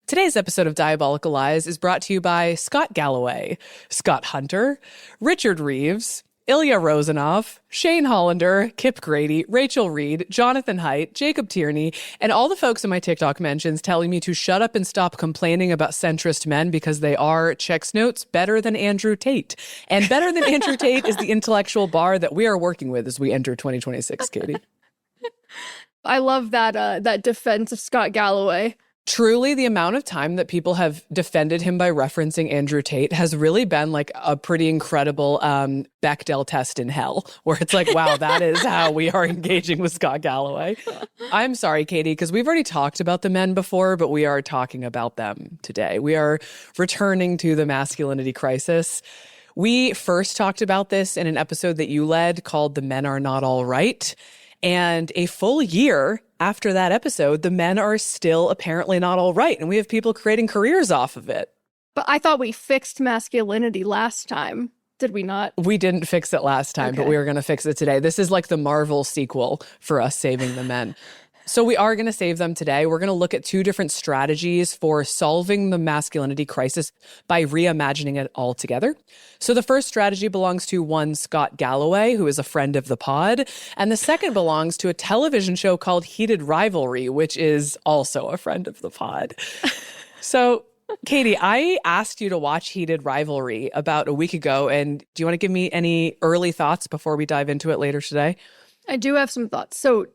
Today's episode of Diabolical Lies is brought to you by Scott Galloway, Scott Hunter, Richard Reeves, Ilya Rozanov, Shane Hollander, Kip Grady, Rachel Reed, Jonathan Haidt, Jacob Tierney, and all the folks in my TikTok mentions telling me to shut up and stop complaining about centrist men because they are, checks notes, better than Andrew Tate. And better than Andrew Tate is the intellectual bar that we are working with as we enter 2026, Katie. I love that defense of Scott Galloway. Truly, the amount of time that people have defended him by referencing Andrew Tate has really been like a pretty incredible Bechdel test in hell, where it's like, wow, that is how we are engaging with Scott Galloway. I'm sorry, Katie, because we've already talked about the men before, but we are talking about them today. We are returning to the masculinity crisis. We first talked about this in an episode that you led called The Men Are Not All Right. And a full year after that episode, the men are still apparently not all right. And we have people creating careers off of it. But I thought we fixed masculinity last time. Did we not? We didn't fix it last time, but we were going to fix it today. This is like the Marvel sequel for us saving the men. So we are going to save them today. We're going to look at two different strategies for solving the masculinity crisis by reimagining it all together. So the first strategy belongs to one Scott Galloway, who is a friend of the pod. And the second belongs to a television show called Heated Rivalry, which is also a friend of the pod. So Katie, I asked you to watch Heated Rivalry about a week ago. And do you want to give me any early thoughts before we dive into it later today? I do have some thoughts. So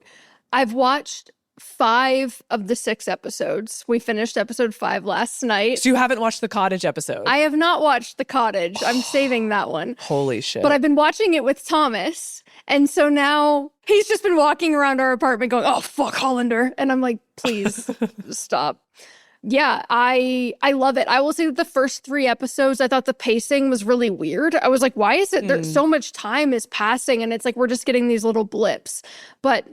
I've watched 5 of the 6 episodes. We finished episode 5 last night. So you haven't watched the Cottage episode? I have not watched the Cottage. I'm saving that one. Holy shit. But I've been watching it with Thomas. And so now he's just been walking around our apartment going, oh, fuck Hollander. And I'm like, please stop. Yeah, I love it. I will say that the first 3 episodes, I thought the pacing was really weird. I was like, why is it there so much time is passing and it's like we're just getting these little blips. But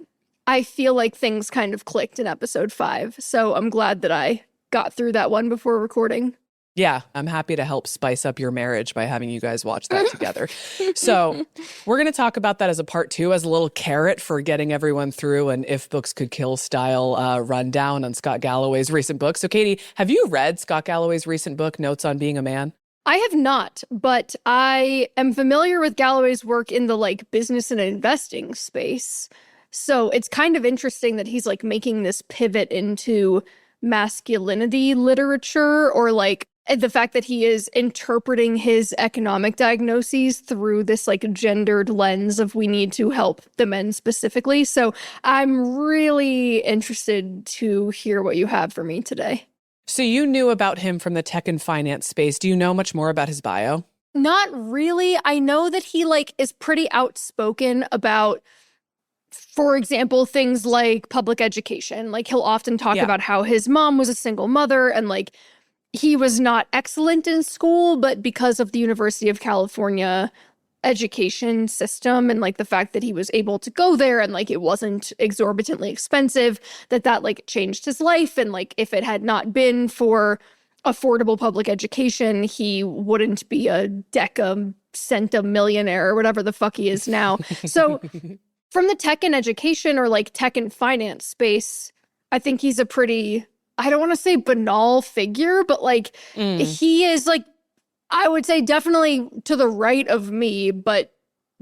I feel like things kind of clicked in episode 5. So I'm glad that I got through that one before recording. Yeah, I'm happy to help spice up your marriage by having you guys watch that together. So we're going to talk about that as a part 2, as a little carrot for getting everyone through an If Books Could Kill style rundown on Scott Galloway's recent book. So Katie, have you read Scott Galloway's recent book, Notes on Being a Man? I have not, but I am familiar with Galloway's work in the like business and investing space. So it's kind of interesting that he's like making this pivot into masculinity literature, or like the fact that he is interpreting his economic diagnoses through this like gendered lens of we need to help the men specifically. So I'm really interested to hear what you have for me today. So you knew about him from the tech and finance space. Do you know much more about his bio? Not really. I know that he like is pretty outspoken about, for example, things like public education. Like he'll often talk about how his mom was a single mother and like he was not excellent in school, but because of the University of California education system and like the fact that he was able to go there and like it wasn't exorbitantly expensive, that like changed his life. And like if it had not been for affordable public education, he wouldn't be a centa millionaire or whatever the fuck he is now. So from the tech and education or like tech and finance space, I think he's a pretty, I don't want to say banal figure, but like he is like, I would say definitely to the right of me, but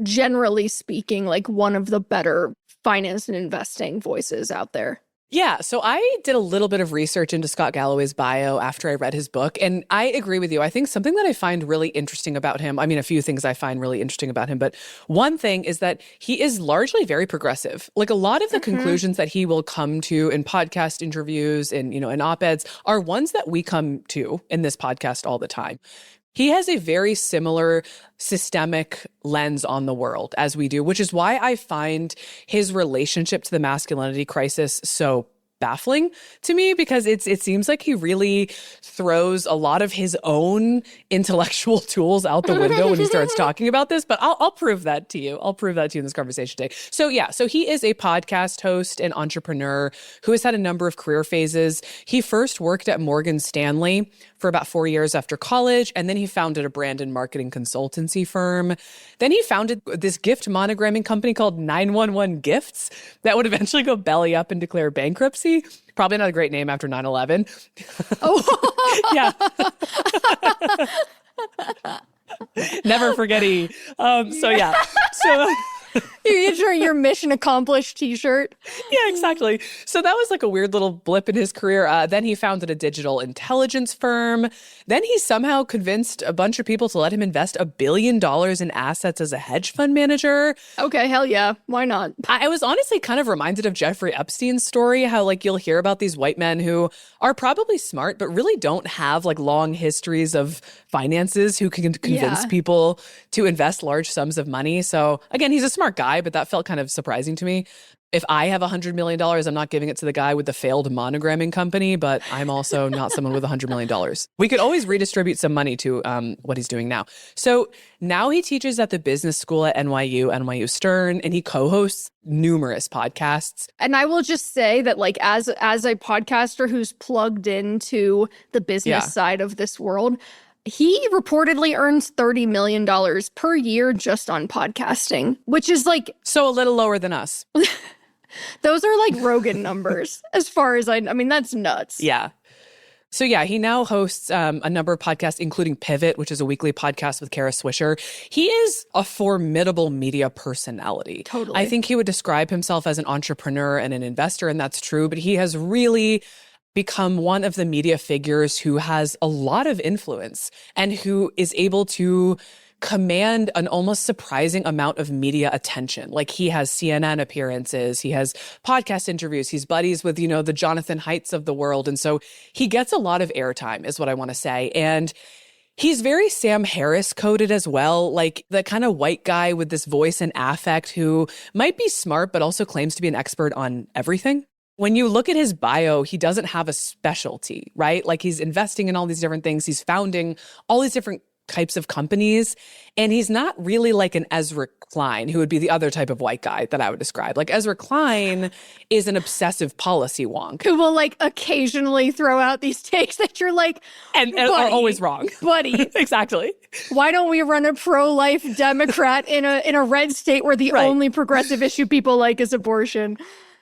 generally speaking, like one of the better finance and investing voices out there. Yeah, so I did a little bit of research into Scott Galloway's bio after I read his book, and I agree with you. I think something that I find really interesting about him, I mean, a few things I find really interesting about him, but one thing is that he is largely very progressive. Like a lot of the conclusions that he will come to in podcast interviews and, you know, in op-eds are ones that we come to in this podcast all the time. He has a very similar systemic lens on the world as we do, which is why I find his relationship to the masculinity crisis so baffling to me, because it seems like he really throws a lot of his own intellectual tools out the window when he starts talking about this. But I'll prove that to you. I'll prove that to you in this conversation today. So yeah, so he is a podcast host and entrepreneur who has had a number of career phases. He first worked at Morgan Stanley for about 4 years after college, and then he founded a brand and marketing consultancy firm. Then he founded this gift monogramming company called 911 Gifts that would eventually go belly up and declare bankruptcy. conspiracy. Probably not a great name after 9/11. Oh, Yeah. Never forget E. So yeah. So you get your mission accomplished t-shirt. yeah, exactly. So that was like a weird little blip in his career. Then he founded a digital intelligence firm. Then he somehow convinced a bunch of people to let him invest $1 billion in assets as a hedge fund manager. Okay, hell yeah. Why not? I was honestly kind of reminded of Jeffrey Epstein's story, how like you'll hear about these white men who are probably smart, but really don't have like long histories of finances who can convince people to invest large sums of money. So again, he's a smart guy, but that felt kind of surprising to me. If I have $100 million, I'm not giving it to the guy with the failed monogramming company, but I'm also not someone with $100 million. We could always redistribute some money to what he's doing now. So now he teaches at the business school at NYU Stern, and he co-hosts numerous podcasts. And I will just say that, like, as a podcaster who's plugged into the business side of this world, he reportedly earns $30 million per year just on podcasting, which is like... So a little lower than us. Those are like Rogan numbers as far as I mean, that's nuts. Yeah. So yeah, he now hosts a number of podcasts, including Pivot, which is a weekly podcast with Kara Swisher. He is a formidable media personality. Totally. I think he would describe himself as an entrepreneur and an investor, and that's true. But he has really become one of the media figures who has a lot of influence and who is able to command an almost surprising amount of media attention. Like he has CNN appearances, he has podcast interviews, he's buddies with, you know, the Jonathan Haidts of the world. And so he gets a lot of airtime is what I want to say. And he's very Sam Harris coded as well, like the kind of white guy with this voice and affect who might be smart, but also claims to be an expert on everything. When you look at his bio, he doesn't have a specialty, right? Like he's investing in all these different things. He's founding all these different types of companies. And he's not really like an Ezra Klein, who would be the other type of white guy that I would describe. Like Ezra Klein is an obsessive policy wonk. Who will like occasionally throw out these takes that you're like, and are always wrong. Buddy. Exactly. Why don't we run a pro-life Democrat in a red state where the only progressive issue people like is abortion?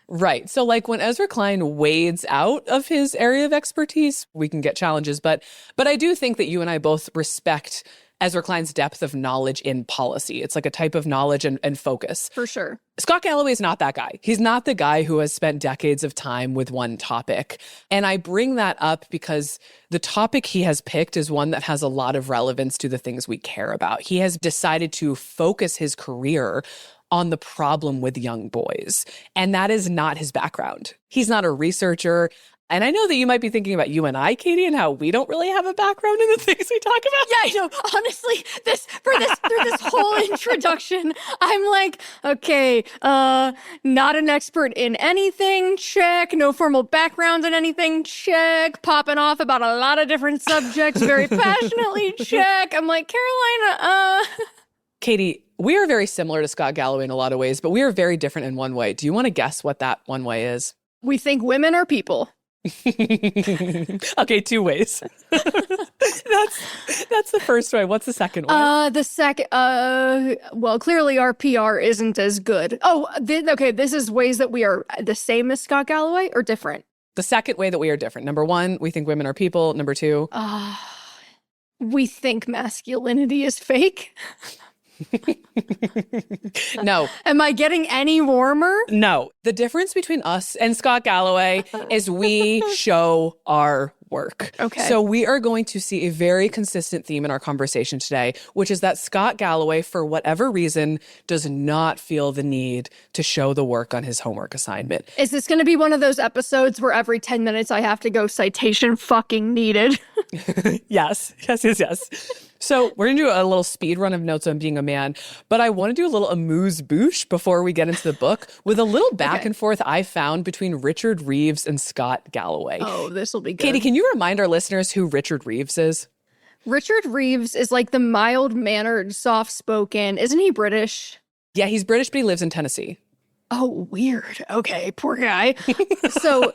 Right. So like when Ezra Klein wades out of his area of expertise, we can get challenges. But I do think that you and I both respect Ezra Klein's depth of knowledge in policy. It's like a type of knowledge and focus. For sure. Scott Galloway is not that guy. He's not the guy who has spent decades of time with one topic. And I bring that up because the topic he has picked is one that has a lot of relevance to the things we care about. He has decided to focus his career on the problem with young boys. And that is not his background. He's not a researcher. And I know that you might be thinking about you and I, Katie, and how we don't really have a background in the things we talk about. Yeah, I know. Honestly, through this whole introduction, I'm like, okay, not an expert in anything, check. No formal background in anything, check. Popping off about a lot of different subjects very passionately, check. I'm like, Carolina, Katie, we are very similar to Scott Galloway in a lot of ways, but we are very different in one way. Do you want to guess what that one way is? We think women are people. Okay, 2 ways. That's the first way. What's the second one? The second, well, clearly our PR isn't as good. Oh, okay, this is ways that we are the same as Scott Galloway or different? The second way that we are different. Number 1, we think women are people. Number 2, we think masculinity is fake. No. Am I getting any warmer? No. The difference between us and Scott Galloway is we show our work. Okay. So we are going to see a very consistent theme in our conversation today, which is that Scott Galloway, for whatever reason, does not feel the need to show the work on his homework assignment. Is this going to be one of those episodes where every 10 minutes I have to go citation fucking needed? Yes. So we're going to do a little speed run of notes on being a man, but I want to do a little amuse-bouche before we get into the book with a little back and forth I found between Richard Reeves and Scott Galloway. Oh, this will be good. Katie, can you remind our listeners who Richard Reeves is? Richard Reeves is like the mild-mannered, soft-spoken. Isn't he British? Yeah, he's British, but he lives in Tennessee. Oh, weird. Okay, poor guy. So...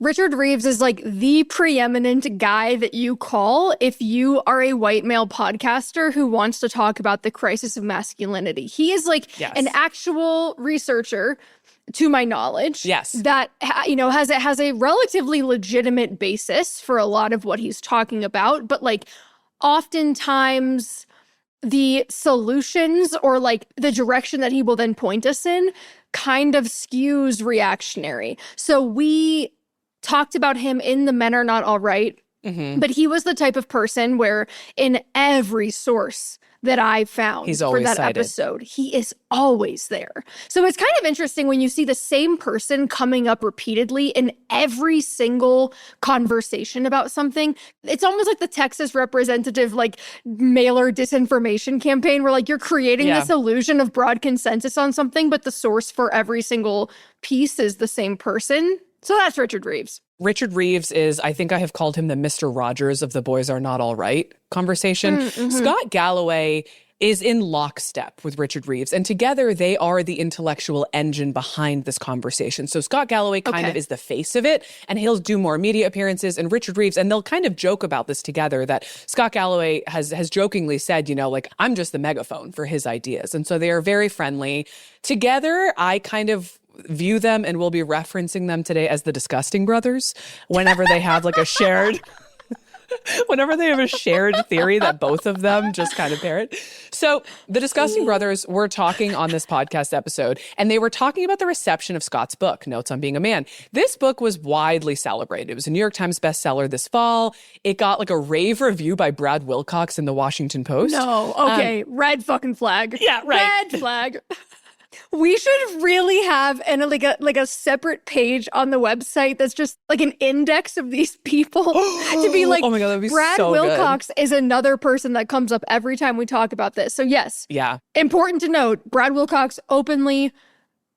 Richard Reeves is like the preeminent guy that you call if you are a white male podcaster who wants to talk about the crisis of masculinity. He is like an actual researcher to my knowledge. Yes. That, has a relatively legitimate basis for a lot of what he's talking about. But like, oftentimes the solutions or like the direction that he will then point us in kind of skews reactionary. So we talked about him in The Men Are Not All Right, but he was the type of person where in every source that I found for that cited. episode, he is always there. So it's kind of interesting when you see the same person coming up repeatedly in every single conversation about something. It's almost like the Texas representative, like, mailer disinformation campaign where like you're creating this illusion of broad consensus on something, but the source for every single piece is the same person. So that's Richard Reeves. Richard Reeves is, I think I have called him the Mr. Rogers of the Boys Are Not All Right conversation. Scott Galloway is in lockstep with Richard Reeves, and together they are the intellectual engine behind this conversation. So Scott Galloway kind of is the face of it, and he'll do more media appearances, and Richard Reeves, and they'll kind of joke about this together, that Scott Galloway has jokingly said, like, I'm just the megaphone for his ideas. And so they are very friendly. Together, I kind of view them, and we'll be referencing them today as the Disgusting Brothers whenever they have like a shared theory that both of them just kind of parrot. So the Disgusting Brothers were talking on this podcast episode, and they were talking about the reception of Scott's book, Notes on Being a Man. This book was widely celebrated. It was a New York Times bestseller this fall. It got like a rave review by Brad Wilcox in the Washington Post. No, okay, red fucking flag. Yeah, right. Red flag. We should really have like a separate page on the website that's just like an index of these people to be like, oh my God, that'd be Brad so Wilcox good. is another person that comes up every time we talk about this. So yes, important to note, Brad Wilcox openly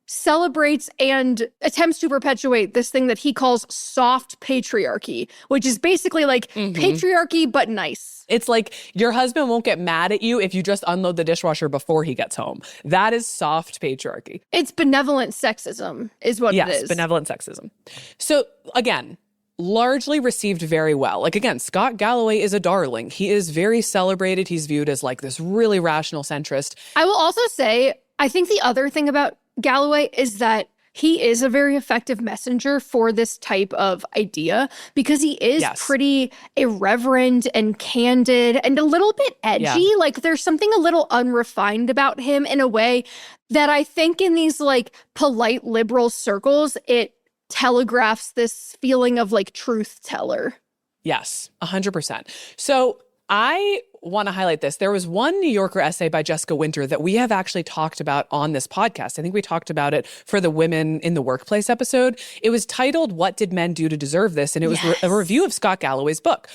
celebrates and attempts to perpetuate this thing that he calls soft patriarchy, which is basically like patriarchy, but nice. It's like your husband won't get mad at you if you just unload the dishwasher before he gets home. That is soft patriarchy. It's benevolent sexism is what it is. Yes, benevolent sexism. So again, largely received very well. Like, again, Scott Galloway is a darling. He is very celebrated. He's viewed as like this really rational centrist. I will also say, I think the other thing about Galloway is that he is a very effective messenger for this type of idea because he is pretty irreverent and candid and a little bit edgy. Yeah. Like there's something a little unrefined about him in a way that I think in these like polite liberal circles, it telegraphs this feeling of like truth teller. Yes, 100%. So I want to highlight this. There was one New Yorker essay by Jessica Winter that we have actually talked about on this podcast. I think we talked about it for the Women in the Workplace episode. It was titled, What Did Men Do to Deserve This? And it was a review of Scott Galloway's book.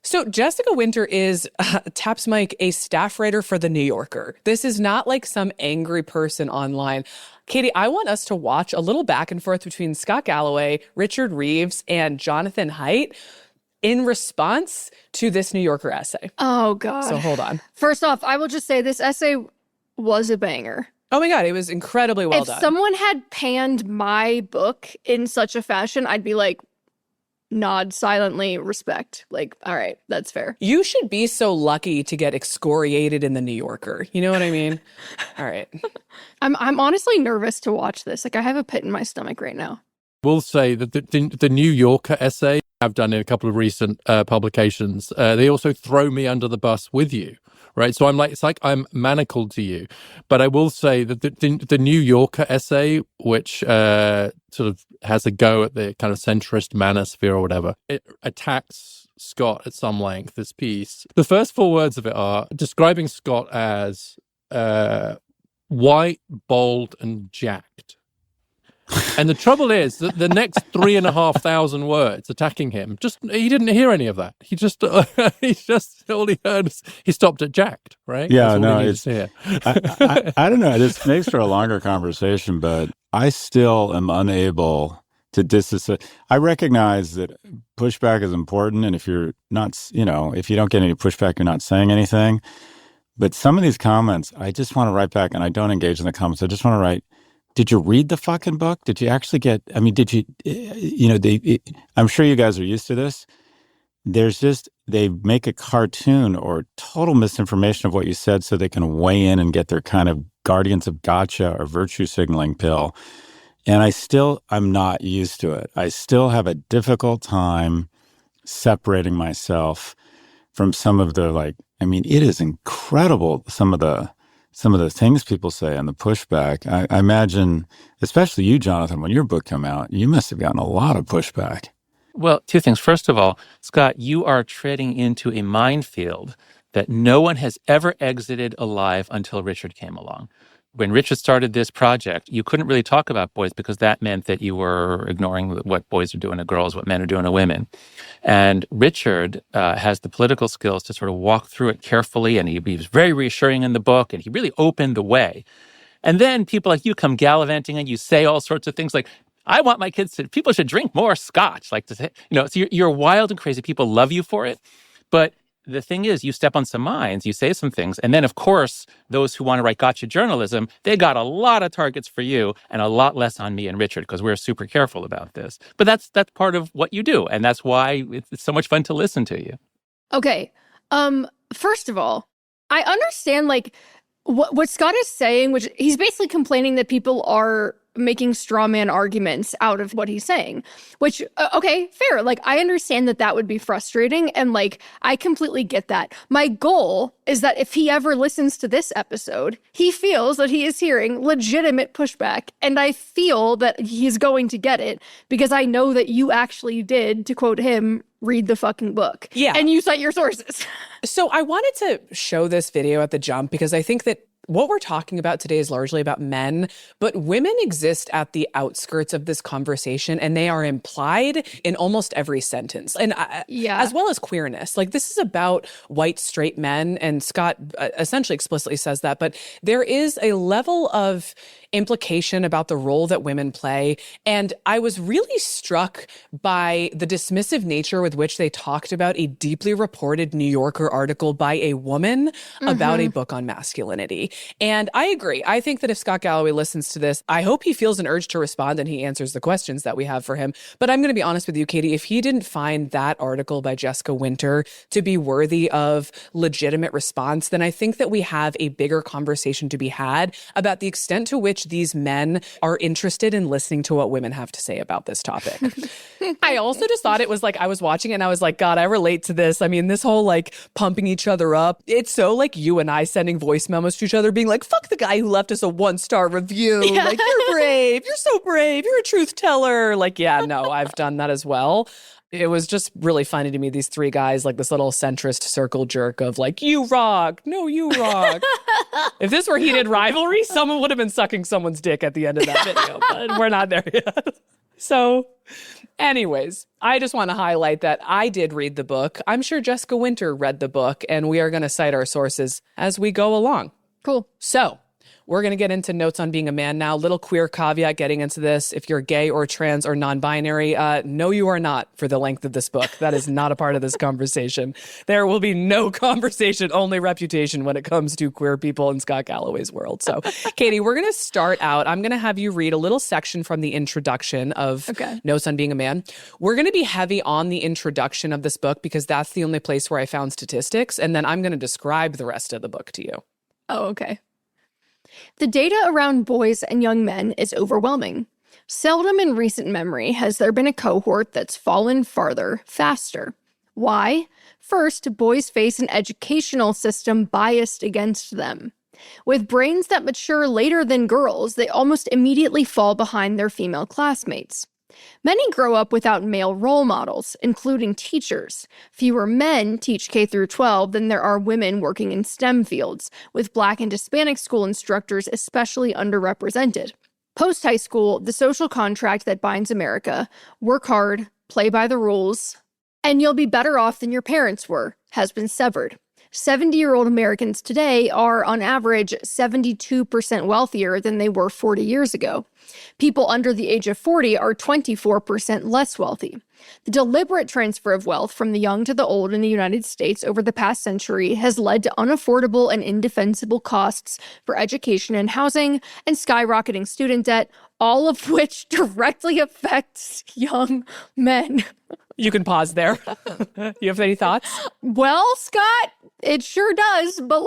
So Jessica Winter is, taps Mike, a staff writer for The New Yorker. This is not like some angry person online. Katie, I want us to watch a little back and forth between Scott Galloway, Richard Reeves, and Jonathan Haidt in response to this New Yorker essay. Oh, God. So hold on. First off, I will just say this essay was a banger. Oh my God, it was incredibly well done. If someone had panned my book in such a fashion, I'd be like, nod silently, respect. Like, all right, that's fair. You should be so lucky to get excoriated in the New Yorker. You know what I mean? All right. I'm honestly nervous to watch this. Like, I have a pit in my stomach right now. Will say that the New Yorker essay I've done in a couple of recent publications, they also throw me under the bus with you, right? So it's like I'm manacled to you. But I will say that the New Yorker essay, which sort of has a go at the kind of centrist manosphere or whatever, it attacks Scott at some length, this piece. The first 4 words of it are describing Scott as white, bold, and jacked. And the trouble is that the next 3,500 words attacking him, he didn't hear any of that. He just all he heard was he stopped at jacked, right? Yeah, no, it's I don't know. This makes for a longer conversation, but I still am unable to disassociate. I recognize that pushback is important, and if you're not, if you don't get any pushback, you're not saying anything. But some of these comments, I just want to write back, and I don't engage in the comments. I just want to write, did you read the fucking book? Did you actually did you, I'm sure you guys are used to this. They make a cartoon or total misinformation of what you said so they can weigh in and get their kind of guardians of gotcha or virtue signaling pill. And I'm not used to it. I still have a difficult time separating myself from some of the it is incredible, some of the things people say and the pushback. I imagine, especially you, Jonathan, when your book came out, you must have gotten a lot of pushback. Well, two things. First of all, Scott, you are treading into a minefield that no one has ever exited alive until Richard came along. When Richard started this project, you couldn't really talk about boys because that meant that you were ignoring what boys are doing to girls, what men are doing to women. And Richard has the political skills to sort of walk through it carefully, and he was very reassuring in the book, and he really opened the way. And then people like you come gallivanting and you say all sorts of things like, I want my kids people should drink more scotch. Like to say, so you're wild and crazy. People love you for it. But the thing is, you step on some mines, you say some things. And then, of course, those who want to write gotcha journalism, they got a lot of targets for you and a lot less on me and Richard because we're super careful about this. But that's part of what you do. And that's why it's so much fun to listen to you. Okay. First of all, I understand what Scott is saying, which he's basically complaining that people are making straw man arguments out of what he's saying, which, okay, fair. I understand that would be frustrating. And I completely get that. My goal is that if he ever listens to this episode, he feels that he is hearing legitimate pushback. And I feel that he's going to get it because I know that you actually did, to quote him, read the fucking book. Yeah. And you cite your sources. So I wanted to show this video at the jump because I think that what we're talking about today is largely about men, but women exist at the outskirts of this conversation, and they are implied in almost every sentence. And as well as queerness. This is about white, straight men, and Scott essentially explicitly says that, but there is a level of implication about the role that women play. And I was really struck by the dismissive nature with which they talked about a deeply reported New Yorker article by a woman about a book on masculinity. And I agree. I think that if Scott Galloway listens to this, I hope he feels an urge to respond and he answers the questions that we have for him. But I'm going to be honest with you, Katie, if he didn't find that article by Jessica Winter to be worthy of legitimate response, then I think that we have a bigger conversation to be had about the extent to which these men are interested in listening to what women have to say about this topic. I also just thought it was I was watching it and I was like, God, I relate to this. I mean, this whole pumping each other up. It's so you and I sending voice memos to each other being like, fuck the guy who left us a 1-star review. Yeah. You're brave. You're so brave. You're a truth teller. Yeah, no, I've done that as well. It was just really funny to me, these three guys, this little centrist circle jerk of you rock. No, you rock. If this were heated rivalry, someone would have been sucking someone's dick at the end of that video, but we're not there yet. So anyways, I just want to highlight that I did read the book. I'm sure Jessica Winter read the book, and we are going to cite our sources as we go along. Cool. So we're going to get into notes on being a man now. Little queer caveat getting into this. If you're gay or trans or non-binary, no, you are not for the length of this book. That is not a part of this conversation. There will be no conversation, only reputation when it comes to queer people in Scott Galloway's world. So, Katie, we're going to start out. I'm going to have you read a little section from the introduction of Notes on Being a Man. We're going to be heavy on the introduction of this book because that's the only place where I found statistics. And then I'm going to describe the rest of the book to you. Oh, okay. The data around boys and young men is overwhelming. Seldom in recent memory has there been a cohort that's fallen farther, faster. Why? First, boys face an educational system biased against them. With brains that mature later than girls, they almost immediately fall behind their female classmates. Many grow up without male role models, including teachers. Fewer men teach K through 12 than there are women working in STEM fields, with Black and Hispanic school instructors especially underrepresented. Post-high school, the social contract that binds America, work hard, play by the rules, and you'll be better off than your parents were, has been severed. 70-year-old Americans today are, on average, 72% wealthier than they were 40 years ago. People under the age of 40 are 24% less wealthy. The deliberate transfer of wealth from the young to the old in the United States over the past century has led to unaffordable and indefensible costs for education and housing and skyrocketing student debt, all of which directly affects young men. You can pause there. You have any thoughts? Well, Scott, it sure does, but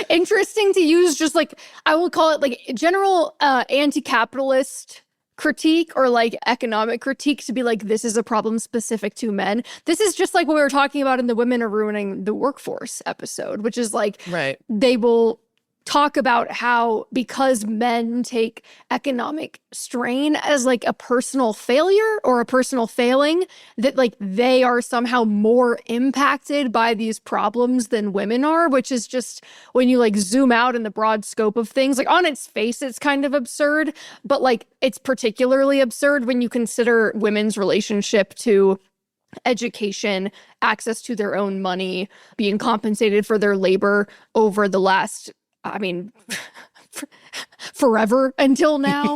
interesting to use just like, I will call it like general anti-capitalist critique or like economic critique to be like, this is a problem specific to men. This is just like what we were talking about in the Women Are Ruining the Workforce episode, which is like, they will talk about how because men take economic strain as like a personal failure or a personal failing, that like they are somehow more impacted by these problems than women are, which is just, when you like zoom out in the broad scope of things, like on its face, it's kind of absurd, but like it's particularly absurd when you consider women's relationship to education, access to their own money, being compensated for their labor over the last, I mean, forever until now.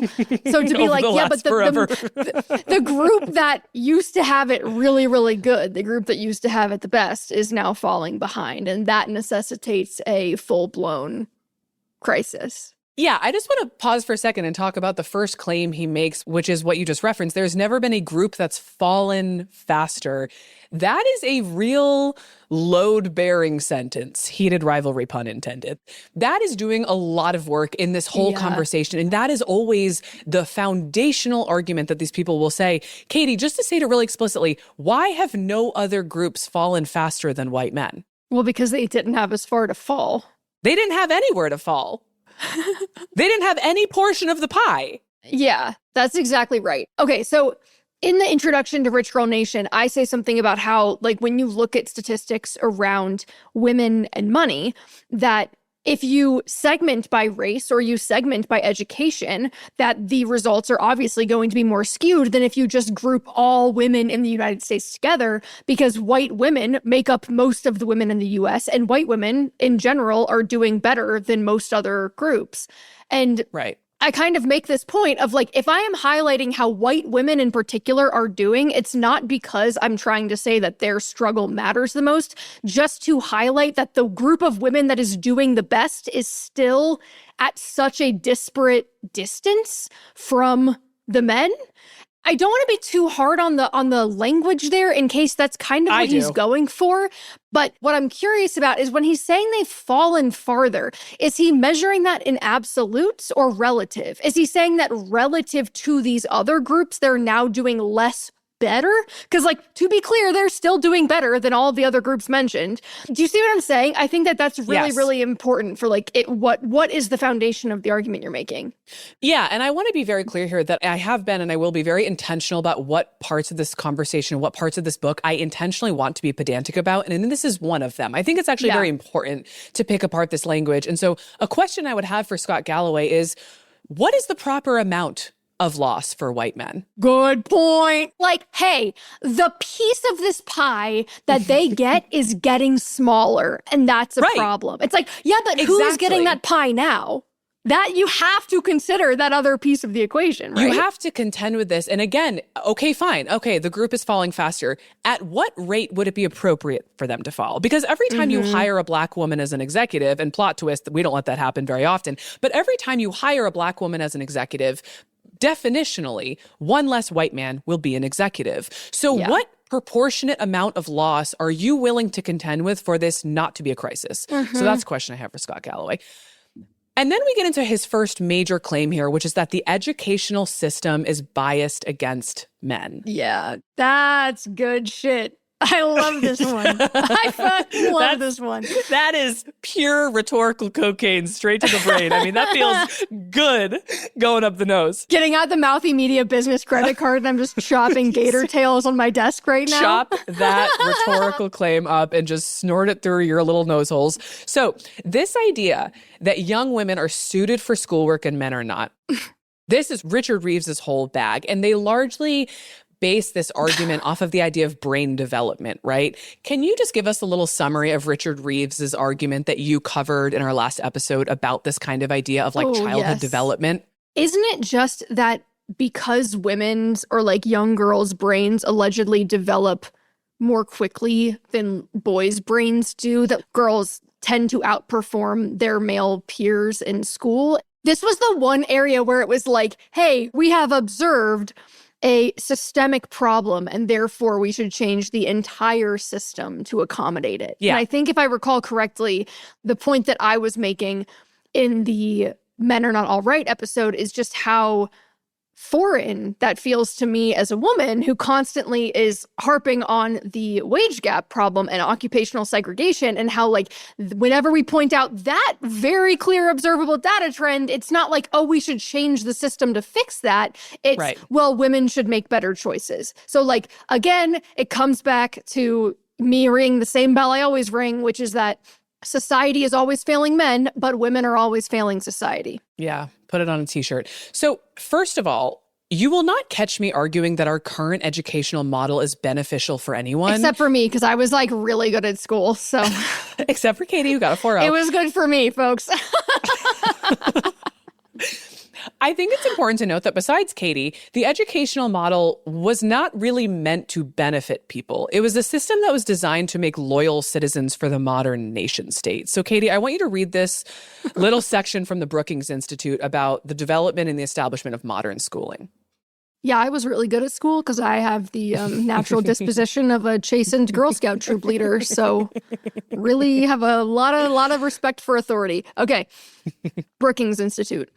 So to be like, yeah, but the group that used to have it really, really good, the group that used to have it the best is now falling behind. And that necessitates a full-blown crisis. Yeah, I just want to pause for a second and talk about the first claim he makes, which is what you just referenced. There's never been a group that's fallen faster. That is a real load-bearing sentence. Heated rivalry, pun intended. That is doing a lot of work in this whole conversation. And that is always the foundational argument that these people will say. Katie, just to say it really explicitly, why have no other groups fallen faster than white men? Well, because they didn't have as far to fall. They didn't have anywhere to fall. They didn't have any portion of the pie. Yeah, that's exactly right. Okay, so in the introduction to Rich Girl Nation, I say something about how, like, when you look at statistics around women and money, that if you segment by race or you segment by education, that the results are obviously going to be more skewed than if you just group all women in the United States together, because white women make up most of the women in the US, and white women in general are doing better than most other groups. And I kind of make this point of like, if I am highlighting how white women in particular are doing, it's not because I'm trying to say that their struggle matters the most, just to highlight that the group of women that is doing the best is still at such a disparate distance from the men. I don't want to be too hard on the language there in case that's kind of what he's going for. But what I'm curious about is when he's saying they've fallen farther, is he measuring that in absolutes or relative? Is he saying that relative to these other groups, they're now doing less better? Because, like, to be clear, they're still doing better than all the other groups mentioned. Do you see what I'm saying? I think that that's really, really important for, like, what is the foundation of the argument you're making? Yeah, and I want to be very clear here that I have been and I will be very intentional about what parts of this conversation, what parts of this book I intentionally want to be pedantic about, and this is one of them. I think it's actually very important to pick apart this language. And so a question I would have for Scott Galloway is, what is the proper amount of loss for white men? Good point. Like, hey, the piece of this pie that they get is getting smaller, and that's a problem. It's like, yeah, but who's getting that pie now? That you have to consider that other piece of the equation, right? You have to contend with this. And again, okay, fine. Okay, the group is falling faster. At what rate would it be appropriate for them to fall? Because every time you hire a black woman as an executive, and plot twist, we don't let that happen very often, but every time you hire a black woman as an executive, definitionally, one less white man will be an executive. So what proportionate amount of loss are you willing to contend with for this not to be a crisis? So that's a question I have for Scott Galloway. And then we get into his first major claim here, which is that the educational system is biased against men. Yeah, that's good shit. I love this one. I fucking love this one. That is pure rhetorical cocaine straight to the brain. I mean, that feels good going up the nose. Getting out the Mouthy Media business credit card and I'm just chopping gator tails on my desk right now. Chop that rhetorical claim up and just snort it through your little nose holes. So this idea that young women are suited for schoolwork and men are not, this is Richard Reeves's whole bag. And they largely base this argument off of the idea of brain development, right? Can you just give us a little summary of Richard Reeves's argument that you covered in our last episode about this kind of idea of like childhood development? Isn't it just that because women's or like young girls' brains allegedly develop more quickly than boys' brains do, that girls tend to outperform their male peers in school? This was the one area where it was like, hey, we have observed a systemic problem, and therefore we should change the entire system to accommodate it. Yeah. And I think if I recall correctly, the point that I was making in the Men Are Not All Right episode is just how foreign that feels to me as a woman who constantly is harping on the wage gap problem and occupational segregation, and how like whenever we point out that very clear observable data trend, it's not like, oh, we should change the system to fix that. It's Right. well, women should make better choices. So like again, it comes back to me ringing the same bell I always ring, which is that society is always failing men, but women are always failing society. Yeah, put it on a t-shirt. So first of all, you will not catch me arguing that our current educational model is beneficial for anyone. Except for me, because I was like really good at school. So Except for Katie, who got a 4.0. it was good for me, folks. I think it's important to note that besides Katie, the educational model was not really meant to benefit people. It was a system that was designed to make loyal citizens for the modern nation state. So Katie, I want you to read this little section from the Brookings Institute about the development and the establishment of modern schooling. Yeah, I was really good at school because I have the natural disposition of a chastened Girl Scout troop leader. So really have a lot of respect for authority. Okay, Brookings Institute.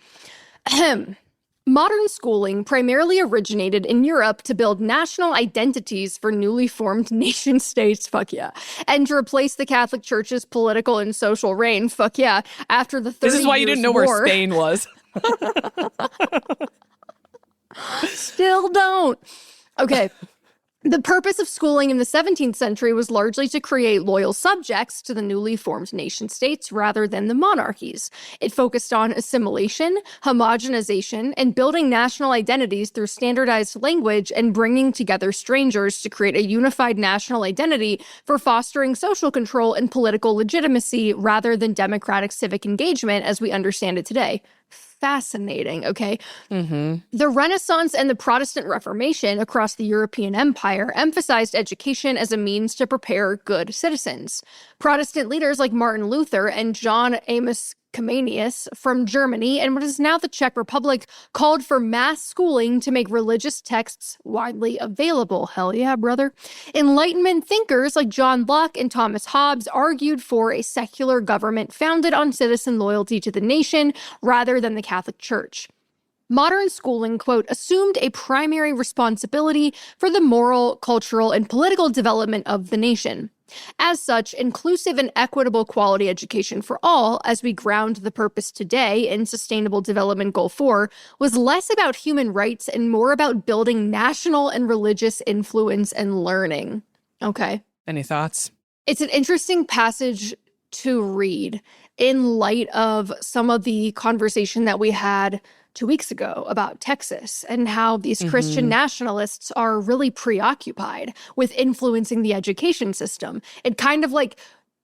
Modern schooling primarily originated in Europe to build national identities for newly formed nation states, fuck yeah, and to replace the Catholic Church's political and social reign, fuck yeah, after the 30 This is why you didn't know where Spain was. Still don't. Okay. The purpose of schooling in the 17th century was largely to create loyal subjects to the newly formed nation states rather than the monarchies. It focused on assimilation, homogenization, and building national identities through standardized language and bringing together strangers to create a unified national identity for fostering social control and political legitimacy rather than democratic civic engagement as we understand it today. Fascinating, okay? Mm-hmm. The Renaissance and the Protestant Reformation across the European Empire emphasized education as a means to prepare good citizens. Protestant leaders like Martin Luther and John Amos Comenius from Germany and what is now the Czech Republic called for mass schooling to make religious texts widely available. Hell yeah, brother. Enlightenment thinkers like John Locke and Thomas Hobbes argued for a secular government founded on citizen loyalty to the nation rather than the Catholic Church. Modern schooling, quote, assumed a primary responsibility for the moral, cultural, and political development of the nation. As such, inclusive and equitable quality education for all, as we ground the purpose today in Sustainable Development Goal 4, was less about human rights and more about building national and religious influence and learning. Okay. Any thoughts? It's an interesting passage to read in light of some of the conversation that we had 2 weeks ago about Texas and how these Christian nationalists are really preoccupied with influencing the education system. It kind of like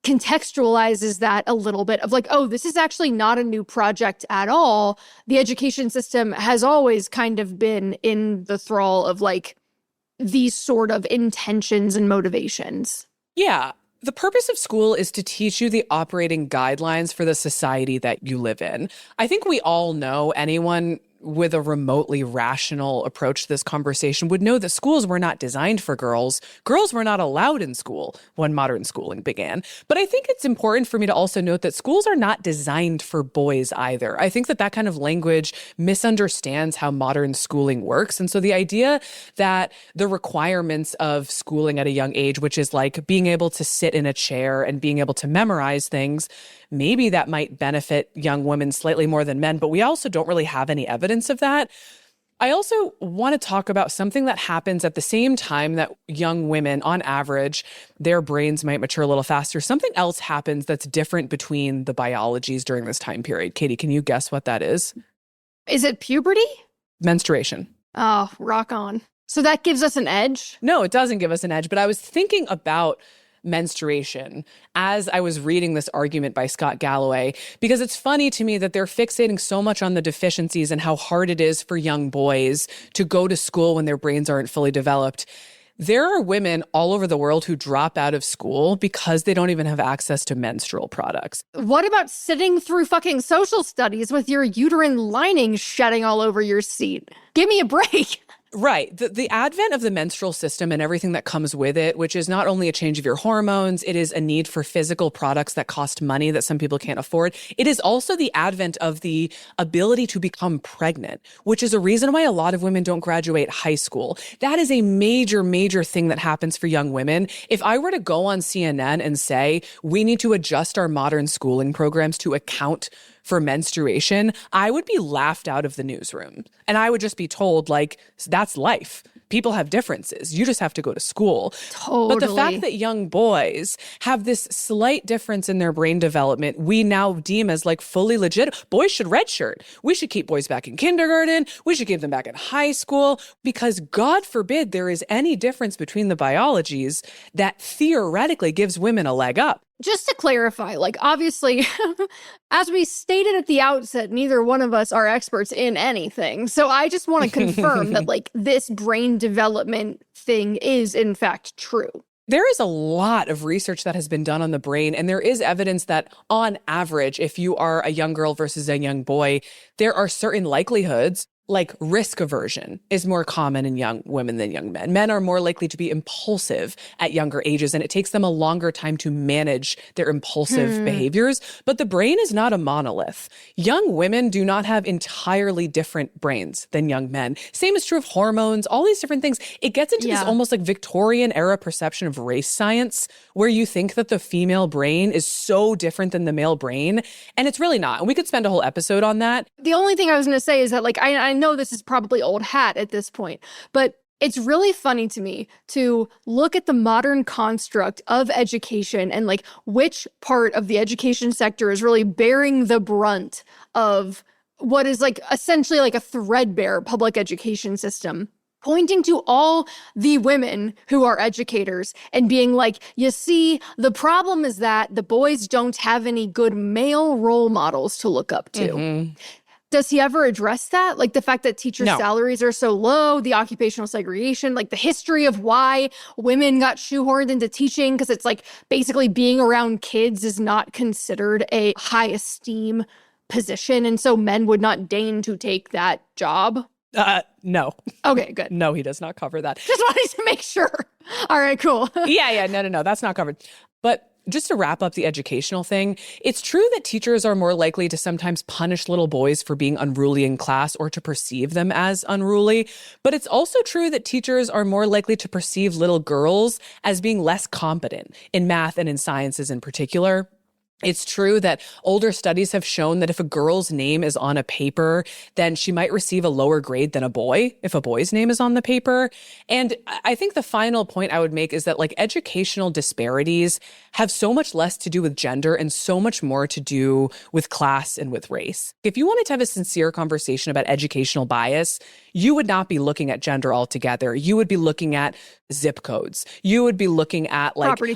contextualizes that a little bit of like, oh, this is actually not a new project at all. The education system has always kind of been in the thrall of like these sort of intentions and motivations. Yeah. The purpose of school is to teach you the operating guidelines for the society that you live in. I think we all know, anyone with a remotely rational approach to this conversation would know that schools were not designed for girls. Girls were not allowed in school when modern schooling began. But I think it's important for me to also note that schools are not designed for boys either. I think that that kind of language misunderstands how modern schooling works. And so the idea that the requirements of schooling at a young age, which is like being able to sit in a chair and being able to memorize things, maybe that might benefit young women slightly more than men, but we also don't really have any evidence of that. I also want to talk about something that happens at the same time that young women, on average, their brains might mature a little faster. Something else happens that's different between the biologies during this time period. Katie, can you guess what that is? Is it puberty? Menstruation. Oh, rock on. So that gives us an edge? No, it doesn't give us an edge, but I was thinking about menstruation as I was reading this argument by Scott Galloway, because it's funny to me that they're fixating so much on the deficiencies and how hard it is for young boys to go to school when their brains aren't fully developed. There are women all over the world who drop out of school because they don't even have access to menstrual products. What about sitting through fucking social studies with your uterine lining shedding all over your seat? Give me a break. Right. The advent of the menstrual system and everything that comes with it, which is not only a change of your hormones, it is a need for physical products that cost money that some people can't afford. It is also the advent of the ability to become pregnant, which is a reason why a lot of women don't graduate high school. That is a major, major thing that happens for young women. If I were to go on CNN and say, we need to adjust our modern schooling programs to account for menstruation, I would be laughed out of the newsroom. And I would just be told, like, that's life. People have differences. You just have to go to school. Totally. But the fact that young boys have this slight difference in their brain development, we now deem as like fully legit. Boys should redshirt. We should keep boys back in kindergarten. We should keep them back in high school because God forbid there is any difference between the biologies that theoretically gives women a leg up. Just to clarify, like, obviously, as we stated at the outset, neither one of us are experts in anything. So I just want to confirm that, like, this brain development thing is, in fact, true. There is a lot of research that has been done on the brain, and there is evidence that on average, if you are a young girl versus a young boy, there are certain likelihoods. Like risk aversion is more common in young women than young men. Men are more likely to be impulsive at younger ages, and it takes them a longer time to manage their impulsive behaviors. But the brain is not a monolith. Young women do not have entirely different brains than young men. Same is true of hormones, all these different things. It gets into this almost like Victorian era perception of race science, where you think that the female brain is so different than the male brain, and it's really not. And we could spend a whole episode on that. The only thing I was going to say is that, like, I know this is probably old hat at this point, but it's really funny to me to look at the modern construct of education and like which part of the education sector is really bearing the brunt of what is like essentially like a threadbare public education system. Pointing to all the women who are educators and being like, you see, the problem is that the boys don't have any good male role models to look up to. Does he ever address that? Like the fact that teachers' salaries are so low, the occupational segregation, like the history of why women got shoehorned into teaching, because it's like basically being around kids is not considered a high esteem position. And so men would not deign to take that job. No. Okay, good. No, he does not cover that. Just wanted to make sure. All right, cool. No, that's not covered. But just to wrap up the educational thing, it's true that teachers are more likely to sometimes punish little boys for being unruly in class or to perceive them as unruly. But it's also true that teachers are more likely to perceive little girls as being less competent in math and in sciences in particular. It's true that older studies have shown that if a girl's name is on a paper, then she might receive a lower grade than a boy if a boy's name is on the paper. And I think the final point I would make is that like educational disparities have so much less to do with gender and so much more to do with class and with race. If you wanted to have a sincere conversation about educational bias, you would not be looking at gender altogether. You would be looking at zip codes. You would be looking at like property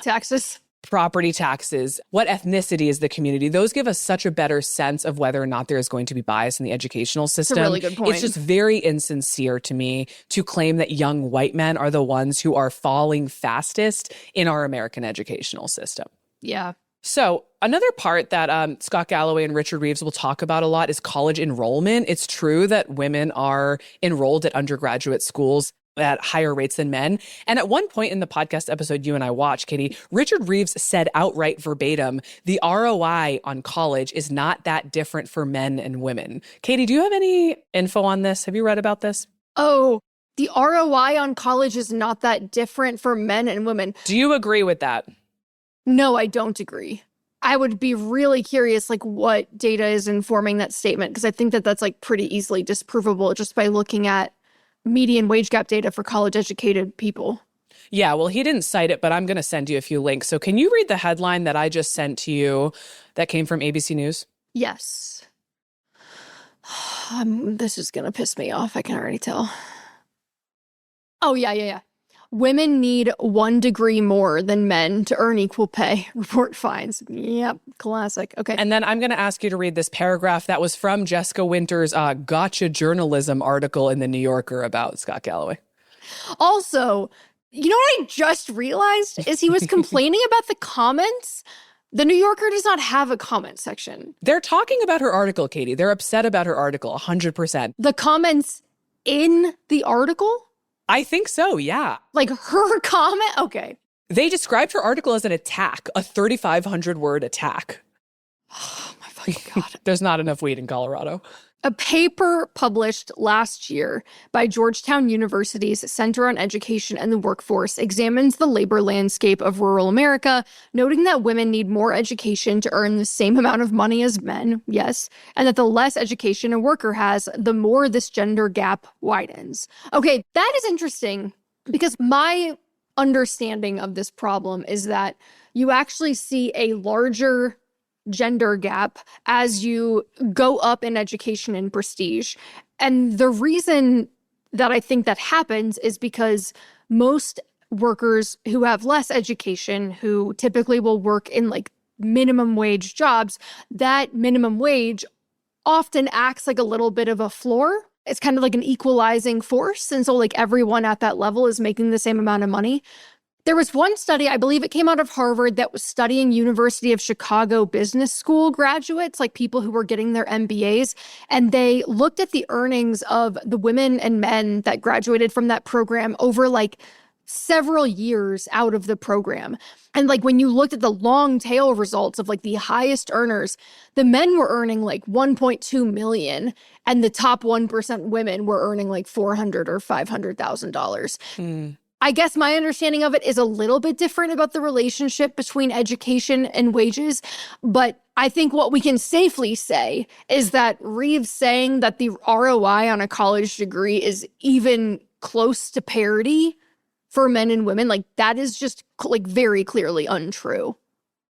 taxes, what ethnicity is the community. Those give us such a better sense of whether or not there is going to be bias in the educational system. That's a really good point. It's just very insincere to me to claim that young white men are the ones who are falling fastest in our American educational system. Yeah. So another part that Scott Galloway and Richard Reeves will talk about a lot is college enrollment. It's true that women are enrolled at undergraduate schools at higher rates than men. And at one point in the podcast episode you and I watched, Katie, Richard Reeves said outright verbatim, the ROI on college is not that different for men and women. Katie, do you have any info on this? Have you read about this? Oh, the ROI on college is not that different for men and women. Do you agree with that? No, I don't agree. I would be really curious, like, what data is informing that statement, because I think that that's, like, pretty easily disprovable just by looking at median wage gap data for college-educated people. Yeah, well, he didn't cite it, but I'm going to send you a few links. So can you read the headline that I just sent to you that came from ABC News? Yes. This is going to piss me off. I can already tell. Oh, yeah. Women need 1 degree more than men to earn equal pay. Report finds. Yep, classic. Okay. And then I'm going to ask you to read this paragraph that was from Jessica Winter's Gotcha Journalism article in The New Yorker about Scott Galloway. Also, you know what I just realized is he was complaining about the comments. The New Yorker does not have a comment section. They're talking about her article, Katie. They're upset about her article, 100%. The comments in the article? I think so, yeah. Like her comment? Okay. They described her article as an attack, a 3,500 word attack. Oh my fucking God. There's not enough weed in Colorado. A paper published last year by Georgetown University's Center on Education and the Workforce examines the labor landscape of rural America, noting that women need more education to earn the same amount of money as men, yes, and that the less education a worker has, the more this gender gap widens. Okay, that is interesting because my understanding of this problem is that you actually see a larger gender gap as you go up in education and prestige. And the reason that I think that happens is because most workers who have less education, who typically will work in like minimum wage jobs, that minimum wage often acts like a little bit of a floor. It's kind of like an equalizing force. And so like everyone at that level is making the same amount of money. There was one study, I believe it came out of Harvard, that was studying University of Chicago Business School graduates, like people who were getting their MBAs. And they looked at the earnings of the women and men that graduated from that program over like several years out of the program. And like when you looked at the long tail results of like the highest earners, the men were earning like 1.2 million and the top 1% women were earning like $400,000 or $500,000. I guess my understanding of it is a little bit different about the relationship between education and wages. But I think what we can safely say is that Reeves saying that the ROI on a college degree is even close to parity for men and women, like that is just like very clearly untrue.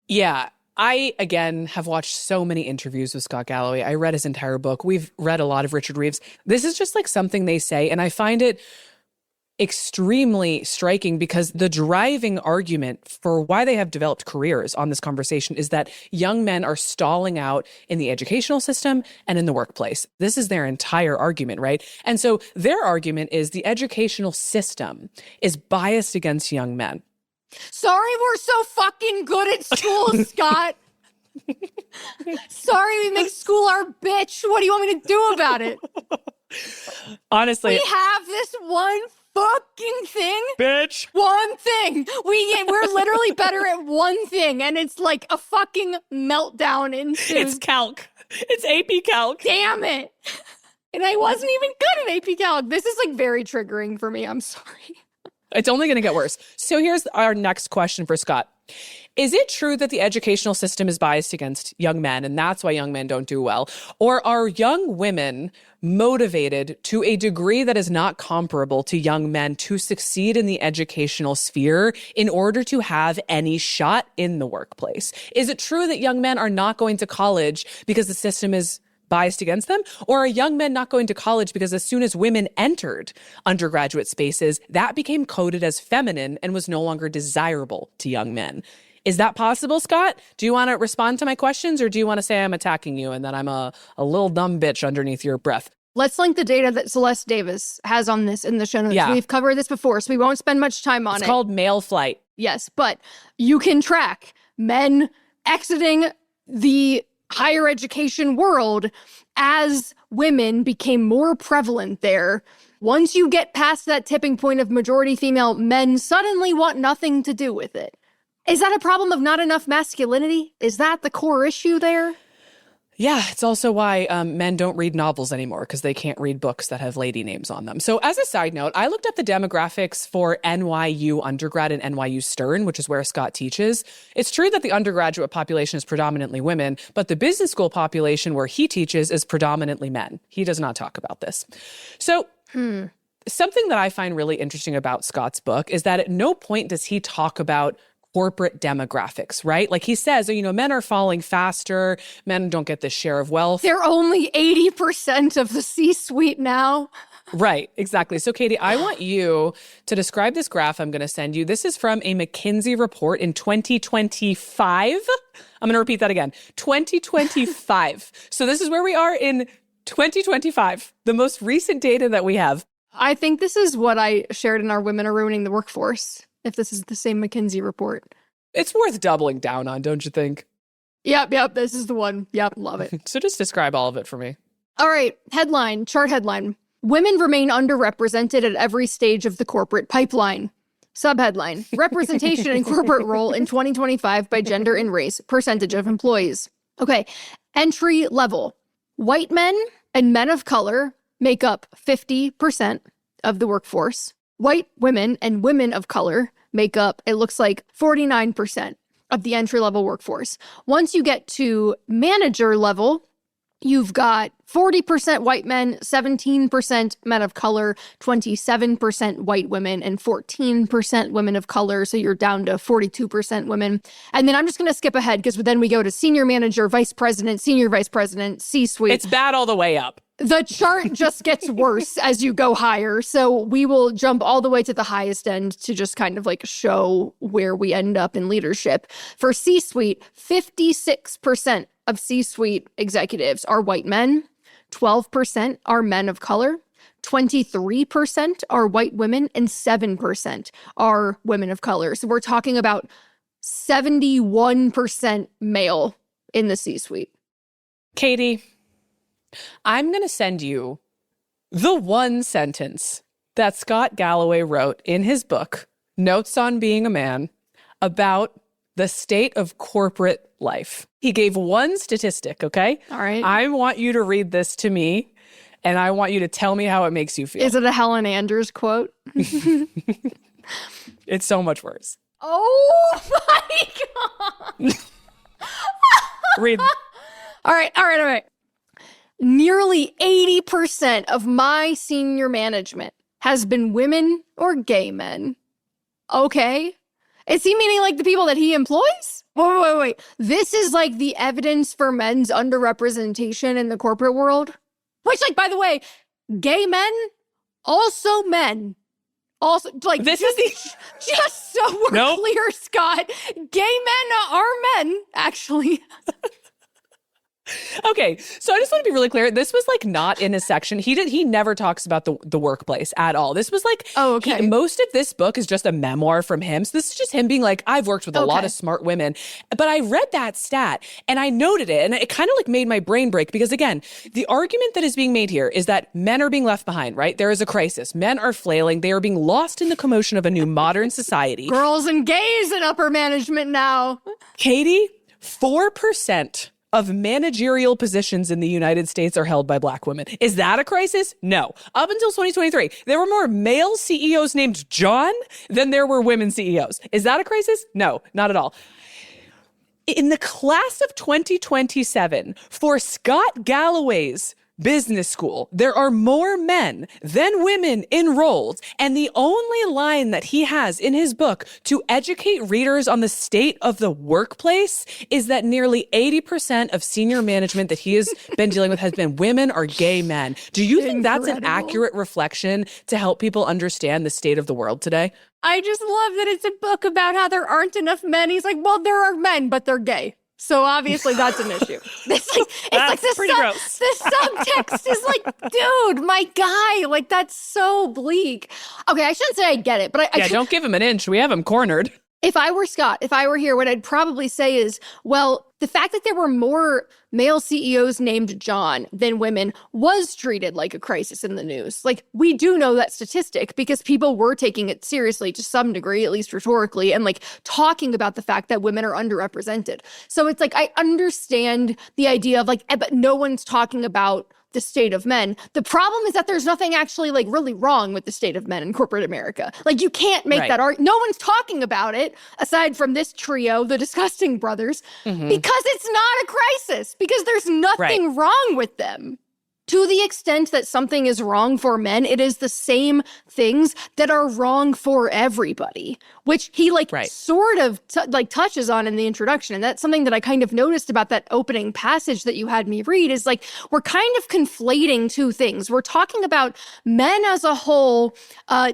Yeah. I, again, have watched so many interviews with Scott Galloway. I read his entire book. We've read a lot of Richard Reeves. This is just like something they say. And I find it extremely striking because the driving argument for why they have developed careers on this conversation is that young men are stalling out in the educational system and in the workplace. This is their entire argument, right? And so their argument is the educational system is biased against young men. Sorry we're so fucking good at school, Scott. Sorry we make school our bitch. What do you want me to do about it? Honestly. We have this one fucking thing. Bitch. One thing. We're literally better at one thing, and it's like a fucking meltdown into... It's calc. It's AP Calc. Damn it. And I wasn't even good at AP Calc. This is like very triggering for me. I'm sorry. It's only going to get worse. So here's our next question for Scott. Is it true that the educational system is biased against young men and that's why young men don't do well? Or are young women motivated to a degree that is not comparable to young men to succeed in the educational sphere in order to have any shot in the workplace? Is it true that young men are not going to college because the system is biased against them? Or are young men not going to college because as soon as women entered undergraduate spaces, that became coded as feminine and was no longer desirable to young men? Is that possible, Scott? Do you want to respond to my questions or do you want to say I'm attacking you and that I'm a little dumb bitch underneath your breath? Let's link the data that Celeste Davis has on this in the show notes. Yeah. We've covered this before, so we won't spend much time on it. It's called male flight. Yes, but you can track men exiting the higher education world as women became more prevalent there. Once you get past that tipping point of majority female, men suddenly want nothing to do with it. Is that a problem of not enough masculinity? Is that the core issue there? Yeah, it's also why men don't read novels anymore because they can't read books that have lady names on them. So as a side note, I looked up the demographics for NYU undergrad and NYU Stern, which is where Scott teaches. It's true that the undergraduate population is predominantly women, but the business school population where he teaches is predominantly men. He does not talk about this. So something that I find really interesting about Scott's book is that at no point does he talk about corporate demographics, right? Like he says, you know, men are falling faster. Men don't get this share of wealth. They're only 80% of the C-suite now. Right, exactly. So Katie, I want you to describe this graph I'm going to send you. This is from a McKinsey report in 2025. I'm going to repeat that again. 2025. So this is where we are in 2025, the most recent data that we have. I think this is what I shared in our Women Are Ruining the Workforce, if this is the same McKinsey report. It's worth doubling down on, don't you think? Yep, this is the one. Yep, love it. So just describe all of it for me. All right, headline, chart headline. Women remain underrepresented at every stage of the corporate pipeline. Subheadline, representation in corporate role in 2025 by gender and race, percentage of employees. Okay, entry level. White men and men of color make up 50% of the workforce. White women and women of color make up, it looks like, 49% of the entry-level workforce. Once you get to manager level, you've got 40% white men, 17% men of color, 27% white women, and 14% women of color. So you're down to 42% women. And then I'm just going to skip ahead because then we go to senior manager, vice president, senior vice president, C-suite. It's bad all the way up. The chart just gets worse as you go higher. So we will jump all the way to the highest end to just kind of like show where we end up in leadership. For C-suite, 56% of C-suite executives are white men, 12% are men of color, 23% are white women, and 7% are women of color. So we're talking about 71% male in the C-suite. Katie, I'm going to send you the one sentence that Scott Galloway wrote in his book, Notes on Being a Man, about the state of corporate life. He gave one statistic, okay? All right. I want you to read this to me, and I want you to tell me how it makes you feel. Is it a Helen Andrews quote? It's so much worse. Oh my God. Read. All right. Nearly 80% of my senior management has been women or gay men. Okay. Is he meaning like the people that he employs? Wait. This is like the evidence for men's underrepresentation in the corporate world? Which, like, by the way, gay men, also men. Also, like, This just, is just so we're clear, Scott, gay men are men, actually. Okay, so I just want to be really clear. This was like not in his section. He never talks about the workplace at all. This was like, most of this book is just a memoir from him. So this is just him being like, I've worked with a lot of smart women. But I read that stat and I noted it, and it kind of like made my brain break because, again, the argument that is being made here is that men are being left behind, right? There is a crisis. Men are flailing. They are being lost in the commotion of a new modern society. Girls and gays in upper management now. Katie, 4% of managerial positions in the United States are held by Black women. Is that a crisis? No. Up until 2023, there were more male CEOs named John than there were women CEOs. Is that a crisis? No, not at all. In the class of 2027, for Scott Galloway's business school, there are more men than women enrolled. And the only line that he has in his book to educate readers on the state of the workplace is that nearly 80% of senior management that he has been dealing with has been women or gay men. Do you think that's an accurate reflection to help people understand the state of the world today? I just love that it's a book about how there aren't enough men. He's like, well, there are men, but they're gay. So obviously that's an issue. It's like gross. The subtext is like, dude, my guy, like that's so bleak. Okay, I shouldn't say I get it, but I don't give him an inch. We have him cornered. If I were Scott, if I were here, what I'd probably say is, well, the fact that there were more male CEOs named John than women was treated like a crisis in the news. Like, we do know that statistic because people were taking it seriously to some degree, at least rhetorically, and like talking about the fact that women are underrepresented. So it's like, I understand the idea of like, but no one's talking about the state of men. The problem is that there's nothing actually like really wrong with the state of men in corporate America. Like, you can't make that argument. No one's talking about it aside from this trio, the Disgusting Brothers, because it's not a crisis, because there's nothing wrong with them. To the extent that something is wrong for men, it is the same things that are wrong for everybody, which he sort of touches on in the introduction. And that's something that I kind of noticed about that opening passage that you had me read is like, we're kind of conflating two things. We're talking about men as a whole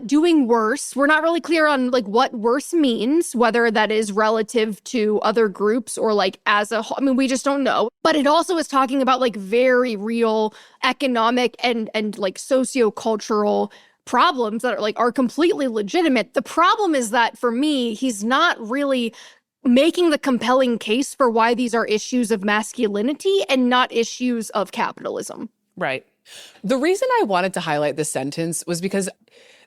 doing worse. We're not really clear on like what worse means, whether that is relative to other groups or like as a whole. I mean, we just don't know. But it also is talking about like very real economic and like sociocultural problems that are completely legitimate. The problem is that for me, he's not really making the compelling case for why these are issues of masculinity and not issues of capitalism. Right. The reason I wanted to highlight this sentence was because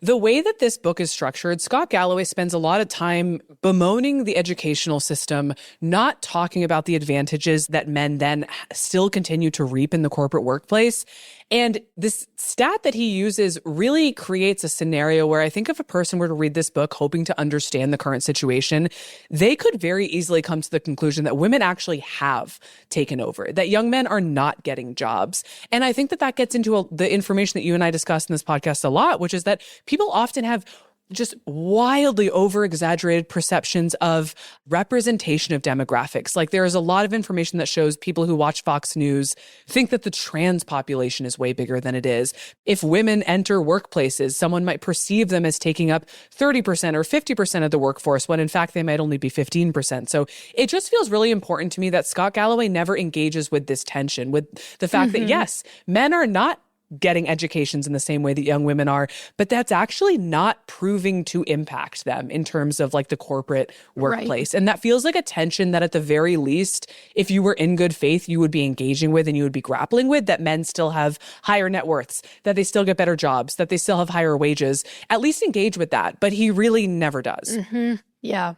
the way that this book is structured, Scott Galloway spends a lot of time bemoaning the educational system, not talking about the advantages that men then still continue to reap in the corporate workplace. And this stat that he uses really creates a scenario where I think if a person were to read this book hoping to understand the current situation, they could very easily come to the conclusion that women actually have taken over, that young men are not getting jobs. And I think that that gets into the information that you and I discussed in this podcast a lot, which is that people often have just wildly over-exaggerated perceptions of representation of demographics. Like there is a lot of information that shows people who watch Fox News think that the trans population is way bigger than it is. If women enter workplaces, someone might perceive them as taking up 30% or 50% of the workforce, when in fact they might only be 15%. So it just feels really important to me that Scott Galloway never engages with this tension, with the fact that, yes, men are not getting educations in the same way that young women are, but that's actually not proving to impact them in terms of like the corporate workplace. Right. And that feels like a tension that at the very least, if you were in good faith, you would be engaging with and you would be grappling with, that men still have higher net worths, that they still get better jobs, that they still have higher wages. At least engage with that. But he really never does. Mm-hmm. Yeah.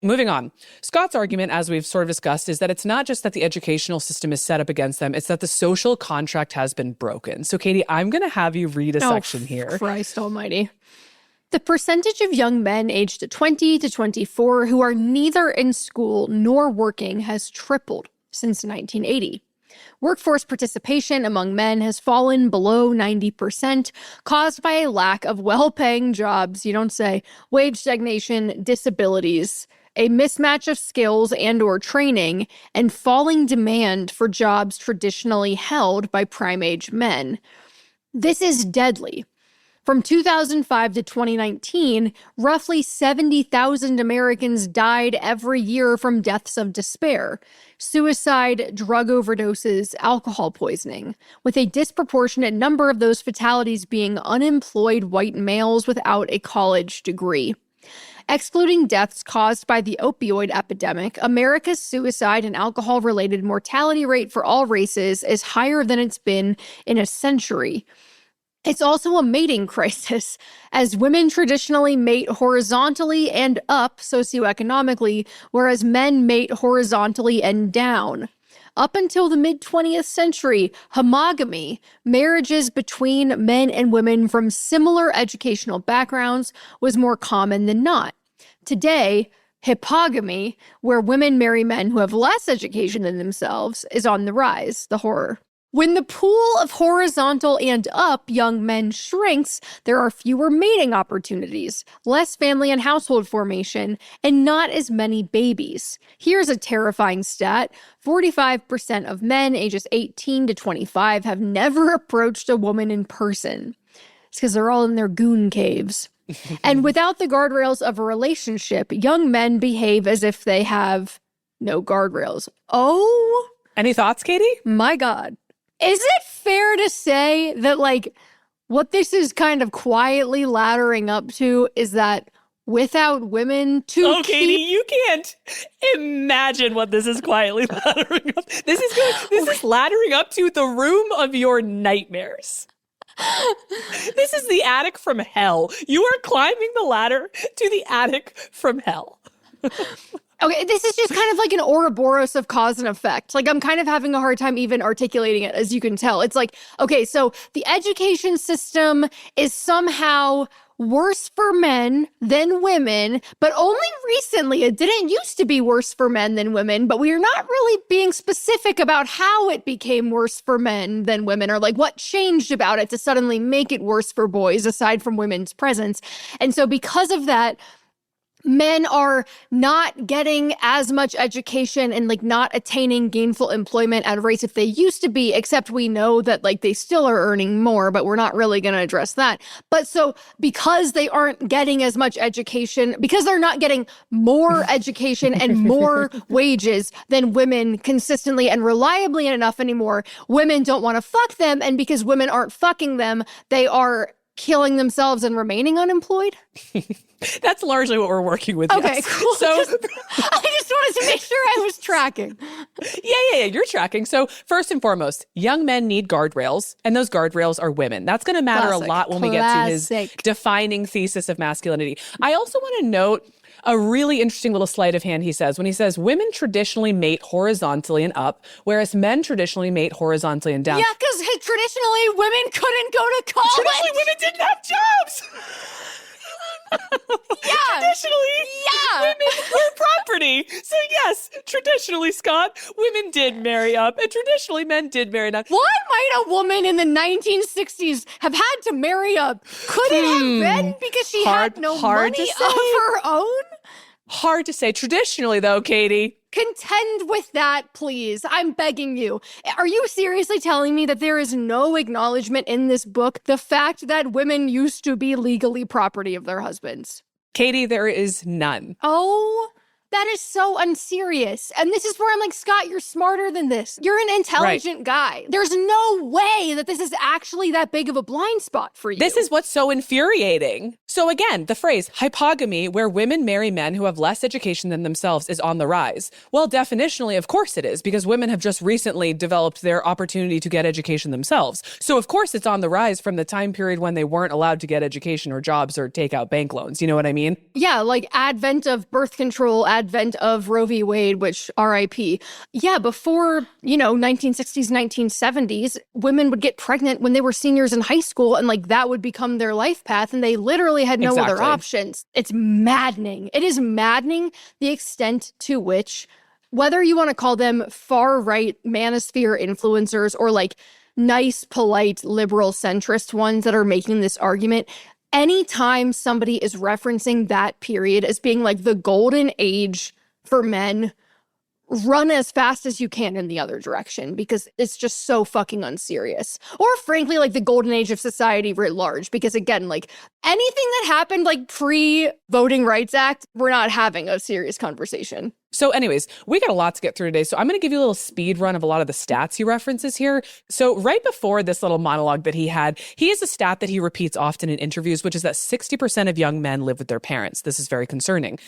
Moving on. Scott's argument, as we've sort of discussed, is that it's not just that the educational system is set up against them, it's that the social contract has been broken. So, Katie, I'm going to have you read a section here. Christ almighty. The percentage of young men aged 20 to 24 who are neither in school nor working has tripled since 1980. Workforce participation among men has fallen below 90%, caused by a lack of well-paying jobs, you don't say, wage stagnation, disabilities, a mismatch of skills and or training, and falling demand for jobs traditionally held by prime-age men. This is deadly. From 2005 to 2019, roughly 70,000 Americans died every year from deaths of despair, suicide, drug overdoses, alcohol poisoning, with a disproportionate number of those fatalities being unemployed white males without a college degree. Excluding deaths caused by the opioid epidemic, America's suicide and alcohol-related mortality rate for all races is higher than it's been in a century. It's also a mating crisis, as women traditionally mate horizontally and up socioeconomically, whereas men mate horizontally and down. Up until the mid-20th century, homogamy, marriages between men and women from similar educational backgrounds, was more common than not. Today, hypogamy, where women marry men who have less education than themselves, is on the rise, the horror. When the pool of horizontal and up young men shrinks, there are fewer mating opportunities, less family and household formation, and not as many babies. Here's a terrifying stat. 45% of men ages 18 to 25 have never approached a woman in person. It's because they're all in their goon caves. And without the guardrails of a relationship, young men behave as if they have no guardrails. Oh, any thoughts, Katie? My God. Is it fair to say that, like, what this is kind of quietly laddering up to is that without women to Katie, you can't imagine what this is quietly laddering up. This is laddering up to the room of your nightmares. This is the attic from hell. You are climbing the ladder to the attic from hell. Okay, this is just kind of like an Ouroboros of cause and effect. Like, I'm kind of having a hard time even articulating it, as you can tell. It's like, okay, so the education system is somehow worse for men than women, but only recently. It didn't used to be worse for men than women, but we are not really being specific about how it became worse for men than women, or like what changed about it to suddenly make it worse for boys, aside from women's presence. And so because of that, men are not getting as much education and like not attaining gainful employment at rates if they used to be, except we know that like they still are earning more, but we're not really going to address that. But so because they aren't getting as much education, because they're not getting more education and more wages than women consistently and reliably enough anymore, women don't want to fuck them. And because women aren't fucking them, they are killing themselves and remaining unemployed? That's largely what we're working with. Okay, yes. cool. So I just want to to make sure I was tracking. Yeah, you're tracking. So first and foremost, young men need guardrails, and those guardrails are women. That's going to matter a lot when we get to his defining thesis of masculinity. I also want to note a really interesting little sleight of hand he says when he says women traditionally mate horizontally and up, whereas men traditionally mate horizontally and down. Yeah, because traditionally women couldn't go to college. Traditionally women didn't have jobs. Traditionally, women were property. So yes, traditionally, Scott, women did marry up, and traditionally men did marry down. Why might a woman in the 1960s have had to marry up? Could it have been because she had no money of her own? Hard to say. Traditionally, though, Katie. Contend with that, please. I'm begging you. Are you seriously telling me that there is no acknowledgement in this book the fact that women used to be legally property of their husbands? Katie, there is none. Oh, that is so unserious. And this is where I'm like, Scott, you're smarter than this. You're an intelligent guy. There's no way that this is actually that big of a blind spot for you. This is what's so infuriating. So again, the phrase hypogamy, where women marry men who have less education than themselves, is on the rise. Well, definitionally, of course it is, because women have just recently developed their opportunity to get education themselves. So of course it's on the rise from the time period when they weren't allowed to get education or jobs or take out bank loans. You know what I mean? Yeah, like advent of birth control, advent of Roe v. Wade, which RIP. Yeah, before, 1960s, 1970s, women would get pregnant when they were seniors in high school, and like that would become their life path, and they literally had no other options. It's maddening. It is maddening the extent to which, whether you want to call them far-right manosphere influencers or like nice, polite, liberal centrist ones that are making this argument, anytime somebody is referencing that period as being like the golden age for men, run as fast as you can in the other direction, because it's just so fucking unserious. Or frankly, like the golden age of society writ large, because again, like anything that happened like pre-Voting Rights Act, we're not having a serious conversation. So anyways, we got a lot to get through today. So I'm going to give you a little speed run of a lot of the stats he references here. So right before this little monologue that he had, he has a stat that he repeats often in interviews, which is that 60% of young men live with their parents. This is very concerning.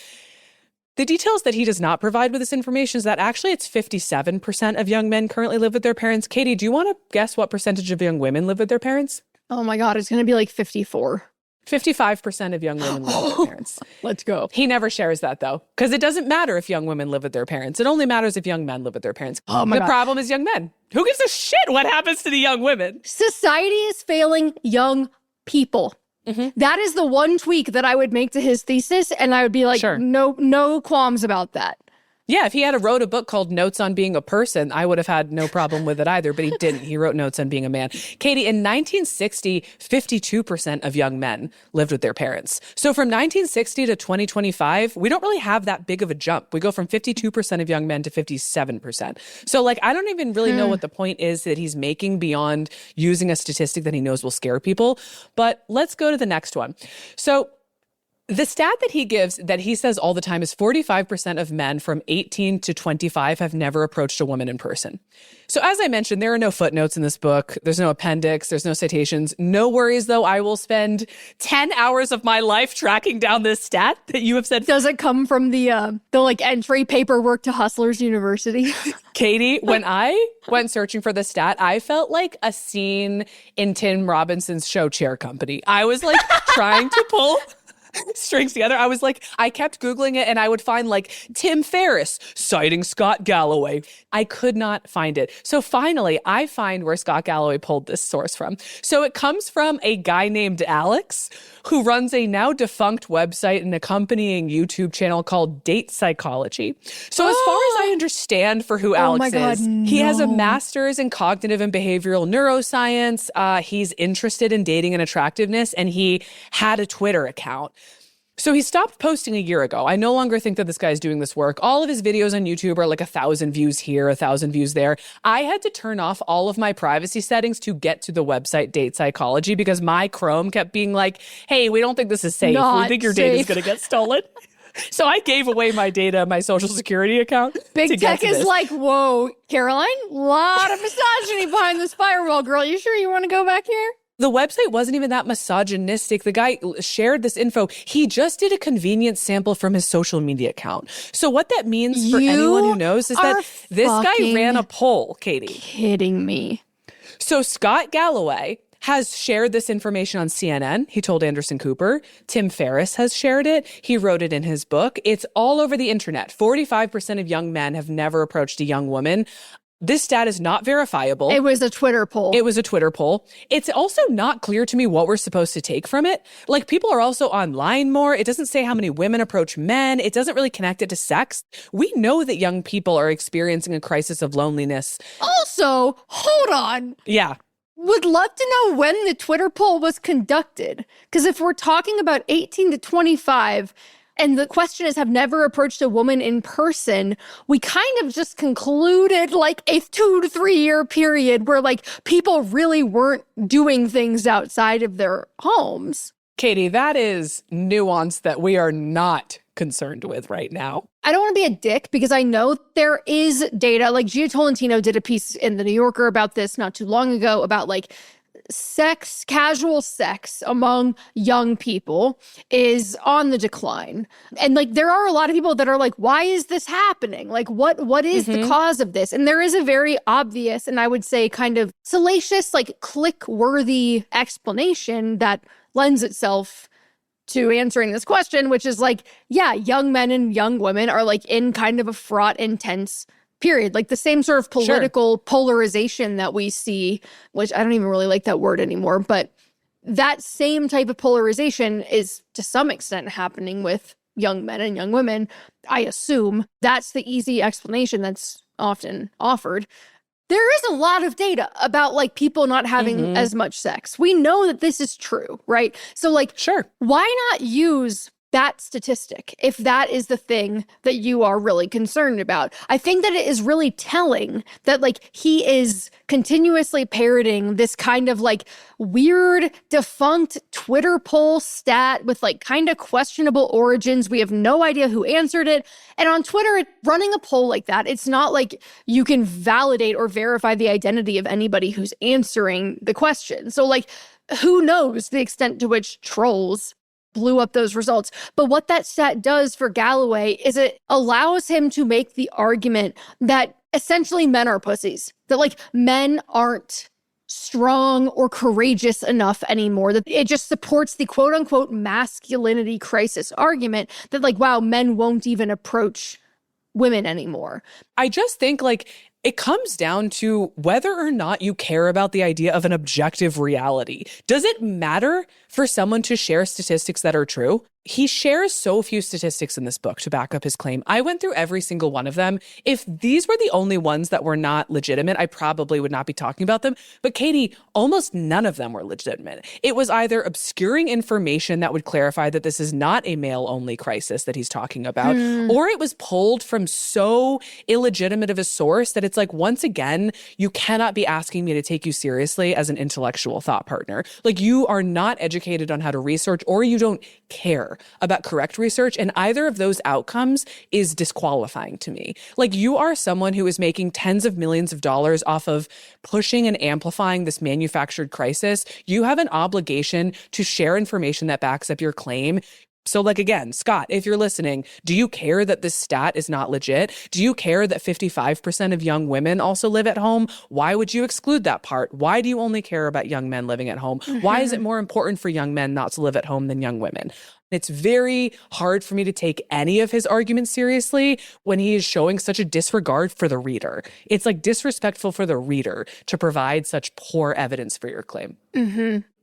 The details that he does not provide with this information is that actually it's 57% of young men currently live with their parents. Katie, do you want to guess what percentage of young women live with their parents? Oh my God, it's going to be like 54. 55% of young women live with their parents. Let's go. He never shares that, though, because it doesn't matter if young women live with their parents. It only matters if young men live with their parents. Oh my God. The problem is young men. Who gives a shit what happens to the young women? Society is failing young people. Mm-hmm. That is the one tweak that I would make to his thesis, and I would be like, no qualms about that. Yeah, if he had wrote a book called Notes on Being a Person, I would have had no problem with it either, but he didn't. He wrote Notes on Being a Man. Katie, in 1960, 52% of young men lived with their parents. So from 1960 to 2025, we don't really have that big of a jump. We go from 52% of young men to 57%. So like, I don't even really know what the point is that he's making beyond using a statistic that he knows will scare people. But let's go to the next one. So the stat that he gives, that he says all the time, is 45% of men from 18 to 25 have never approached a woman in person. So as I mentioned, there are no footnotes in this book. There's no appendix. There's no citations. No worries, though. I will spend 10 hours of my life tracking down this stat that you have said. Does it come from the like entry paperwork to Hustlers University? Katie, when I went searching for the stat, I felt like a scene in Tim Robinson's show Chair Company. I was like trying to pull strings together. I was like, I kept Googling it and I would find like Tim Ferriss citing Scott Galloway. I could not find it. So finally, I find where Scott Galloway pulled this source from. So it comes from a guy named Alex, who runs a now defunct website and accompanying YouTube channel called Date Psychology. So as far as I understand for who Alex is, he has a master's in cognitive and behavioral neuroscience. He's interested in dating and attractiveness, and he had a Twitter account. So he stopped posting a year ago. I no longer think that this guy's doing this work. All of his videos on YouTube are like 1,000 views here, 1,000 views there. I had to turn off all of my privacy settings to get to the website Date Psychology because my Chrome kept being like, hey, we don't think this is safe. We think your data is going to get stolen. So I gave away my data, my social security account. Big Tech is like, whoa, Caroline, a lot of misogyny behind this firewall, girl. You sure you want to go back here? The website wasn't even that misogynistic. The guy shared this info. He just did a convenience sample from his social media account. So what that means for anyone who knows is that this guy ran a poll, Katie. Kidding me. So Scott Galloway has shared this information on CNN. He told Anderson Cooper. Tim Ferriss has shared it. He wrote it in his book. It's all over the internet. 45% of young men have never approached a young woman. This stat is not verifiable. It was a Twitter poll. It's also not clear to me what we're supposed to take from it. Like, people are also online more. It doesn't say how many women approach men. It doesn't really connect it to sex. We know that young people are experiencing a crisis of loneliness. Also, hold on. Yeah. Would love to know when the Twitter poll was conducted. Because if we're talking about 18 to 25, and the question is, have never approached a woman in person, we kind of just concluded like a 2 to 3 year period where like people really weren't doing things outside of their homes. Katie, that is nuance that we are not concerned with right now. I don't want to be a dick because I know there is data. Like Gia Tolentino did a piece in The New Yorker about this not too long ago about like casual sex among young people is on the decline. And like, there are a lot of people that are like, why is this happening? Like, what is the cause of this? And there is a very obvious, and I would say kind of salacious, like click-worthy explanation that lends itself to answering this question, which is like, yeah, young men and young women are like in kind of a fraught, intense period. Like the same sort of political polarization that we see, which I don't even really like that word anymore, but that same type of polarization is to some extent happening with young men and young women. I assume that's the easy explanation that's often offered. There is a lot of data about like people not having as much sex. We know that this is true, right? So like, why not use that statistic if that is the thing that you are really concerned about? I think that it is really telling that like he is continuously parroting this kind of like weird defunct Twitter poll stat with like kind of questionable origins. We have no idea who answered it. And on Twitter, running a poll like that, it's not like you can validate or verify the identity of anybody who's answering the question. So like, who knows the extent to which trolls blew up those results. But what that stat does for Galloway is it allows him to make the argument that essentially men are pussies, that like men aren't strong or courageous enough anymore, that it just supports the quote unquote masculinity crisis argument that like, wow, men won't even approach women anymore. I just think like it comes down to whether or not you care about the idea of an objective reality. Does it matter for someone to share statistics that are true? He shares so few statistics in this book to back up his claim. I went through every single one of them. If these were the only ones that were not legitimate, I probably would not be talking about them. But Katie, almost none of them were legitimate. It was either obscuring information that would clarify that this is not a male-only crisis that he's talking about, or it was pulled from so illegitimate of a source that it's like, once again, you cannot be asking me to take you seriously as an intellectual thought partner. Like, you are not educated on how to research, or you don't care about correct research, and either of those outcomes is disqualifying to me. Like, you are someone who is making tens of millions of dollars off of pushing and amplifying this manufactured crisis. You have an obligation to share information that backs up your claim. So like, again, Scott, if you're listening, do you care that this stat is not legit? Do you care that 55% of young women also live at home? Why would you exclude that part? Why do you only care about young men living at home? Why is it more important for young men not to live at home than young women? It's very hard for me to take any of his arguments seriously when he is showing such a disregard for the reader. It's like disrespectful for the reader to provide such poor evidence for your claim.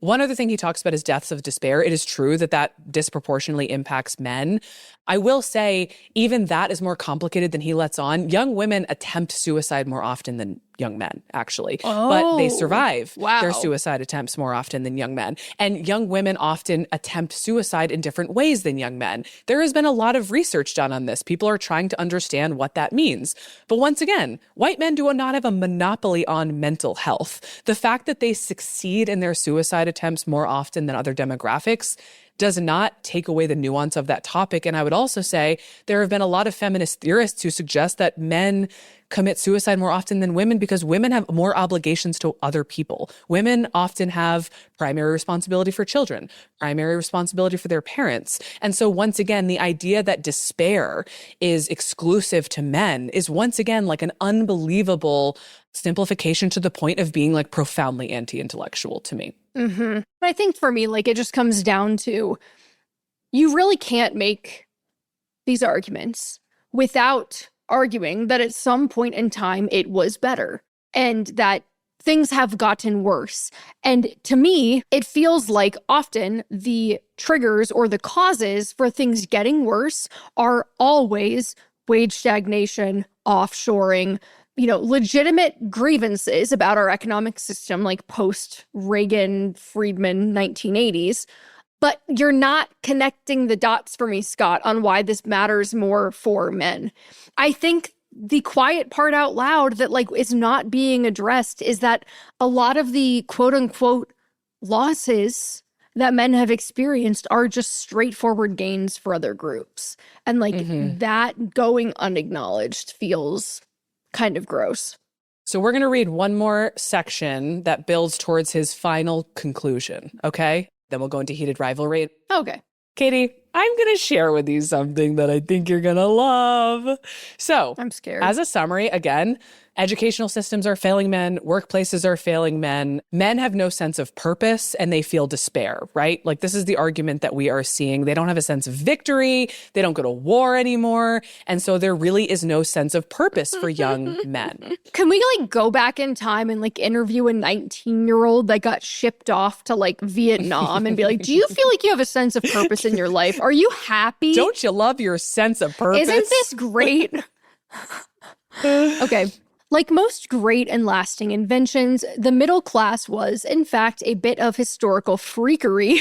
One other thing he talks about is deaths of despair. It is true that that disproportionately impacts men. I will say even that is more complicated than he lets on. Young women attempt suicide more often than young men, actually. But they survive their suicide attempts more often than young men. And young women often attempt suicide in different ways than young men. There has been a lot of research done on this. People are trying to understand what that means. But once again, white men do not have a monopoly on mental health. The fact that they succeed in their suicide attempts more often than other demographics, does not take away the nuance of that topic. And I would also say there have been a lot of feminist theorists who suggest that men commit suicide more often than women because women have more obligations to other people. Women often have primary responsibility for children, primary responsibility for their parents. And so once again, the idea that despair is exclusive to men is once again like an unbelievable simplification to the point of being like profoundly anti-intellectual to me. Mm-hmm. I think for me, like, it just comes down to you really can't make these arguments without arguing that at some point in time it was better and that things have gotten worse. And to me, it feels like often the triggers or the causes for things getting worse are always wage stagnation, offshoring, legitimate grievances about our economic system, like post-Reagan, Friedman 1980s. But you're not connecting the dots for me, Scott, on why this matters more for men. I think the quiet part out loud that like is not being addressed is that a lot of the quote unquote losses that men have experienced are just straightforward gains for other groups. And like that going unacknowledged feels kind of gross. So we're going to read one more section that builds towards his final conclusion, okay? Then we'll go into heated rivalry. Okay. Katie, I'm going to share with you something that I think you're going to love. So, I'm scared. As a summary, again, educational systems are failing men, workplaces are failing men. Men have no sense of purpose and they feel despair, right? Like this is the argument that we are seeing. They don't have a sense of victory. They don't go to war anymore. And so there really is no sense of purpose for young men. Can we like go back in time and like interview a 19-year-old that got shipped off to like Vietnam and be like, do you feel like you have a sense of purpose in your life? Are you happy? Don't you love your sense of purpose? Isn't this great? Okay. Like most great and lasting inventions, the middle class was, in fact, a bit of historical freakery.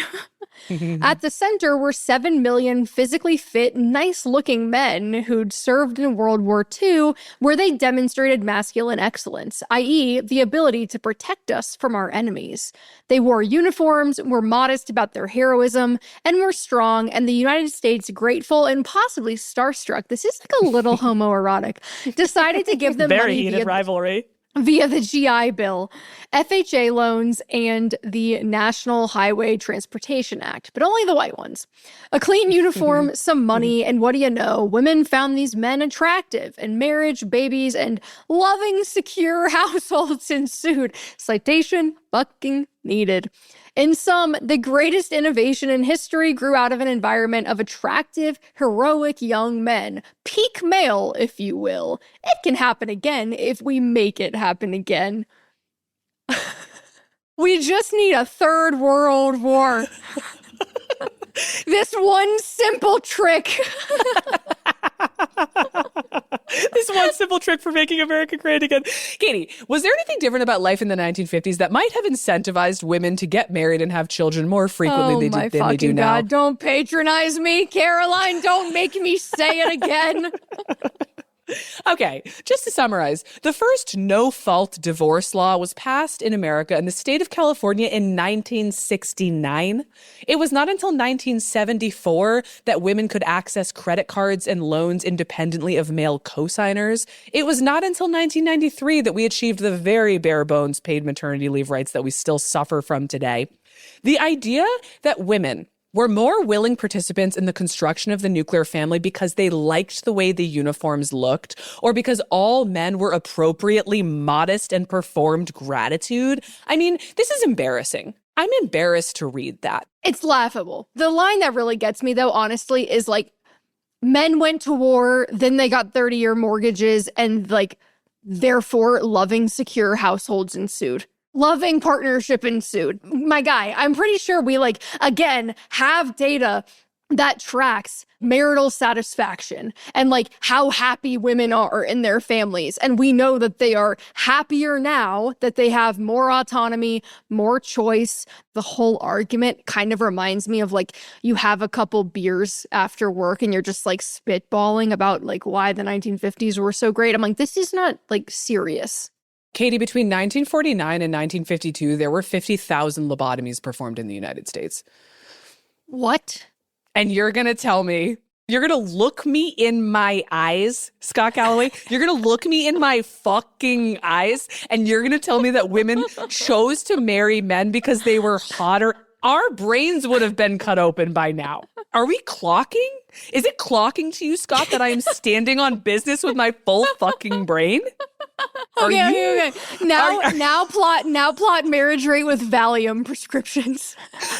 At the center were 7 million physically fit, nice-looking men who'd served in World War II, where they demonstrated masculine excellence, i.e., the ability to protect us from our enemies. They wore uniforms, were modest about their heroism, and were strong, and the United States, grateful and possibly starstruck, this is like a little homoerotic, decided to give them very money heated rivalry. Via the GI Bill, FHA loans, and the National Highway Transportation Act, but only the white ones. A clean uniform, some money, and what do you know? Women found these men attractive, and marriage, babies, and loving, secure households ensued. Citation, fucking needed. In sum, the greatest innovation in history grew out of an environment of attractive, heroic young men. Peak male, if you will. It can happen again if we make it happen again. We just need a third world war. This one simple trick. This one simple trick for making America great again. Katie, was there anything different about life in the 1950s that might have incentivized women to get married and have children more frequently than they do now? God, don't patronize me, Caroline. Don't make me say it again. Okay, just to summarize, the first no-fault divorce law was passed in America in the state of California in 1969. It was not until 1974 that women could access credit cards and loans independently of male co-signers. It was not until 1993 that we achieved the very bare bones paid maternity leave rights that we still suffer from today. The idea that women were more willing participants in the construction of the nuclear family because they liked the way the uniforms looked, or because all men were appropriately modest and performed gratitude. I mean, this is embarrassing. I'm embarrassed to read that. It's laughable. The line that really gets me, though, honestly, is like, men went to war, then they got 30-year mortgages, and like, therefore, loving, secure households ensued. Loving partnership ensued. My guy, I'm pretty sure we again, have data that tracks marital satisfaction and how happy women are in their families. And we know that they are happier now, that they have more autonomy, more choice. The whole argument kind of reminds me of you have a couple beers after work and you're just spitballing about why the 1950s were so great. I'm like, this is not serious. Katie, between 1949 and 1952, there were 50,000 lobotomies performed in the United States. What? And you're going to tell me, you're going to look me in my eyes, Scott Galloway. You're going to look me in my fucking eyes, and you're going to tell me that women chose to marry men because they were hotter. Our brains would have been cut open by now. Are we clocking? Is it clocking to you, Scott, that I am standing on business with my full fucking brain? Okay. Now plot marriage rate with Valium prescriptions.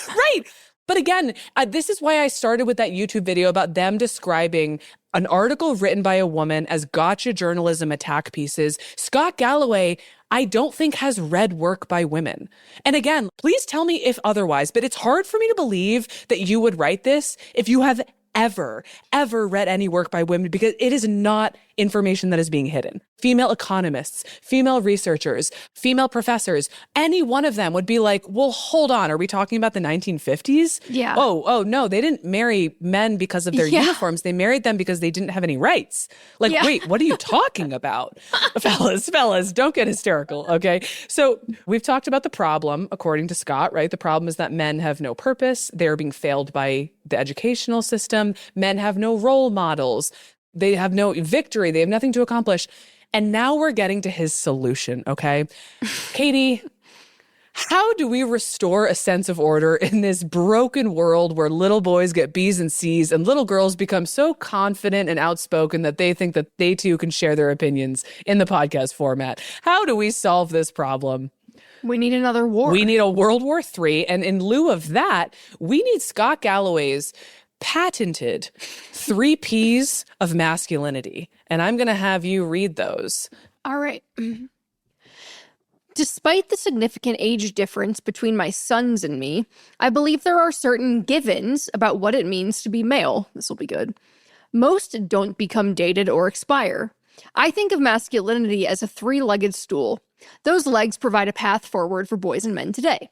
Right. But again, this is why I started with that YouTube video about them describing an article written by a woman as gotcha journalism attack pieces. Scott Galloway, I don't think has read work by women. And again, please tell me if otherwise, but it's hard for me to believe that you would write this if you have ever read any work by women, because it is not information that is being hidden. Female economists, female researchers, female professors, any one of them would be like, well, hold on, are we talking about the 1950s? Yeah. Oh, no, they didn't marry men because of their uniforms. They married them because they didn't have any rights. Like, wait, what are you talking about? fellas, don't get hysterical, okay? So we've talked about the problem, according to Scott, right? The problem is that men have no purpose. They're being failed by the educational system. Men have no role models. They have no victory. They have nothing to accomplish. And now we're getting to his solution, okay? Katie, how do we restore a sense of order in this broken world where little boys get B's and C's and little girls become so confident and outspoken that they think that they too can share their opinions in the podcast format? How do we solve this problem? We need another war. We need a World War III. And in lieu of that, we need Scott Galloway's patented 3 Ps of masculinity. And I'm going to have you read those. All right. Despite the significant age difference between my sons and me, I believe there are certain givens about what it means to be male. This will be good. Most don't become dated or expire. I think of masculinity as a 3-legged stool. Those legs provide a path forward for boys and men today.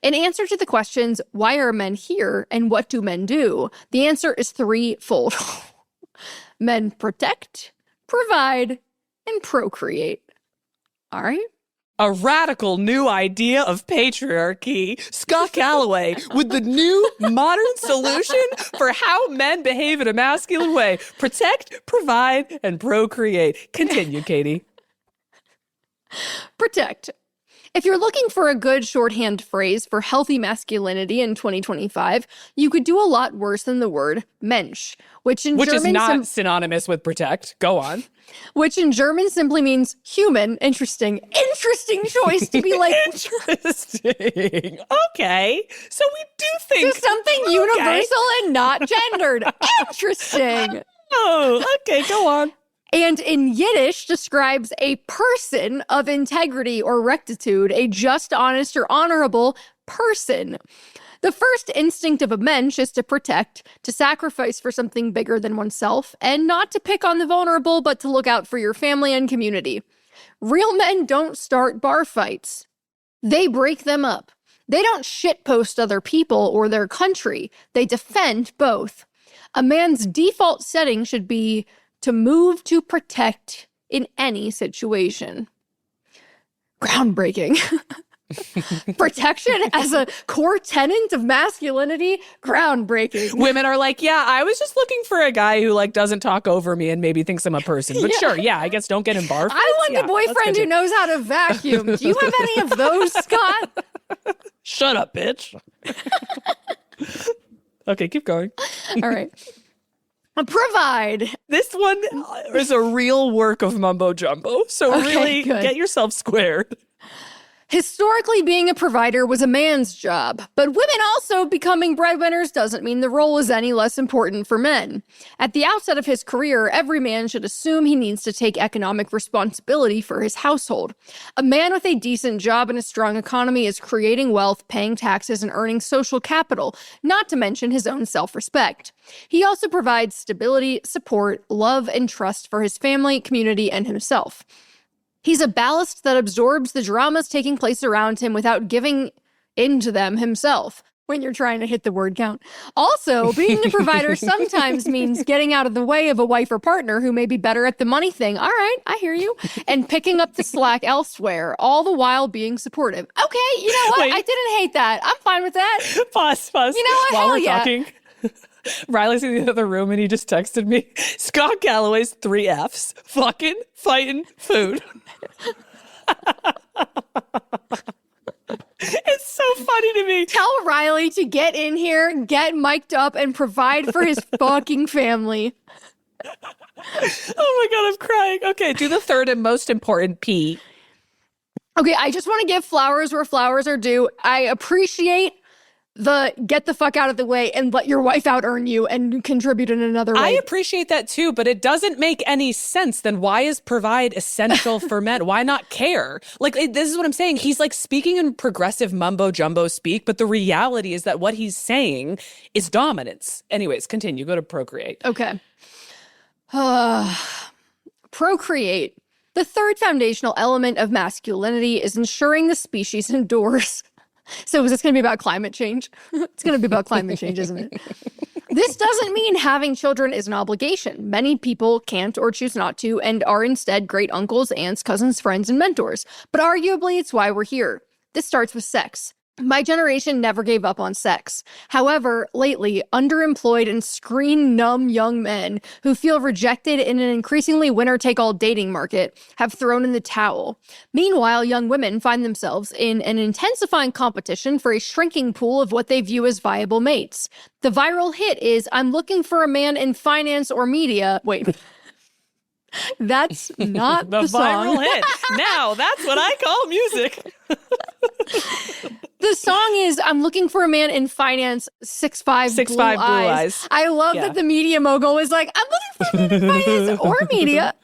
In answer to the questions, why are men here and what do men do? The answer is threefold. Men protect, provide, and procreate. All right? A radical new idea of patriarchy. Scott Galloway with the new modern solution for how men behave in a masculine way. Protect, provide, and procreate. Continue, Katie. Protect. If you're looking for a good shorthand phrase for healthy masculinity in 2025, you could do a lot worse than the word Mensch, which in German is not synonymous with protect. Go on. Which in German simply means human. Interesting choice to be like. Interesting. Okay. So we do think. Do something universal and not gendered. Interesting. Oh, okay. Go on. And in Yiddish describes a person of integrity or rectitude, a just, honest, or honorable person. The first instinct of a mensch is to protect, to sacrifice for something bigger than oneself, and not to pick on the vulnerable, but to look out for your family and community. Real men don't start bar fights. They break them up. They don't shitpost other people or their country. They defend both. A man's default setting should be to move to protect in any situation. Groundbreaking. Protection as a core tenet of masculinity, groundbreaking. Women are like, yeah, I was just looking for a guy who doesn't talk over me and maybe thinks I'm a person. But sure, I guess don't get in bar fights. I want a boyfriend who knows how to vacuum. Do you have any of those, Scott? Shut up, bitch. Okay, keep going. All right. Provide. This one is a real work of mumbo jumbo. So really get yourself squared. Historically, being a provider was a man's job, but women also becoming breadwinners doesn't mean the role is any less important for men. At the outset of his career, every man should assume he needs to take economic responsibility for his household. A man with a decent job and a strong economy is creating wealth, paying taxes, and earning social capital, not to mention his own self-respect. He also provides stability, support, love, and trust for his family, community, and himself. He's a ballast that absorbs the dramas taking place around him without giving into them himself. when you're trying to hit the word count. Also, being the provider sometimes means getting out of the way of a wife or partner who may be better at the money thing. All right, I hear you. And picking up the slack elsewhere, all the while being supportive. Okay, you know what? Wait. I didn't hate that. I'm fine with that. Pause. You know what? While Hell we're yeah. talking, Riley's in the other room and he just texted me, Scott Galloway's 3 Fs, fucking, fighting, food. It's so funny to me. Tell Riley to get in here, get mic'd up, and provide for his fucking family. Oh my God, I'm crying. Okay, do the third and most important P. Okay, I just want to give flowers where flowers are due. I appreciate the get the fuck out of the way and let your wife out earn you and contribute in another way. I appreciate that too, but it doesn't make any sense. Then why is provide essential for men? Why not care? Like, this is what I'm saying. He's like speaking in progressive mumbo jumbo speak, but the reality is that what he's saying is dominance. Anyways, continue. Go to procreate. Okay. Procreate. The third foundational element of masculinity is ensuring the species endures. So is this going to be about climate change? It's going to be about climate change, isn't it? This doesn't mean having children is an obligation. Many people can't or choose not to and are instead great uncles, aunts, cousins, friends, and mentors. But arguably, it's why we're here. This starts with sex. My generation never gave up on sex. However, lately, underemployed and screen-numb young men who feel rejected in an increasingly winner-take-all dating market have thrown in the towel. Meanwhile, young women find themselves in an intensifying competition for a shrinking pool of what they view as viable mates. The viral hit is, I'm looking for a man in finance or media. Wait. That's not the song. Viral hit. Now, that's what I call music. The song is, I'm looking for a man in finance, 6'5", 6'5" blue eyes. I love Yeah. that the media mogul is like, I'm looking for a man in finance or media.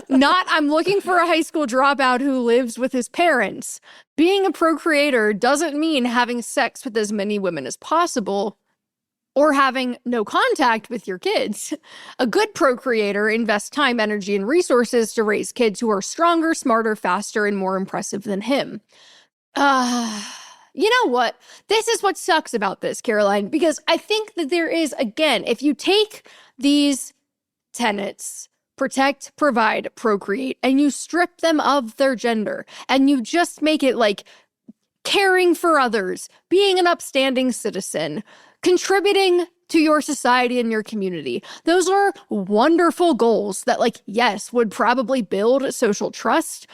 Not, I'm looking for a high school dropout who lives with his parents. Being a procreator doesn't mean having sex with as many women as possible or having no contact with your kids. A good procreator invests time, energy, and resources to raise kids who are stronger, smarter, faster, and more impressive than him. You know what? This is what sucks about this, Caroline, because I think that there is, again, if you take these tenets, protect, provide, procreate, and you strip them of their gender, and you just make it like caring for others, being an upstanding citizen, contributing to your society and your community. Those are wonderful goals that, like, yes, would probably build social trust,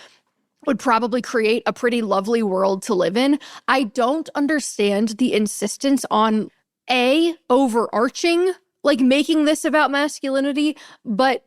would probably create a pretty lovely world to live in. I don't understand the insistence on A, overarching, like making this about masculinity, but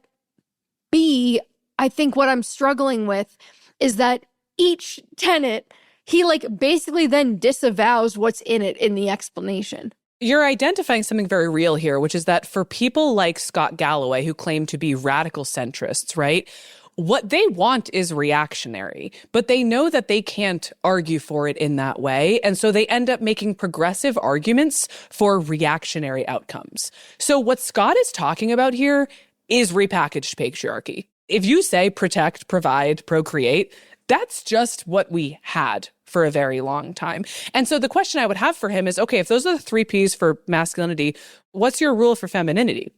B, I think what I'm struggling with is that each tenet, he like basically then disavows what's in it in the explanation. You're identifying something very real here, which is that for people like Scott Galloway, who claim to be radical centrists, right? What they want is reactionary, but they know that they can't argue for it in that way. And so they end up making progressive arguments for reactionary outcomes. So what Scott is talking about here is repackaged patriarchy. If you say protect, provide, procreate, that's just what we had for a very long time. And so the question I would have for him is, okay, if those are the 3 Ps for masculinity, what's your rule for femininity?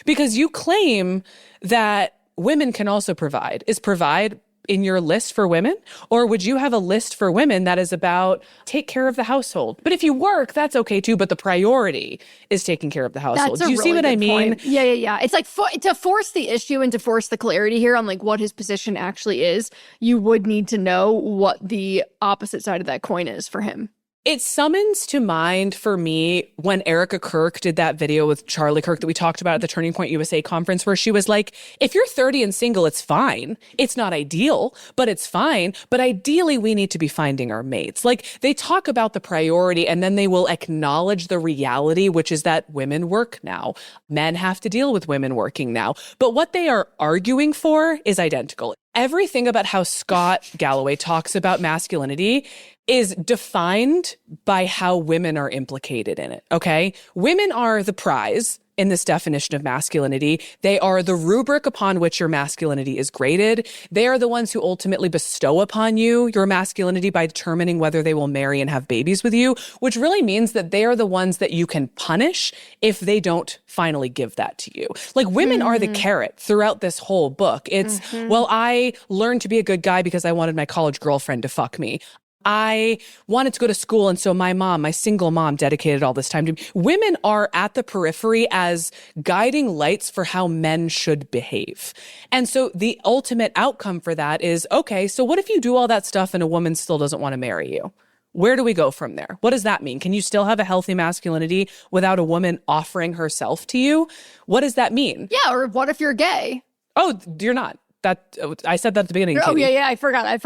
Because you claim that women can also provide. Is provide in your list for women? Or would you have a list for women that is about take care of the household? But if you work, that's okay too. But the priority is taking care of the household. That's a Do you see really what I good mean? point. Yeah. It's like to force the issue and to force the clarity here on like what his position actually is, you would need to know what the opposite side of that coin is for him. It summons to mind for me when Erica Kirk did that video with Charlie Kirk that we talked about at the Turning Point USA conference, where she was like, if you're 30 and single, it's fine. It's not ideal, but it's fine. But ideally, we need to be finding our mates. Like, they talk about the priority and then they will acknowledge the reality, which is that women work now. Men have to deal with women working now. But what they are arguing for is identical. Everything about how Scott Galloway talks about masculinity is defined by how women are implicated in it, okay? Women are the prize in this definition of masculinity. They are the rubric upon which your masculinity is graded. They are the ones who ultimately bestow upon you your masculinity by determining whether they will marry and have babies with you, which really means that they are the ones that you can punish if they don't finally give that to you. Like, women are the carrot throughout this whole book. It's, well, I learned to be a good guy because I wanted my college girlfriend to fuck me. I wanted to go to school, and so my mom, my single mom, dedicated all this time to me. Women are at the periphery as guiding lights for how men should behave. And so the ultimate outcome for that is, okay, so what if you do all that stuff and a woman still doesn't want to marry you? Where do we go from there? What does that mean? Can you still have a healthy masculinity without a woman offering herself to you? What does that mean? Yeah, or what if you're gay? Oh, you're not. That I said that at the beginning. Oh, Katie. yeah, I forgot. I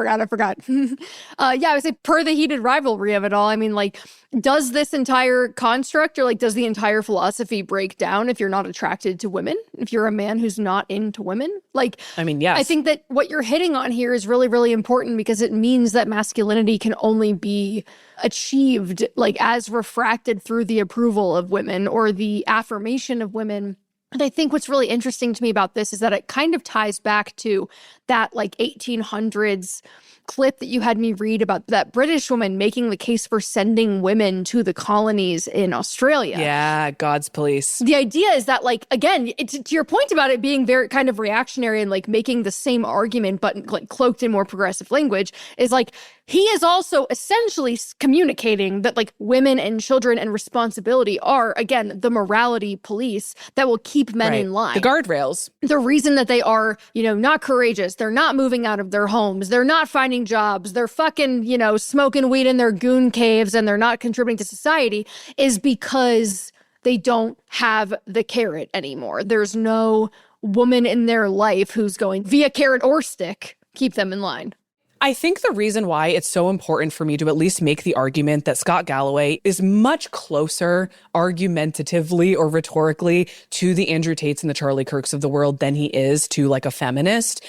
would say per the heated rivalry of it all, I mean, like, does this entire construct or like does the entire philosophy break down if you're not attracted to women? If you're a man who's not into women? Like, I mean, yes. I think that what you're hitting on here is really, really important because it means that masculinity can only be achieved like as refracted through the approval of women or the affirmation of women. And I think what's really interesting to me about this is that it kind of ties back to that like 1800s clip that you had me read about that British woman making the case for sending women to the colonies in Australia. Yeah, God's police. The idea is that, like, again, to your point about it being very kind of reactionary and like making the same argument but like cloaked in more progressive language, is like he is also essentially communicating that like women and children and responsibility are, again, the morality police that will keep men in line. The guardrails. The reason that they are, not courageous, they're not moving out of their homes, they're not finding jobs, they're fucking, smoking weed in their goon caves and they're not contributing to society is because they don't have the carrot anymore. There's no woman in their life who's going via carrot or stick, keep them in line. I think the reason why it's so important for me to at least make the argument that Scott Galloway is much closer argumentatively or rhetorically to the Andrew Tates and the Charlie Kirks of the world than he is to like a feminist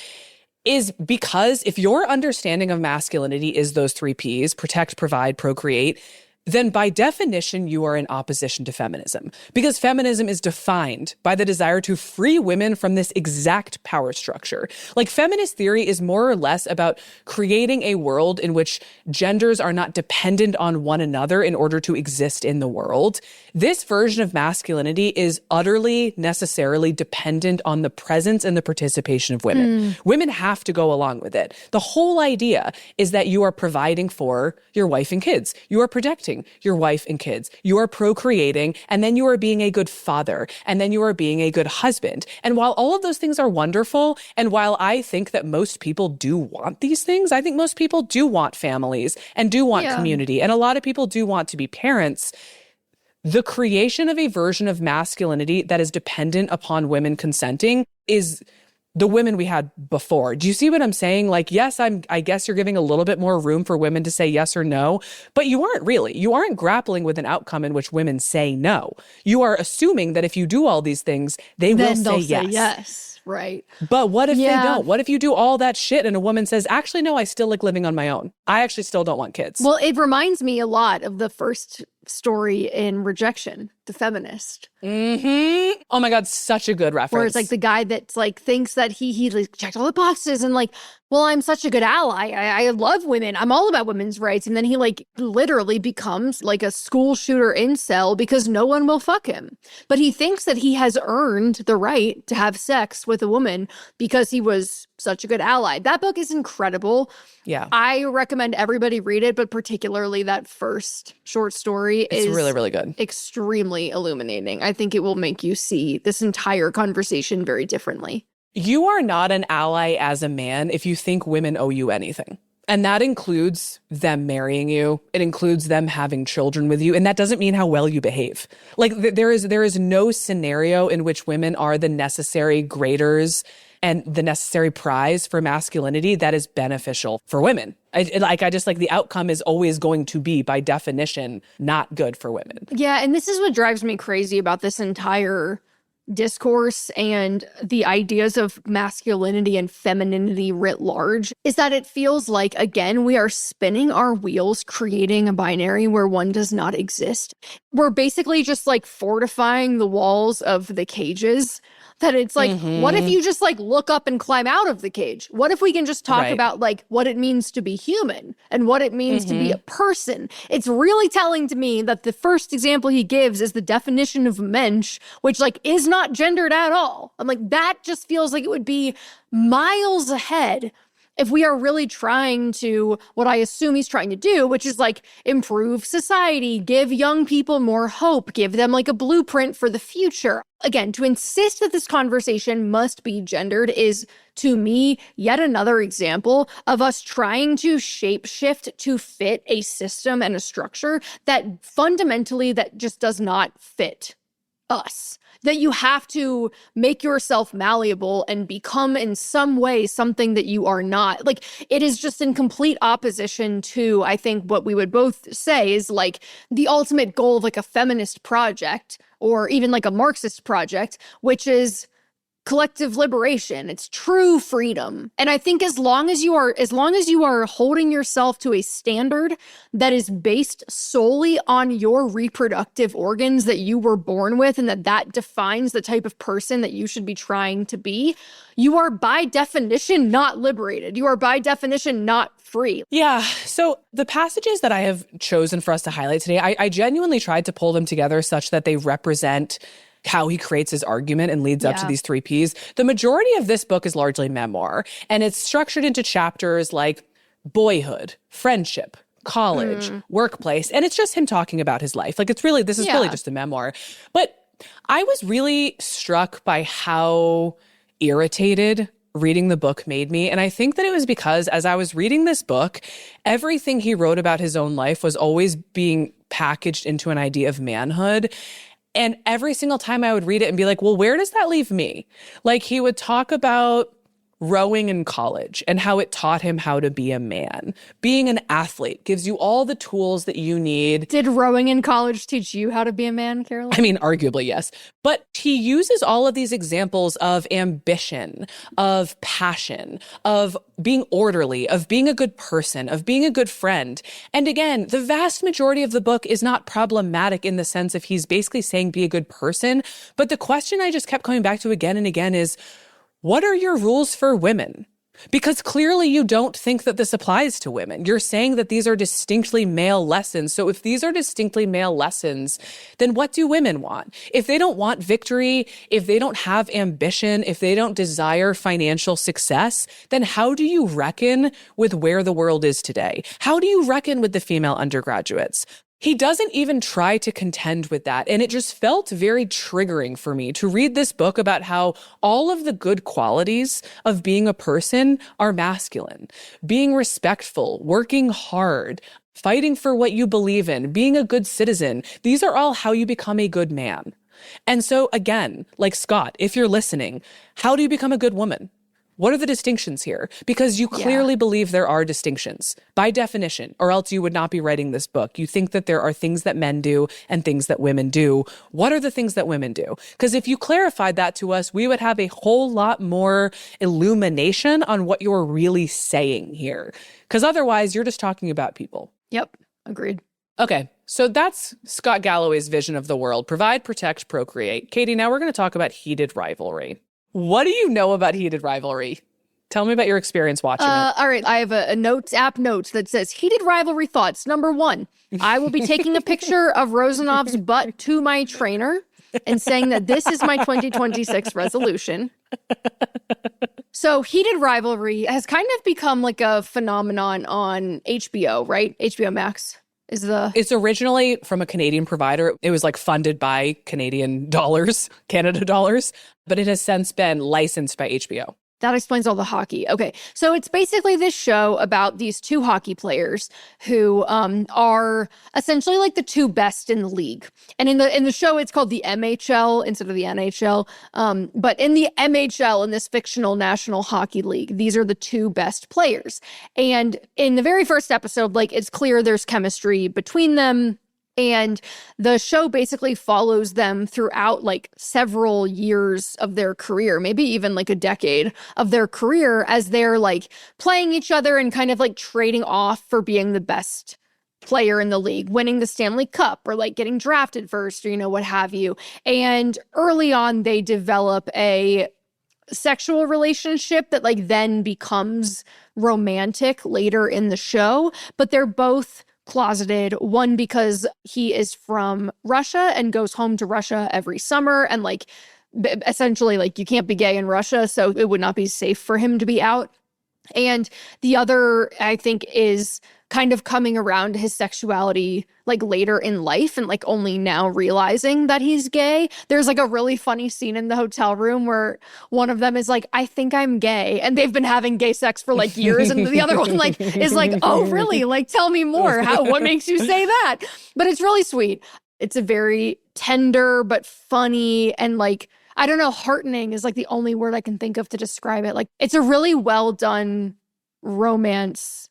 is because if your understanding of masculinity is those 3 Ps, protect, provide, procreate, then by definition, you are in opposition to feminism. Because feminism is defined by the desire to free women from this exact power structure. Like, feminist theory is more or less about creating a world in which genders are not dependent on one another in order to exist in the world. This version of masculinity is utterly necessarily dependent on the presence and the participation of women. Women have to go along with it. The whole idea is that you are providing for your wife and kids. You are protecting your wife and kids. You are procreating, and then you are being a good father, and then you are being a good husband. And while all of those things are wonderful, and while I think that most people do want these things, I think most people do want families and do want community, and a lot of people do want to be parents. The creation of a version of masculinity that is dependent upon women consenting is the women we had before. Do you see what I'm saying? Like, yes, I guess you're giving a little bit more room for women to say yes or no, but you aren't really. You aren't grappling with an outcome in which women say no. You are assuming that if you do all these things, they will say yes. Say yes. Right. But what if they don't? What if you do all that shit and a woman says, actually, no, I still like living on my own. I actually still don't want kids. Well, it reminds me a lot of the first story in Rejection, The Feminist. Oh my God, such a good reference. Where it's like the guy that's like thinks that he like checked all the boxes and like, well, I'm such a good ally. I love women. I'm all about women's rights. And then he like literally becomes like a school shooter incel because no one will fuck him. But he thinks that he has earned the right to have sex with a woman because he was such a good ally. That book is incredible. Yeah. I recommend everybody read it, but particularly that first short story is really, really good. Extremely illuminating. I think it will make you see this entire conversation very differently. You are not an ally as a man if you think women owe you anything. And that includes them marrying you. It includes them having children with you. And that doesn't mean how well you behave. Like there is no scenario in which women are the necessary graders and the necessary prize for masculinity that is beneficial for women. I just the outcome is always going to be, by definition, not good for women. Yeah, and this is what drives me crazy about this entire discourse and the ideas of masculinity and femininity writ large is that it feels like, again, we are spinning our wheels, creating a binary where one does not exist. We're basically just like fortifying the walls of the cages. That it's like, what if you just like look up and climb out of the cage? What if we can just talk about like what it means to be human and what it means to be a person? It's really telling to me that the first example he gives is the definition of mensch, which like is not gendered at all. I'm like, that just feels like it would be miles ahead if we are really trying to, what I assume he's trying to do, which is like improve society, give young people more hope, give them like a blueprint for the future. Again, to insist that this conversation must be gendered is, to me, yet another example of us trying to shapeshift to fit a system and a structure that fundamentally that just does not fit us. That you have to make yourself malleable and become in some way something that you are not. Like, it is just in complete opposition to, I think, what we would both say is like the ultimate goal of like a feminist project or even like a Marxist project, which is collective liberation. It's true freedom. And I think as long as you are holding yourself to a standard that is based solely on your reproductive organs that you were born with and that defines the type of person that you should be trying to be, you are by definition not liberated. You are by definition not free. Yeah. So the passages that I have chosen for us to highlight today, I genuinely tried to pull them together such that they represent how he creates his argument and leads up to these 3 Ps. The majority of this book is largely memoir, and it's structured into chapters like boyhood, friendship, college, workplace, and it's just him talking about his life. Like this is really just a memoir. But I was really struck by how irritated reading the book made me. And I think that it was because as I was reading this book, everything he wrote about his own life was always being packaged into an idea of manhood. And every single time I would read it and be like, well, where does that leave me? Like he would talk about rowing in college and how it taught him how to be a man. Being an athlete gives you all the tools that you need. Did rowing in college teach you how to be a man, Caroline? I mean, arguably, yes. But he uses all of these examples of ambition, of passion, of being orderly, of being a good person, of being a good friend. And again, the vast majority of the book is not problematic in the sense of he's basically saying be a good person. But the question I just kept coming back to again and again is, what are your rules for women? Because clearly you don't think that this applies to women. You're saying that these are distinctly male lessons. So if these are distinctly male lessons, then what do women want? If they don't want victory, if they don't have ambition, if they don't desire financial success, then how do you reckon with where the world is today? How do you reckon with the female undergraduates? He doesn't even try to contend with that. And it just felt very triggering for me to read this book about how all of the good qualities of being a person are masculine. Being respectful, working hard, fighting for what you believe in, being a good citizen. These are all how you become a good man. And so again, like Scott, if you're listening, how do you become a good woman? What are the distinctions here? Because you clearly believe there are distinctions by definition, or else you would not be writing this book. You think that there are things that men do and things that women do. What are the things that women do? Because if you clarified that to us, we would have a whole lot more illumination on what you're really saying here. Because otherwise, you're just talking about people. Yep, agreed. Okay, so that's Scott Galloway's vision of the world. Provide, protect, procreate. Katie, now we're going to talk about heated rivalry. What do you know about heated rivalry? Tell me about your experience watching it. All right, I have a notes app notes that says heated rivalry thoughts. Number 1, I will be taking a picture of Rosanov's butt to my trainer and saying that this is my 2026 resolution. So heated rivalry has kind of become like a phenomenon on HBO, right? HBO Max. It's originally from a Canadian provider. It was like funded by Canadian dollars, Canada dollars, but it has since been licensed by HBO. That explains all the hockey. Okay, so it's basically this show about these 2 hockey players who are essentially like the 2 best in the league. And in the show, it's called the MHL instead of the NHL. But in the MHL, in this fictional National Hockey League, these are the 2 best players. And in the very first episode, like it's clear there's chemistry between them. And the show basically follows them throughout like several years of their career, maybe even like a decade of their career, as they're like playing each other and kind of like trading off for being the best player in the league, winning the Stanley Cup or like getting drafted first or, you know, what have you. And early on, they develop a sexual relationship that like then becomes romantic later in the show, but they're both closeted, one because he is from Russia and goes home to Russia every summer, and like essentially like you can't be gay in Russia, so it would not be safe for him to be out. And the other, I think, is kind of coming around to his sexuality like later in life and like only now realizing that he's gay. There's like a really funny scene in the hotel room where one of them is like, I think I'm gay. And they've been having gay sex for like years. And the other one like is like, oh, really? Like, tell me more. What makes you say that? But it's really sweet. It's a very tender but funny and like, I don't know, heartening is like the only word I can think of to describe it. Like, it's a really well done romance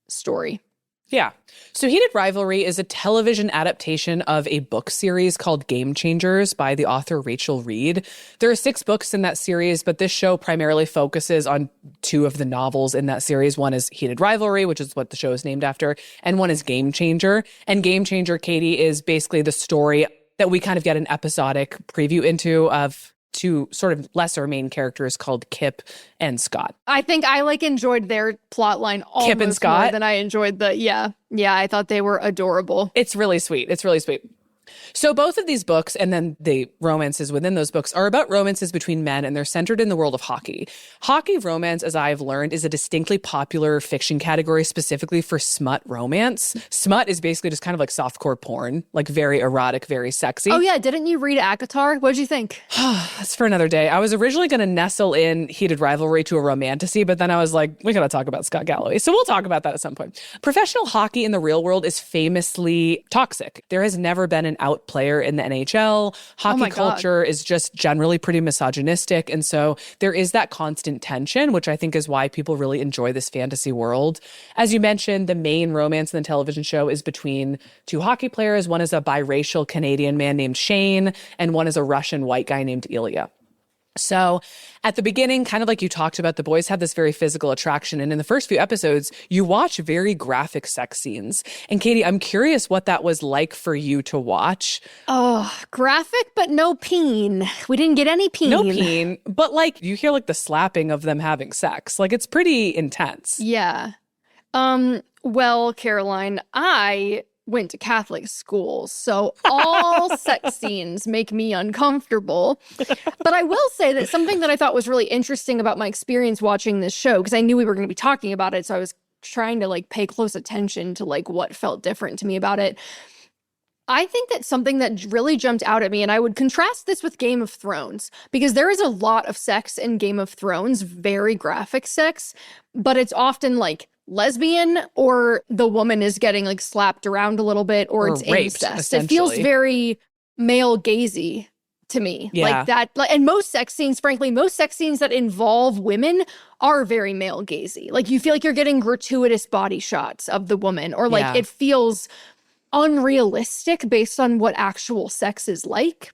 story. Yeah. So Heated Rivalry is a television adaptation of a book series called Game Changers by the author Rachel Reed. There are 6 books in that series, but this show primarily focuses on 2 of the novels in that series. One is Heated Rivalry, which is what the show is named after, and one is Game Changer. And Game Changer, Katie, is basically the story that we kind of get an episodic preview into of 2 sort of lesser main characters called Kip and Scott. I think I like enjoyed their plot line almost Kip and Scott more than I enjoyed the, yeah, I thought they were adorable. It's really sweet. It's really sweet. So both of these books and then the romances within those books are about romances between men, and they're centered in the world of hockey. Hockey romance, as I've learned, is a distinctly popular fiction category specifically for smut romance. Smut is basically just kind of like softcore porn, like very erotic, very sexy. Oh yeah, didn't you read Akatar? What did you think? That's for another day. I was originally going to nestle in Heated Rivalry to a romantasy, but then I was like, we got to talk about Scott Galloway. So we'll talk about that at some point. Professional hockey in the real world is famously toxic. There has never been an out player in the NHL. Hockey culture is just generally pretty misogynistic. And so there is that constant tension, which I think is why people really enjoy this fantasy world. As you mentioned, the main romance in the television show is between 2 hockey players. One is a biracial Canadian man named Shane, and one is a Russian white guy named Ilya. So at the beginning, kind of like you talked about, the boys have this very physical attraction. And in the first few episodes, you watch very graphic sex scenes. And Katie, I'm curious what that was like for you to watch. Oh, graphic, but no peen. We didn't get any peen. No peen, but like you hear like the slapping of them having sex. Like it's pretty intense. Yeah. Well, Caroline, I went to Catholic school, so all sex scenes make me uncomfortable. But I will say that something that I thought was really interesting about my experience watching this show, because I knew we were going to be talking about it, so I was trying to like pay close attention to like what felt different to me about it. I think that something that really jumped out at me, and I would contrast this with Game of Thrones, because there is a lot of sex in Game of Thrones, very graphic sex, but it's often like lesbian, or the woman is getting like slapped around a little bit, or it's raped, incest. It feels very male gazy to me. Yeah. Like that. And most sex scenes, frankly, most sex scenes that involve women are very male gazy. Like you feel like you're getting gratuitous body shots of the woman, or like it feels unrealistic based on what actual sex is like.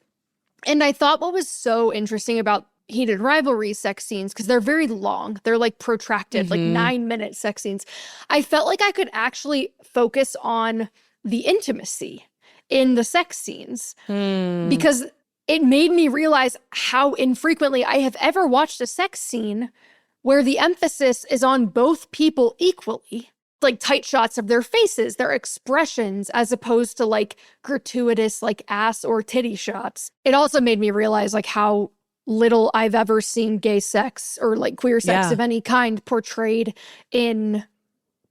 And I thought what was so interesting about Heated Rivalry sex scenes, because they're very long, they're like protracted, like 9-minute sex scenes. I felt like I could actually focus on the intimacy in the sex scenes because it made me realize how infrequently I have ever watched a sex scene where the emphasis is on both people equally. Like tight shots of their faces, their expressions, as opposed to like gratuitous like ass or titty shots. It also made me realize like how little I've ever seen gay sex or like queer sex of any kind portrayed in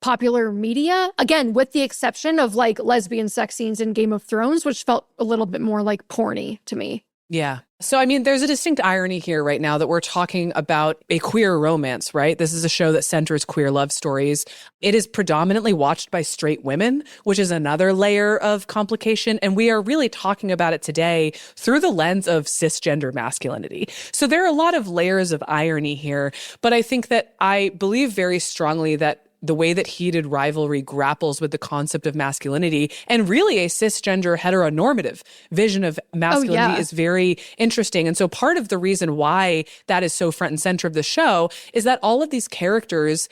popular media. Again, with the exception of like lesbian sex scenes in Game of Thrones, which felt a little bit more like porny to me. Yeah. So, I mean, there's a distinct irony here right now that we're talking about a queer romance, right? This is a show that centers queer love stories. It is predominantly watched by straight women, which is another layer of complication. And we are really talking about it today through the lens of cisgender masculinity. So there are a lot of layers of irony here. But I think that I believe very strongly that the way that heated rivalry grapples with the concept of masculinity and really a cisgender heteronormative vision of masculinity is very interesting. And so part of the reason why that is so front and center of the show is that all of these characters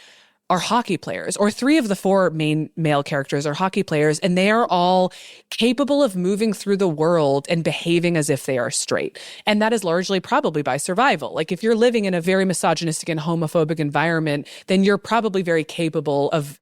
are hockey players, or 3 of the 4 main male characters are hockey players, and they are all capable of moving through the world and behaving as if they are straight. And that is largely probably by survival. Like if you're living in a very misogynistic and homophobic environment, then you're probably very capable of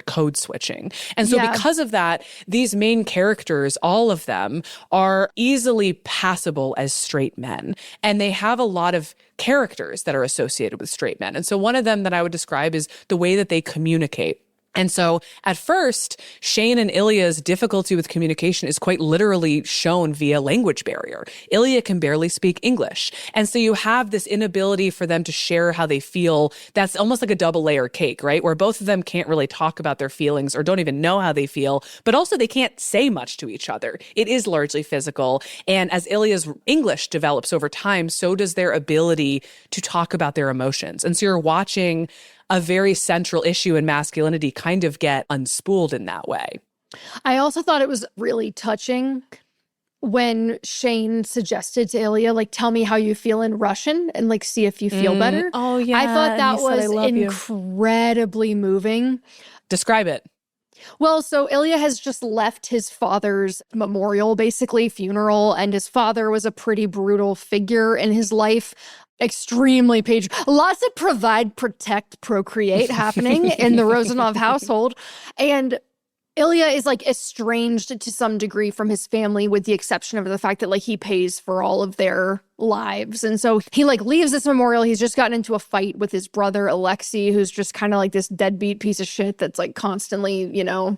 code switching. And so because of that, these main characters, all of them, are easily passable as straight men. And they have a lot of characters that are associated with straight men. And so one of them that I would describe is the way that they communicate. And so at first, Shane and Ilya's difficulty with communication is quite literally shown via language barrier. Ilya can barely speak English. And so you have this inability for them to share how they feel. That's almost like a double layer cake, right? Where both of them can't really talk about their feelings or don't even know how they feel, but also they can't say much to each other. It is largely physical. And as Ilya's English develops over time, so does their ability to talk about their emotions. And so you're watching a very central issue in masculinity kind of get unspooled in that way. I also thought it was really touching when Shane suggested to Ilya, like, tell me how you feel in Russian and like see if you feel better. Oh, yeah. I thought that was you. incredibly moving. Describe it. Well, so Ilya has just left his father's memorial, basically funeral, and his father was a pretty brutal figure in his life. Extremely lots of provide, protect, procreate happening in the Rozanov household. And Ilya is like estranged to some degree from his family, with the exception of the fact that like he pays for all of their lives. And so he like leaves this memorial. He's just gotten into a fight with his brother, Alexei, who's just kind of like this deadbeat piece of shit that's like constantly, you know,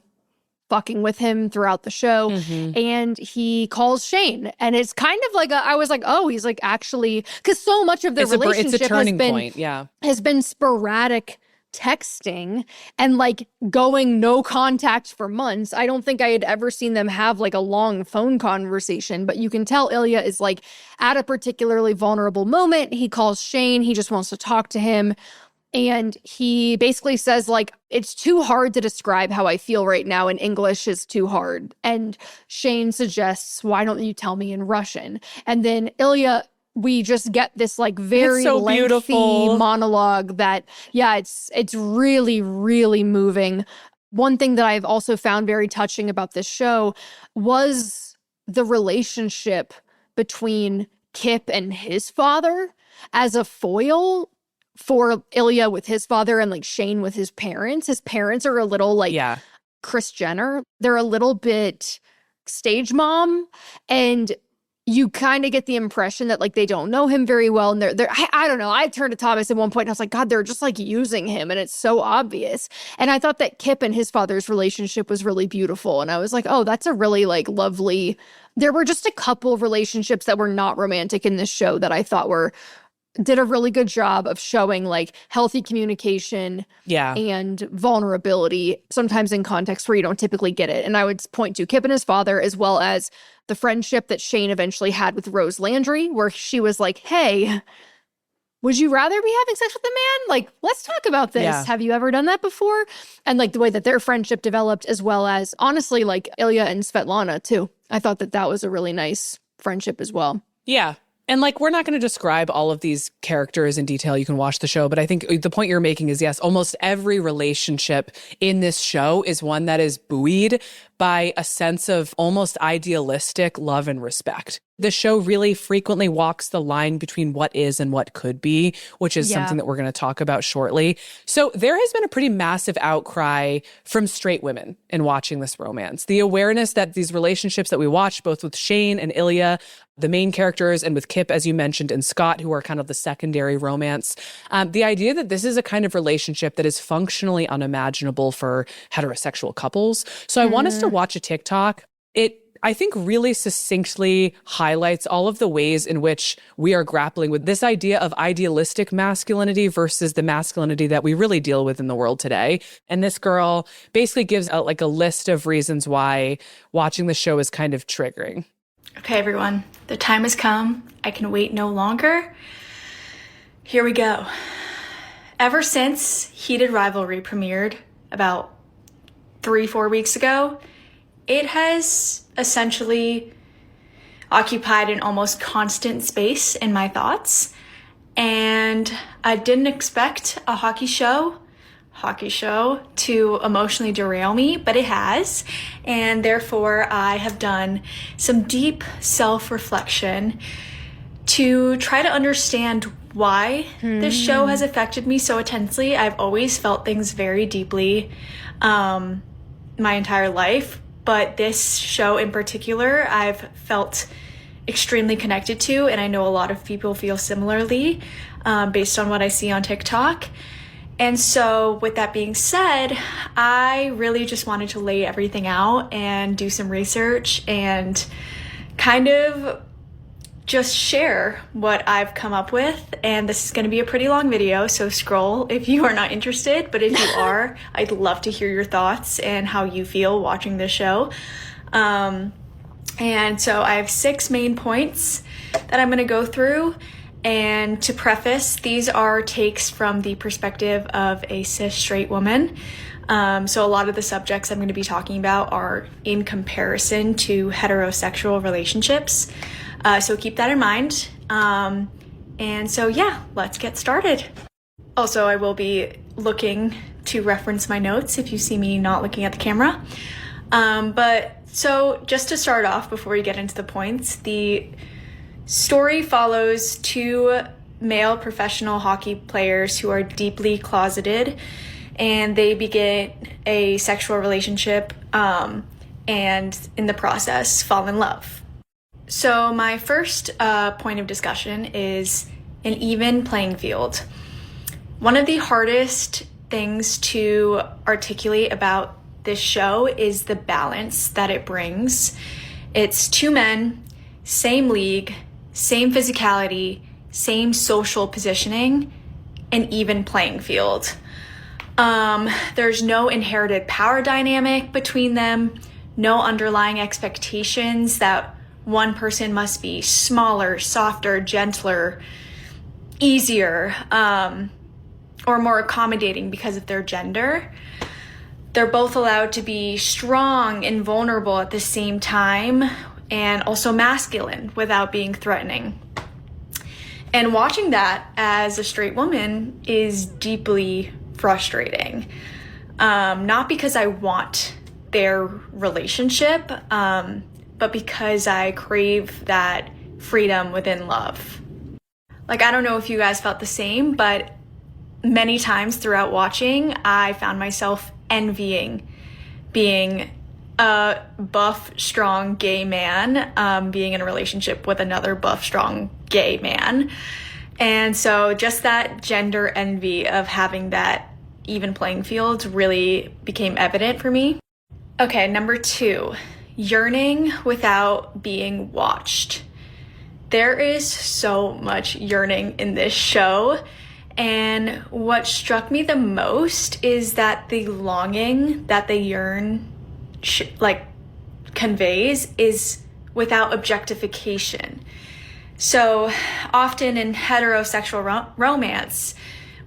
fucking with him throughout the show. And he calls Shane. And it's kind of like, I was like, oh, he's like actually, because so much of their relationship it's a turning point, has been sporadic texting and like going no contact for months. I don't think I had ever seen them have like a long phone conversation, but you can tell Ilya is like at a particularly vulnerable moment. He calls Shane. He just wants to talk to him. And he basically says, like, it's too hard to describe how I feel right now, and English is too hard. And Shane suggests, why don't you tell me in Russian? And then Ilya, we just get this, like, very lengthy beautiful monologue that, it's really, really moving. One thing that I've also found very touching about this show was the relationship between Kip and his father as a foil for Ilya with his father and like Shane with his parents. His parents are a little like Kris Jenner. They're a little bit stage mom, and you kind of get the impression that like they don't know him very well. And they're I don't know. I turned to Thomas at one point and I was like, God, they're just like using him, and it's so obvious. And I thought that Kip and his father's relationship was really beautiful. And I was like, oh, that's a really like lovely. There were just a couple of relationships that were not romantic in this show that I thought did a really good job of showing like healthy communication and vulnerability, sometimes in context where you don't typically get it. And I would point to Kip and his father, as well as the friendship that Shane eventually had with Rose Landry, where she was like, hey, would you rather be having sex with a man? Like, let's talk about this. Yeah. Have you ever done that before? And like the way that their friendship developed, as well as honestly, like Ilya and Svetlana too. I thought that was a really nice friendship as well. Yeah. And like, we're not going to describe all of these characters in detail. You can watch the show. But I think the point you're making is, yes, almost every relationship in this show is one that is buoyed by a sense of almost idealistic love and respect. The show really frequently walks the line between what is and what could be, which is something that we're going to talk about shortly. So there has been a pretty massive outcry from straight women in watching this romance. The awareness that these relationships that we watch, both with Shane and Ilya, the main characters, and with Kip, as you mentioned, and Scott, who are kind of the secondary romance, the idea that this is a kind of relationship that is functionally unimaginable for heterosexual couples. So I want us to watch a TikTok. It, I think, really succinctly highlights all of the ways in which we are grappling with this idea of idealistic masculinity versus the masculinity that we really deal with in the world today. And this girl basically gives out like a list of reasons why watching the show is kind of triggering. Okay, everyone, the time has come. I can wait no longer. Here we go. Ever since Heated Rivalry premiered about 3-4 weeks ago, it has essentially occupied an almost constant space in my thoughts. And I didn't expect a hockey show to emotionally derail me, but it has. And therefore, I have done some deep self-reflection to try to understand why this show has affected me so intensely. I've always felt things very deeply my entire life, but this show in particular, I've felt extremely connected to, and I know a lot of people feel similarly based on what I see on TikTok. And so with that being said, I really just wanted to lay everything out and do some research and kind of just share what I've come up with. And this is going to be a pretty long video, so scroll if you are not interested. But if you are, I'd love to hear your thoughts and how you feel watching this show. And so I have 6 main points that I'm going to go through. And to preface, these are takes from the perspective of a cis straight woman. So a lot of the subjects I'm going to be talking about are in comparison to heterosexual relationships. So keep that in mind. And so yeah, let's get started. Also, I will be looking to reference my notes if you see me not looking at the camera. So just to start off, before we get into the points, the story follows 2 male professional hockey players who are deeply closeted, and they begin a sexual relationship and in the process fall in love. So my first point of discussion is an even playing field. One of the hardest things to articulate about this show is the balance that it brings. It's 2 men, same league, same physicality, same social positioning, an even playing field. There's no inherited power dynamic between them, no underlying expectations that one person must be smaller, softer, gentler, easier, or more accommodating because of their gender. They're both allowed to be strong and vulnerable at the same time, and also masculine without being threatening. And watching that as a straight woman is deeply frustrating. Not because I want their relationship, but because I crave that freedom within love. Like, I don't know if you guys felt the same, but many times throughout watching, I found myself envying being a buff, strong gay man, being in a relationship with another buff, strong gay man. And so just that gender envy of having that even playing field really became evident for me. Okay, number 2, yearning without being watched. There is so much yearning in this show. And what struck me the most is that the longing that the yearn conveys is without objectification. So often in heterosexual romance,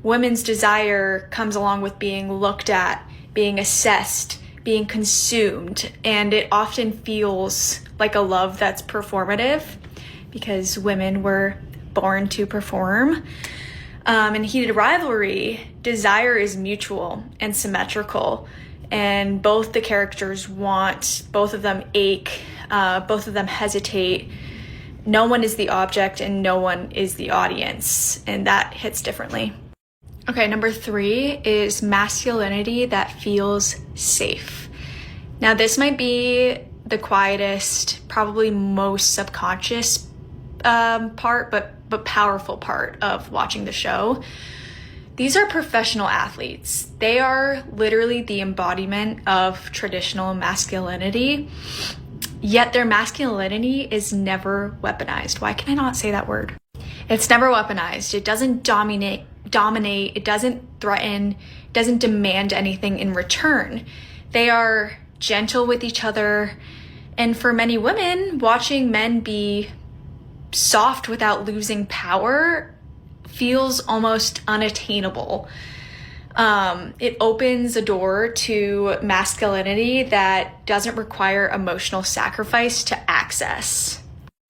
women's desire comes along with being looked at, being assessed, being consumed, and it often feels like a love that's performative because women were born to perform. In Heated Rivalry, desire is mutual and symmetrical, and both the characters want, both of them ache, both of them hesitate. No one is the object and no one is the audience, and that hits differently. Okay, number 3 is masculinity that feels safe. Now, this might be the quietest, probably most subconscious part, but powerful part of watching the show. These are professional athletes. They are literally the embodiment of traditional masculinity, yet their masculinity is never weaponized. Why can I not say that word? It's never weaponized. It doesn't dominate, it doesn't threaten, it doesn't demand anything in return. They are gentle with each other, and for many women, watching men be soft without losing power feels almost unattainable. It opens a door to masculinity that doesn't require emotional sacrifice to access.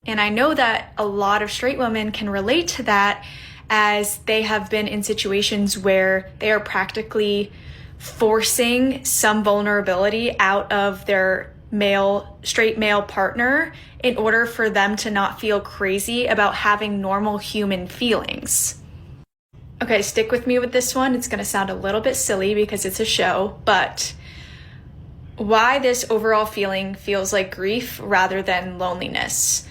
And I know that a lot of straight women can relate to that, as they have been in situations where they are practically forcing some vulnerability out of their straight male partner in order for them to not feel crazy about having normal human feelings. Okay, stick with me with this one. It's going to sound a little bit silly because it's a show, but why this overall feeling feels like grief rather than loneliness.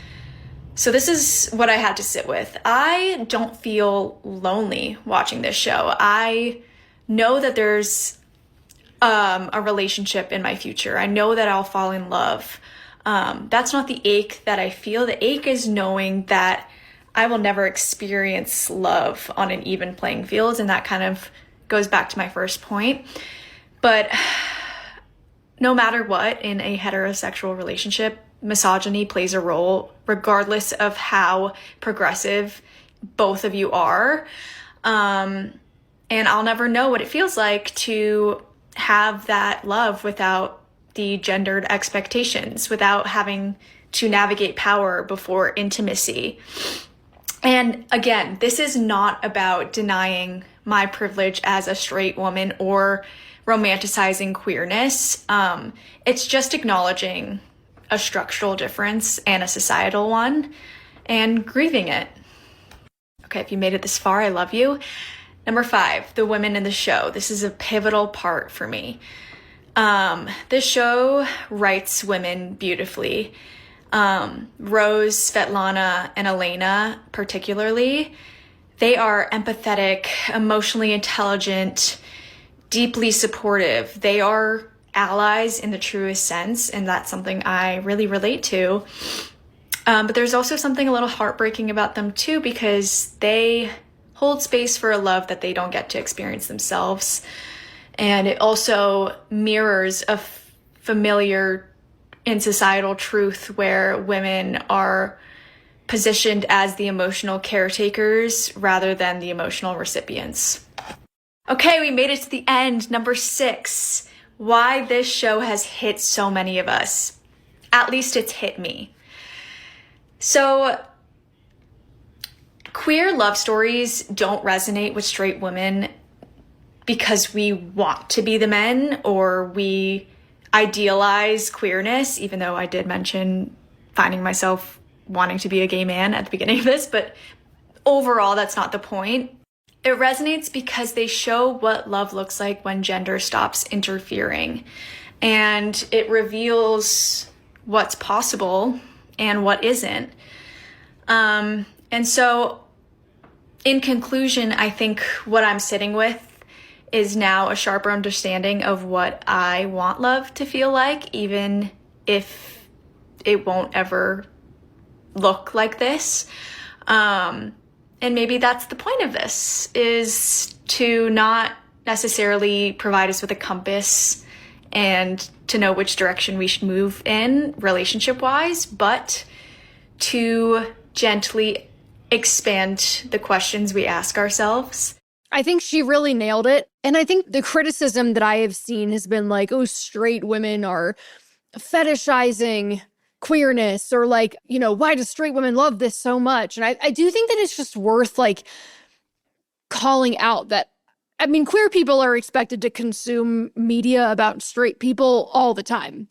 So this is what I had to sit with. I don't feel lonely watching this show. I know that there's a relationship in my future. I know that I'll fall in love. That's not the ache that I feel. The ache is knowing that I will never experience love on an even playing field. And that kind of goes back to my first point. But no matter what, in a heterosexual relationship, misogyny plays a role, regardless of how progressive both of you are. And I'll never know what it feels like to have that love without the gendered expectations, without having to navigate power before intimacy. And again, this is not about denying my privilege as a straight woman or romanticizing queerness. It's just acknowledging a structural difference and a societal one and grieving it. Okay, if you made it this far, I love you. Number 5, the women in the show. This is a pivotal part for me. This show writes women beautifully. Rose, Svetlana, and Elena particularly, they are empathetic, emotionally intelligent, deeply supportive. They are allies in the truest sense, and that's something I really relate to. But there's also something a little heartbreaking about them too, because they hold space for a love that they don't get to experience themselves. And it also mirrors a familiar and societal truth where women are positioned as the emotional caretakers rather than the emotional recipients. Okay, we made it to the end. Number 6, why this show has hit so many of us. At least it's hit me. So, queer love stories don't resonate with straight women because we want to be the men or we idealize queerness, even though I did mention finding myself wanting to be a gay man at the beginning of this, but overall, that's not the point. It resonates because they show what love looks like when gender stops interfering, and it reveals what's possible and what isn't. And so in conclusion, I think what I'm sitting with is now a sharper understanding of what I want love to feel like, even if it won't ever look like this. And maybe that's the point of this, is to not necessarily provide us with a compass and to know which direction we should move in relationship-wise, but to gently expand the questions we ask ourselves. I think she really nailed it. And I think the criticism that I have seen has been like, oh, straight women are fetishizing queerness, or like, why do straight women love this so much? And I do think that it's just worth like calling out that, I mean, queer people are expected to consume media about straight people all the time.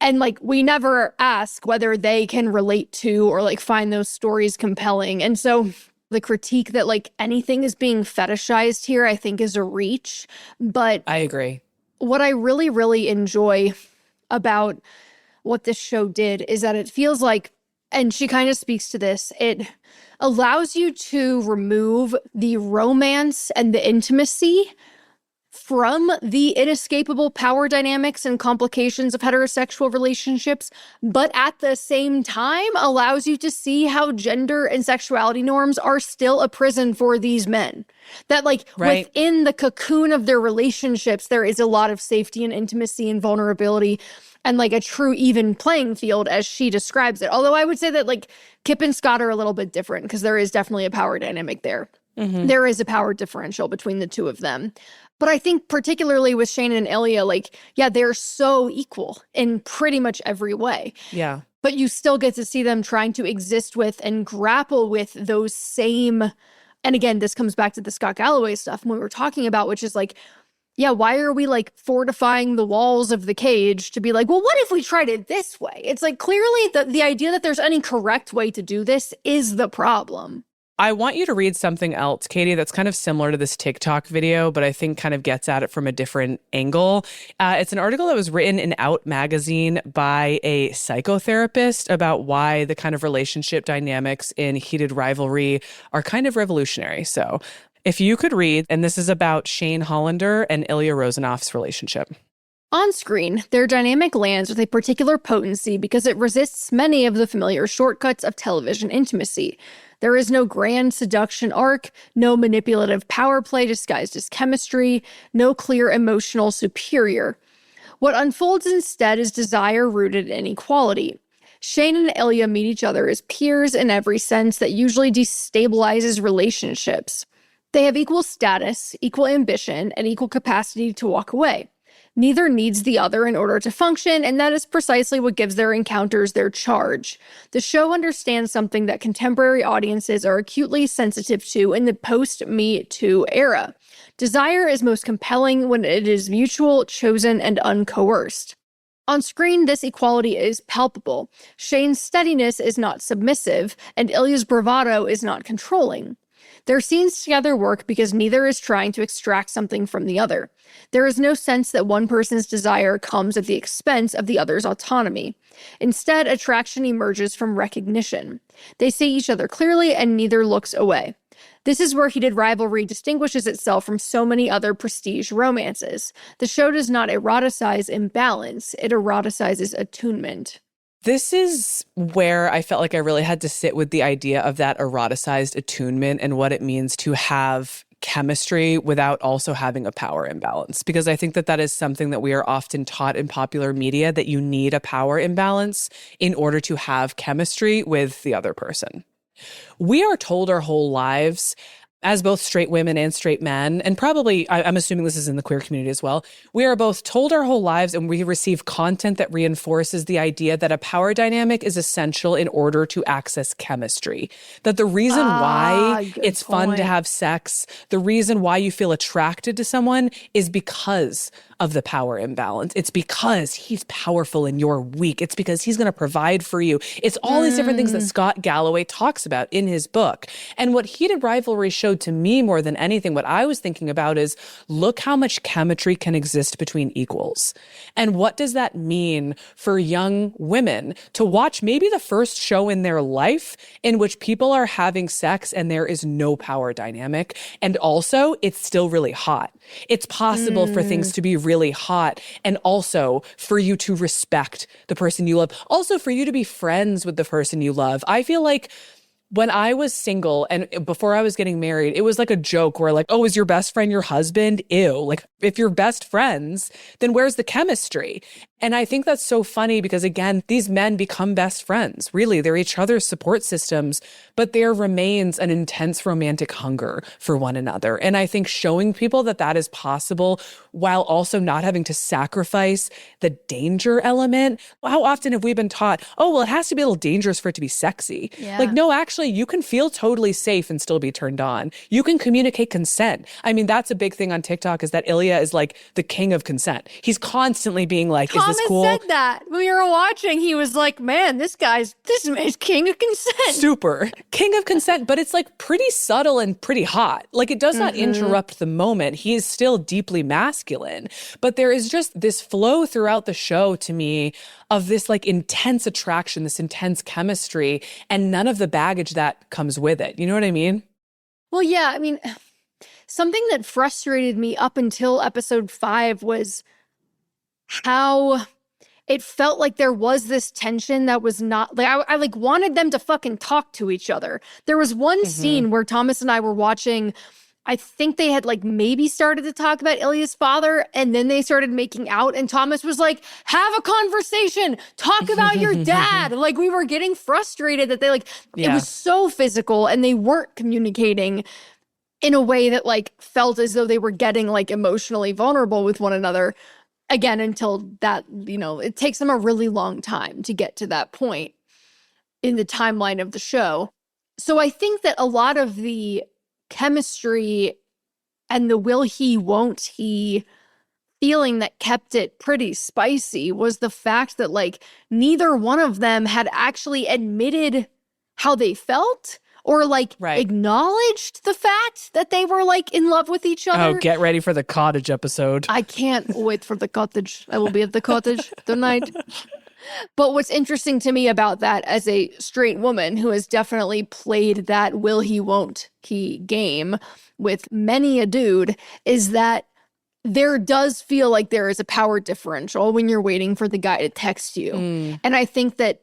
And like, we never ask whether they can relate to or like find those stories compelling. And so the critique that like anything is being fetishized here, I think is a reach. But I agree. What I really, really enjoy about what this show did is that it feels like, and she kind of speaks to this, it allows you to remove the romance and the intimacy from the inescapable power dynamics and complications of heterosexual relationships, but at the same time allows you to see how gender and sexuality norms are still a prison for these men. That like within the cocoon of their relationships, there is a lot of safety and intimacy and vulnerability and like a true even playing field as she describes it. Although I would say that like Kip and Scott are a little bit different because there is definitely a power dynamic there. there is a power differential between the two of them. But I think particularly with Shane and Ilya, like, yeah, they're so equal in pretty much every way. Yeah. But you still get to see them trying to exist with and grapple with those same, and again, this comes back to the Scott Galloway stuff we were talking about, which is like, yeah, why are we like fortifying the walls of the cage to be like, well, what if we tried it this way? It's like clearly the idea that there's any correct way to do this is the problem. I want you to read something else, Katie, that's kind of similar to this TikTok video, but I think kind of gets at it from a different angle. It's an article that was written in Out magazine by a psychotherapist about why the kind of relationship dynamics in Heated Rivalry are kind of revolutionary. So if you could read, and this is about Shane Hollander and Ilya Rozanoff's relationship. On screen, their dynamic lands with a particular potency because it resists many of the familiar shortcuts of television intimacy. There is no grand seduction arc, no manipulative power play disguised as chemistry, no clear emotional superior. What unfolds instead is desire rooted in equality. Shane and Ilya meet each other as peers in every sense that usually destabilizes relationships. They have equal status, equal ambition, and equal capacity to walk away. Neither needs the other in order to function, and that is precisely what gives their encounters their charge. The show understands something that contemporary audiences are acutely sensitive to in the post-Me Too era. Desire is most compelling when it is mutual, chosen, and uncoerced. On screen, this equality is palpable. Shane's steadiness is not submissive, and Ilya's bravado is not controlling. Their scenes together work because neither is trying to extract something from the other. There is no sense that one person's desire comes at the expense of the other's autonomy. Instead, attraction emerges from recognition. They see each other clearly and neither looks away. This is where Heated Rivalry distinguishes itself from so many other prestige romances. The show does not eroticize imbalance, it eroticizes attunement. This is where I felt like I really had to sit with the idea of that eroticized attunement and what it means to have chemistry without also having a power imbalance. Because I think that that is something that we are often taught in popular media, that you need a power imbalance in order to have chemistry with the other person. We are told our whole lives, as both straight women and straight men, and probably, I'm assuming this is in the queer community as well, we are both told our whole lives and we receive content that reinforces the idea that a power dynamic is essential in order to access chemistry. That the reason why it's fun to have sex, the reason why you feel attracted to someone is because of the power imbalance. It's because he's powerful and you're weak. It's because he's going to provide for you. It's all these different things that Scott Galloway talks about in his book. And what Heated Rivalry showed to me more than anything, what I was thinking about is, look how much chemistry can exist between equals. And what does that mean for young women to watch maybe the first show in their life in which people are having sex and there is no power dynamic. And also, it's still really hot. It's possible for things to be really hot, and also for you to respect the person you love. Also for you to be friends with the person you love. I feel like when I was single and before I was getting married, it was like a joke where like, oh, is your best friend your husband? Ew. Like, if you're best friends, then where's the chemistry? And I think that's so funny because, again, these men become best friends. Really, they're each other's support systems, but there remains an intense romantic hunger for one another. And I think showing people that that is possible while also not having to sacrifice the danger element. How often have we been taught, oh, well, it has to be a little dangerous for it to be sexy? Yeah. Like, no, actually, you can feel totally safe and still be turned on. You can communicate consent. I mean, that's a big thing on TikTok, is that Ilya is like the king of consent. He's constantly being like, is this cool? Thomas said that when we were watching. He was like, man, this man's king of consent. Super king of consent, but it's like pretty subtle and pretty hot. Like, it does not interrupt the moment. He is still deeply masculine, but there is just this flow throughout the show to me of this like intense attraction, this intense chemistry, and none of the baggage that comes with it. You know what I mean? Well, yeah, I mean, something that frustrated me up until episode 5 was how it felt like there was this tension that was not like, I like wanted them to fucking talk to each other. There was one scene where Thomas and I were watching, I think they had like maybe started to talk about Ilya's father, and then they started making out, and Thomas was like, have a conversation, talk about your dad. Like, we were getting frustrated that they like, it was so physical and they weren't communicating. in a way that like felt as though they were getting like emotionally vulnerable with one another. Again, until that, it takes them a really long time to get to that point in the timeline of the show. So I think that a lot of the chemistry and the will he, won't he feeling that kept it pretty spicy was the fact that like neither one of them had actually admitted how they felt or like acknowledged the fact that they were like in love with each other. Oh, get ready for the cottage episode. I can't wait for the cottage. I will be at the cottage tonight. But what's interesting to me about that as a straight woman who has definitely played that will he, won't he game with many a dude is that there does feel like there is a power differential when you're waiting for the guy to text you. And I think that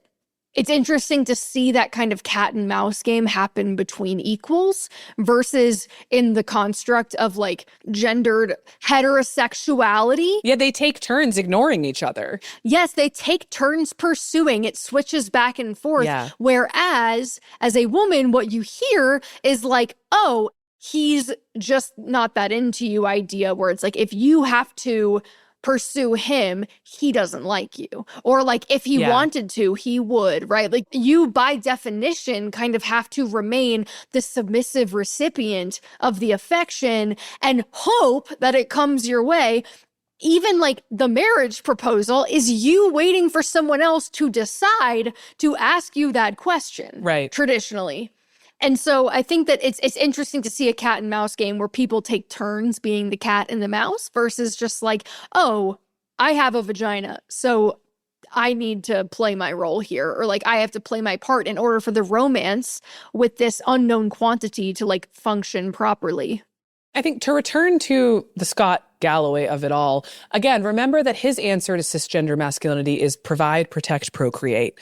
it's interesting to see that kind of cat and mouse game happen between equals versus in the construct of like gendered heterosexuality. Yeah, they take turns ignoring each other. Yes, they take turns pursuing. It switches back and forth. Yeah. Whereas as a woman, what you hear is like, oh, he's just not that into you idea where it's like, if you have to pursue him, he doesn't like you. Or like if he wanted to, he would, right? Like you by definition kind of have to remain the submissive recipient of the affection and hope that it comes your way. Even like the marriage proposal is you waiting for someone else to decide to ask you that question. Right. Traditionally. And so I think that it's interesting to see a cat and mouse game where people take turns being the cat and the mouse versus just like, oh, I have a vagina, so I need to play my role here. Or like, I have to play my part in order for the romance with this unknown quantity to like function properly. I think to return to the Scott Galloway of it all, again, remember that his answer to cisgender masculinity is provide, protect, procreate.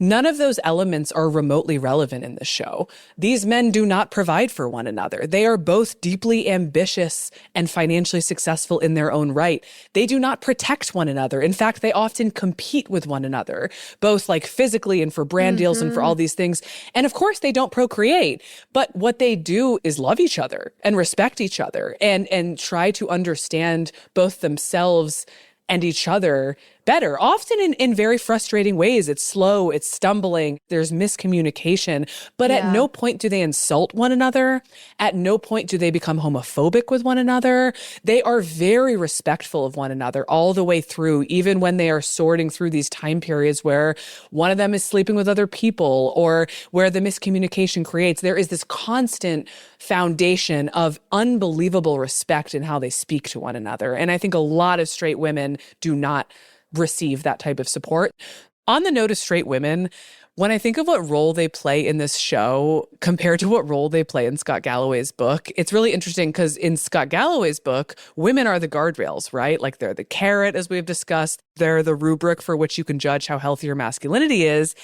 None of those elements are remotely relevant in this show. These men do not provide for one another. They are both deeply ambitious and financially successful in their own right. They do not protect one another. In fact, they often compete with one another, both like physically and for brand deals and for all these things. And of course, they don't procreate. But what they do is love each other and respect each other and try to understand both themselves and each other better, often in very frustrating ways. It's slow, it's stumbling, there's miscommunication, but at no point do they insult one another. At no point do they become homophobic with one another. They are very respectful of one another all the way through, even when they are sorting through these time periods where one of them is sleeping with other people or where the miscommunication creates. There is this constant foundation of unbelievable respect in how they speak to one another. And I think a lot of straight women do not receive that type of support. On the note of straight women, when I think of what role they play in this show compared to what role they play in Scott Galloway's book, it's really interesting because in Scott Galloway's book, women are the guardrails, right? Like they're the carrot, as we've discussed. They're the rubric for which you can judge how healthy your masculinity is.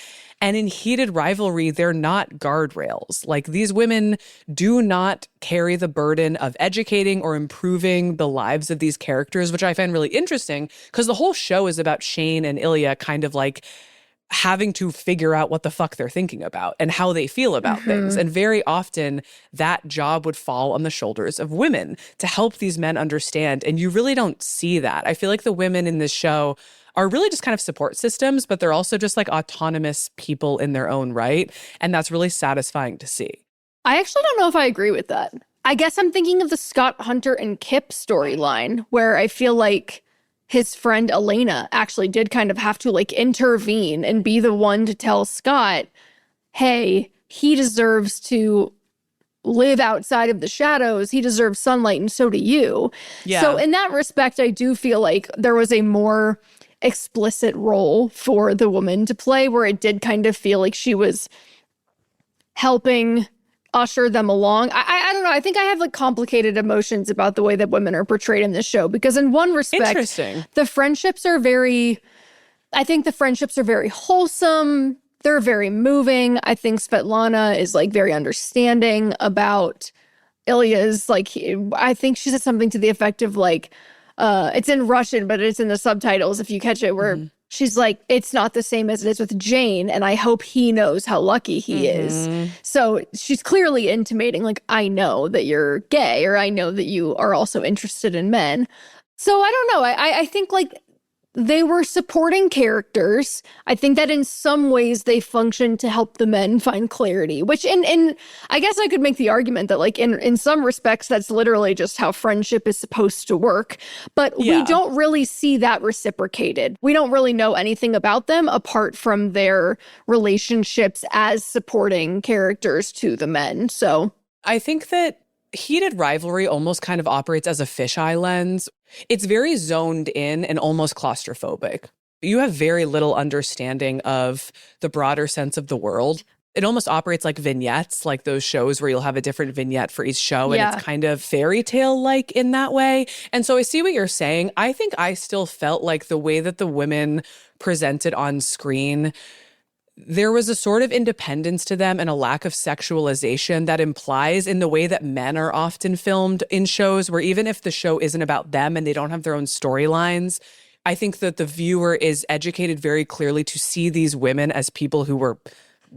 And in Heated Rivalry, they're not guardrails. Like these women do not carry the burden of educating or improving the lives of these characters, which I find really interesting because the whole show is about Shane and Ilya kind of like having to figure out what the fuck they're thinking about and how they feel about things. And very often that job would fall on the shoulders of women to help these men understand. And you really don't see that. I feel like the women in this show are really just kind of support systems, but they're also just like autonomous people in their own right. And that's really satisfying to see. I actually don't know if I agree with that. I guess I'm thinking of the Scott Hunter and Kip storyline where I feel like his friend Elena actually did kind of have to like intervene and be the one to tell Scott, hey, he deserves to live outside of the shadows. He deserves sunlight, and so do you. Yeah. So in that respect, I do feel like there was a more explicit role for the woman to play where it did kind of feel like she was helping usher them along. I don't know. I think I have like complicated emotions about the way that women are portrayed in this show because in one respect, the friendships are very wholesome. They're very moving. I think Svetlana is like very understanding about Ilya's like, I think she said something to the effect of like, it's in Russian, but it's in the subtitles if you catch it, where she's like, it's not the same as it is with Jane, and I hope he knows how lucky he is. So she's clearly intimating, like, I know that you're gay, or I know that you are also interested in men. So I don't know. I think, like, they were supporting characters. I think that in some ways they functioned to help the men find clarity, which in I guess I could make the argument that, like, in some respects, that's literally just how friendship is supposed to work. But we don't really see that reciprocated. We don't really know anything about them apart from their relationships as supporting characters to the men. So I think that Heated Rivalry almost kind of operates as a fisheye lens. It's very zoned in and almost claustrophobic. You have very little understanding of the broader sense of the world. It almost operates like vignettes, like those shows where you'll have a different vignette for each show, and it's kind of fairy tale-like in that way. And so I see what you're saying. I think I still felt like the way that the women presented on screen, there was a sort of independence to them and a lack of sexualization that implies in the way that men are often filmed in shows, where even if the show isn't about them and they don't have their own storylines, I think that the viewer is educated very clearly to see these women as people who were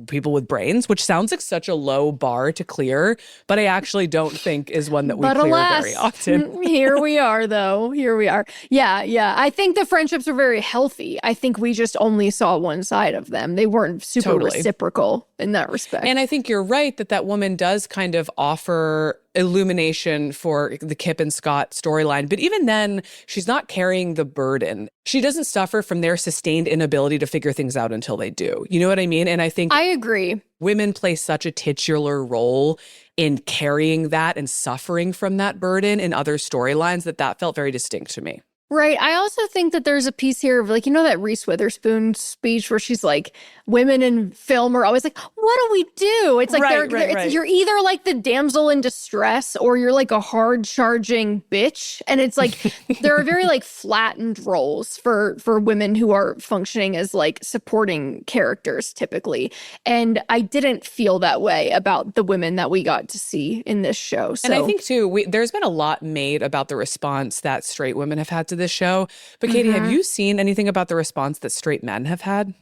people with brains, which sounds like such a low bar to clear, but I actually don't think is one that we clear very often. Here we are, though. Here we are. Yeah. I think the friendships were very healthy. I think we just only saw one side of them. They weren't super reciprocal in that respect. And I think you're right that woman does kind of offer illumination for the Kip and Scott storyline. But even then, she's not carrying the burden. She doesn't suffer from their sustained inability to figure things out until they do. You know what I mean? And I think I agree. Women play such a titular role in carrying that and suffering from that burden in other storylines that felt very distinct to me. Right. I also think that there's a piece here of, like, you know, that Reese Witherspoon speech where she's like, women in film are always like, what do we do? It's like, you're either like the damsel in distress or you're like a hard charging bitch. And it's like, there are very like flattened roles for women who are functioning as like supporting characters typically. And I didn't feel that way about the women that we got to see in this show. So. And I think too, there's been a lot made about the response that straight women have had to this show. But Katie, have you seen anything about the response that straight men have had?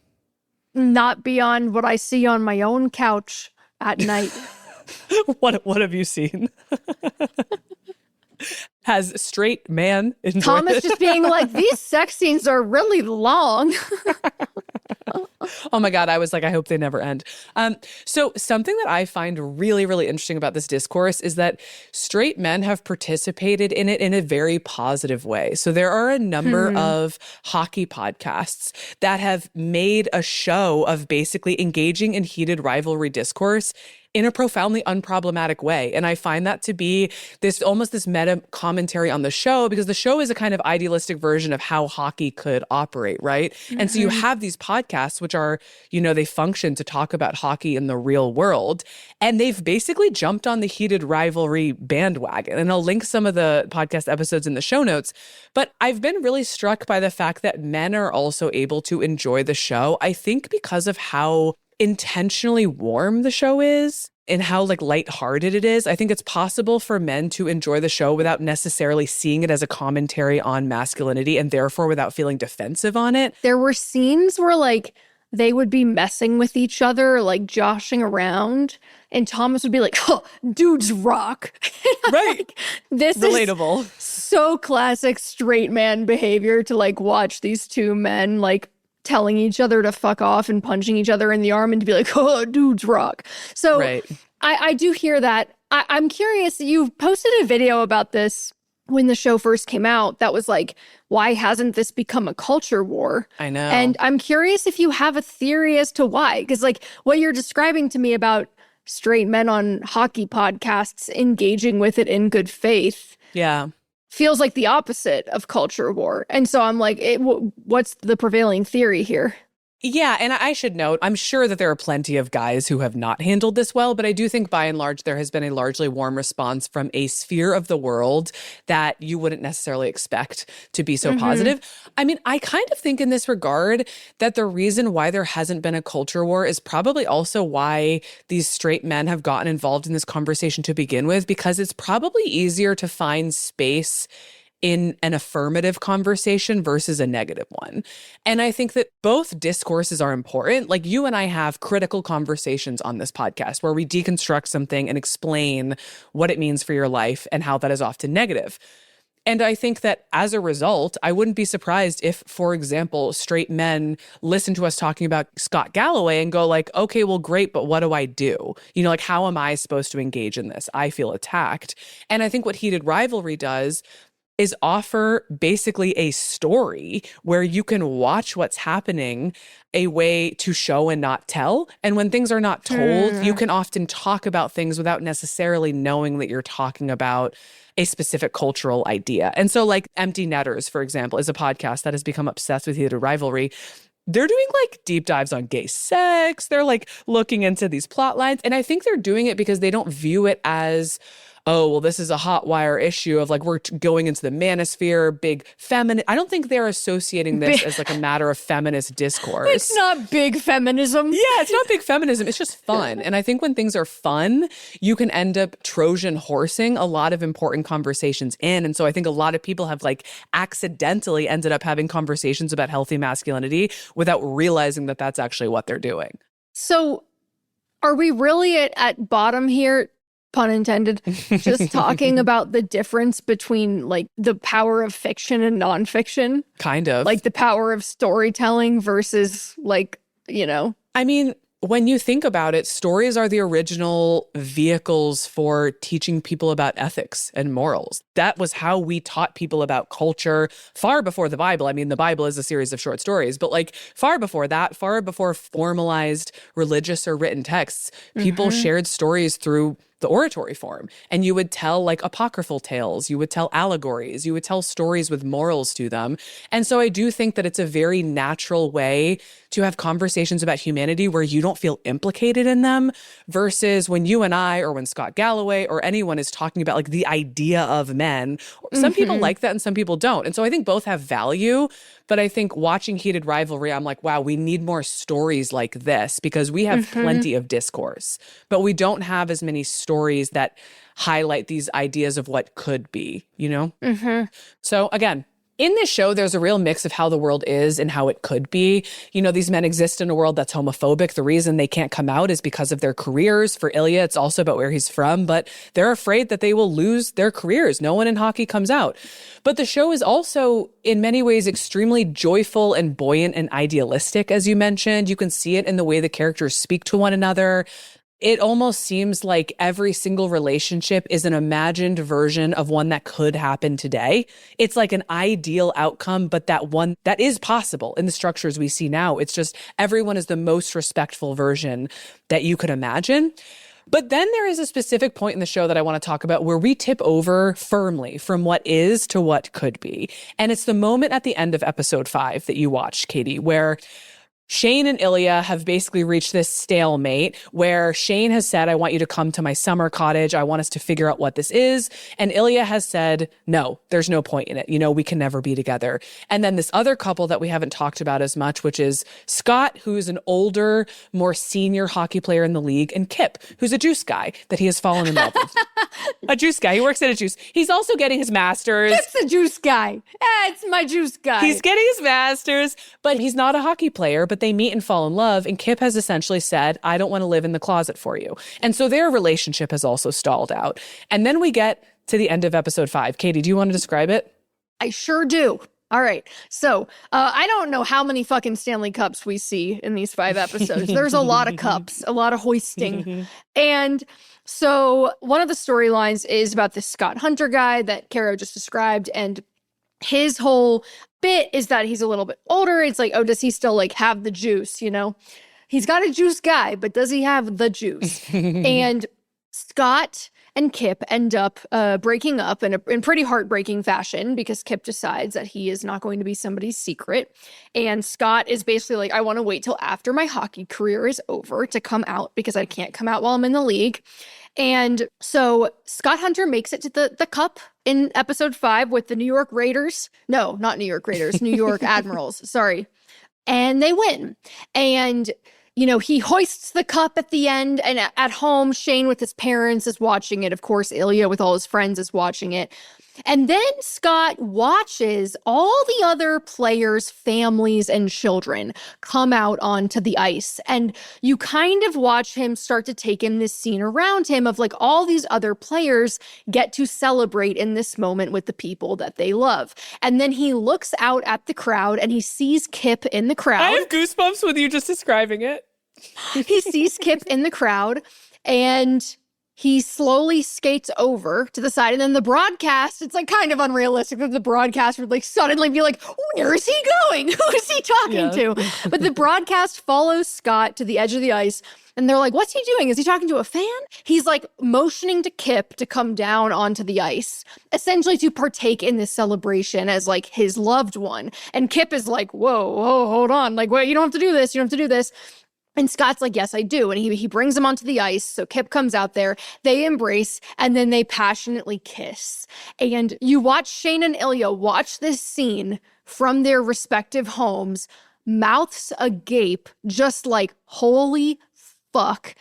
Not beyond what I see on my own couch at night. What have you seen? Has straight man enjoyed Thomas it? just being like, these sex scenes are really long. Oh my God, I was like, I hope they never end. So something that I find really, really interesting about this discourse is that straight men have participated in it in a very positive way. So there are a number of hockey podcasts that have made a show of basically engaging in heated rivalry discourse in a profoundly unproblematic way. And I find that to be this meta commentary on the show, because the show is a kind of idealistic version of how hockey could operate, right? And so you have these podcasts, which are, you know, they function to talk about hockey in the real world. And they've basically jumped on the heated rivalry bandwagon. And I'll link some of the podcast episodes in the show notes. But I've been really struck by the fact that men are also able to enjoy the show, I think because of how intentionally warm the show is and how like lighthearted it is. I think it's possible for men to enjoy the show without necessarily seeing it as a commentary on masculinity and therefore without feeling defensive on it. There were scenes where like they would be messing with each other, like joshing around, and Thomas would be like, oh, dudes rock. Right. Like, this relatable. Is so classic straight man behavior to like watch these two men like telling each other to fuck off and punching each other in the arm and to be like, oh, dudes rock. So right. I do hear that. I'm curious, you posted a video about this when the show first came out that was like, why hasn't this become a culture war? I know. And I'm curious if you have a theory as to why. Because like what you're describing to me about straight men on hockey podcasts engaging with it in good faith. Yeah. Feels like the opposite of culture war. And so I'm like, what's the prevailing theory here? Yeah, and I should note, I'm sure that there are plenty of guys who have not handled this well, but I do think by and large there has been a largely warm response from a sphere of the world that you wouldn't necessarily expect to be so positive. I mean, I kind of think in this regard that the reason why there hasn't been a culture war is probably also why these straight men have gotten involved in this conversation to begin with, because it's probably easier to find space in an affirmative conversation versus a negative one. And I think that both discourses are important. Like you and I have critical conversations on this podcast where we deconstruct something and explain what it means for your life and how that is often negative. And I think that as a result, I wouldn't be surprised if, for example, straight men listen to us talking about Scott Galloway and go like, okay, well, great, but what do I do? You know, like, how am I supposed to engage in this? I feel attacked. And I think what Heated Rivalry does is offer basically a story where you can watch what's happening, a way to show and not tell. And when things are not told, you can often talk about things without necessarily knowing that you're talking about a specific cultural idea. And so like Empty Netters, for example, is a podcast that has become obsessed with Heated Rivalry. They're doing like deep dives on gay sex. They're like looking into these plot lines. And I think they're doing it because they don't view it as, oh, well, this is a hot wire issue of like, we're going into the manosphere, big feminine. I don't think they're associating this as like a matter of feminist discourse. It's not big feminism. Yeah, it's not big feminism. It's just fun. And I think when things are fun, you can end up Trojan horsing a lot of important conversations in. And so I think a lot of people have like accidentally ended up having conversations about healthy masculinity without realizing that that's actually what they're doing. So are we really at bottom here? Pun intended, just talking about the difference between like the power of fiction and nonfiction. Kind of. Like the power of storytelling versus like, you know. I mean, when you think about it, stories are the original vehicles for teaching people about ethics and morals. That was how we taught people about culture far before the Bible. I mean, the Bible is a series of short stories, but like far before that, far before formalized religious or written texts, people shared stories through the oratory form. And you would tell like apocryphal tales, you would tell allegories, you would tell stories with morals to them. And so I do think that it's a very natural way to have conversations about humanity where you don't feel implicated in them versus when you and I, or when Scott Galloway or anyone is talking about like the idea of men. Some people like that and some people don't. And so I think both have value. But I think watching Heated Rivalry, I'm like, wow, we need more stories like this because we have plenty of discourse, but we don't have as many stories that highlight these ideas of what could be, you know? So again, in this show, there's a real mix of how the world is and how it could be. You know, these men exist in a world that's homophobic. The reason they can't come out is because of their careers. For Ilya, it's also about where he's from, but they're afraid that they will lose their careers. No one in hockey comes out. But the show is also, in many ways, extremely joyful and buoyant and idealistic, as you mentioned. You can see it in the way the characters speak to one another. It almost seems like every single relationship is an imagined version of one that could happen today. It's like an ideal outcome, but that one that is possible in the structures we see now. It's just everyone is the most respectful version that you could imagine. But then there is a specific point in the show that I want to talk about where we tip over firmly from what is to what could be. And it's the moment at the end of episode 5 that you watched, Katie, where Shane and Ilya have basically reached this stalemate where Shane has said, I want you to come to my summer cottage. I want us to figure out what this is. And Ilya has said, no, there's no point in it. You know, we can never be together. And then this other couple that we haven't talked about as much, which is Scott, who's an older, more senior hockey player in the league, and Kip, who's a juice guy that he has fallen in love with. A juice guy. He works at a juice. He's also getting his master's. Kip's a juice guy. It's my juice guy. He's getting his master's, but he's not a hockey player. But they meet and fall in love, and Kip has essentially said, I don't want to live in the closet for you. And so their relationship has also stalled out. And then we get to the end of episode 5. Katie, do you want to describe it? I sure do. All right. So I don't know how many fucking Stanley Cups we see in these 5 episodes. There's a lot of cups, a lot of hoisting. And so one of the storylines is about this Scott Hunter guy that Kara just described, and his whole bit is that he's a little bit older. It's like, oh, does he still like have the juice, you know? He's got a juice guy, but does he have the juice? And Scott and Kip end up breaking up in pretty heartbreaking fashion because Kip decides that he is not going to be somebody's secret. And Scott is basically like, I want to wait till after my hockey career is over to come out because I can't come out while I'm in the league. And so Scott Hunter makes it to the cup in episode 5 with the New York Raiders. No, not New York Raiders, New York Admirals. Sorry. And they win. And, you know, he hoists the cup at the end. And at home, Shane with his parents is watching it. Of course, Ilya with all his friends is watching it. And then Scott watches all the other players' families and children come out onto the ice. And you kind of watch him start to take in this scene around him of like all these other players get to celebrate in this moment with the people that they love. And then he looks out at the crowd and he sees Kip in the crowd. I have goosebumps with you just describing it. He sees Kip in the crowd and he slowly skates over to the side. And then the broadcast, it's like kind of unrealistic that the broadcast would like suddenly be like, where is he going? Who is he talking to? But the broadcast follows Scott to the edge of the ice. And they're like, what's he doing? Is he talking to a fan? He's like motioning to Kip to come down onto the ice, essentially to partake in this celebration as like his loved one. And Kip is like, whoa, hold on. Like, wait, you don't have to do this. You don't have to do this. And Scott's like, yes, I do. And he brings him onto the ice. So Kip comes out there, they embrace, and then they passionately kiss. And you watch Shane and Ilya watch this scene from their respective homes, mouths agape, just like, holy fuck.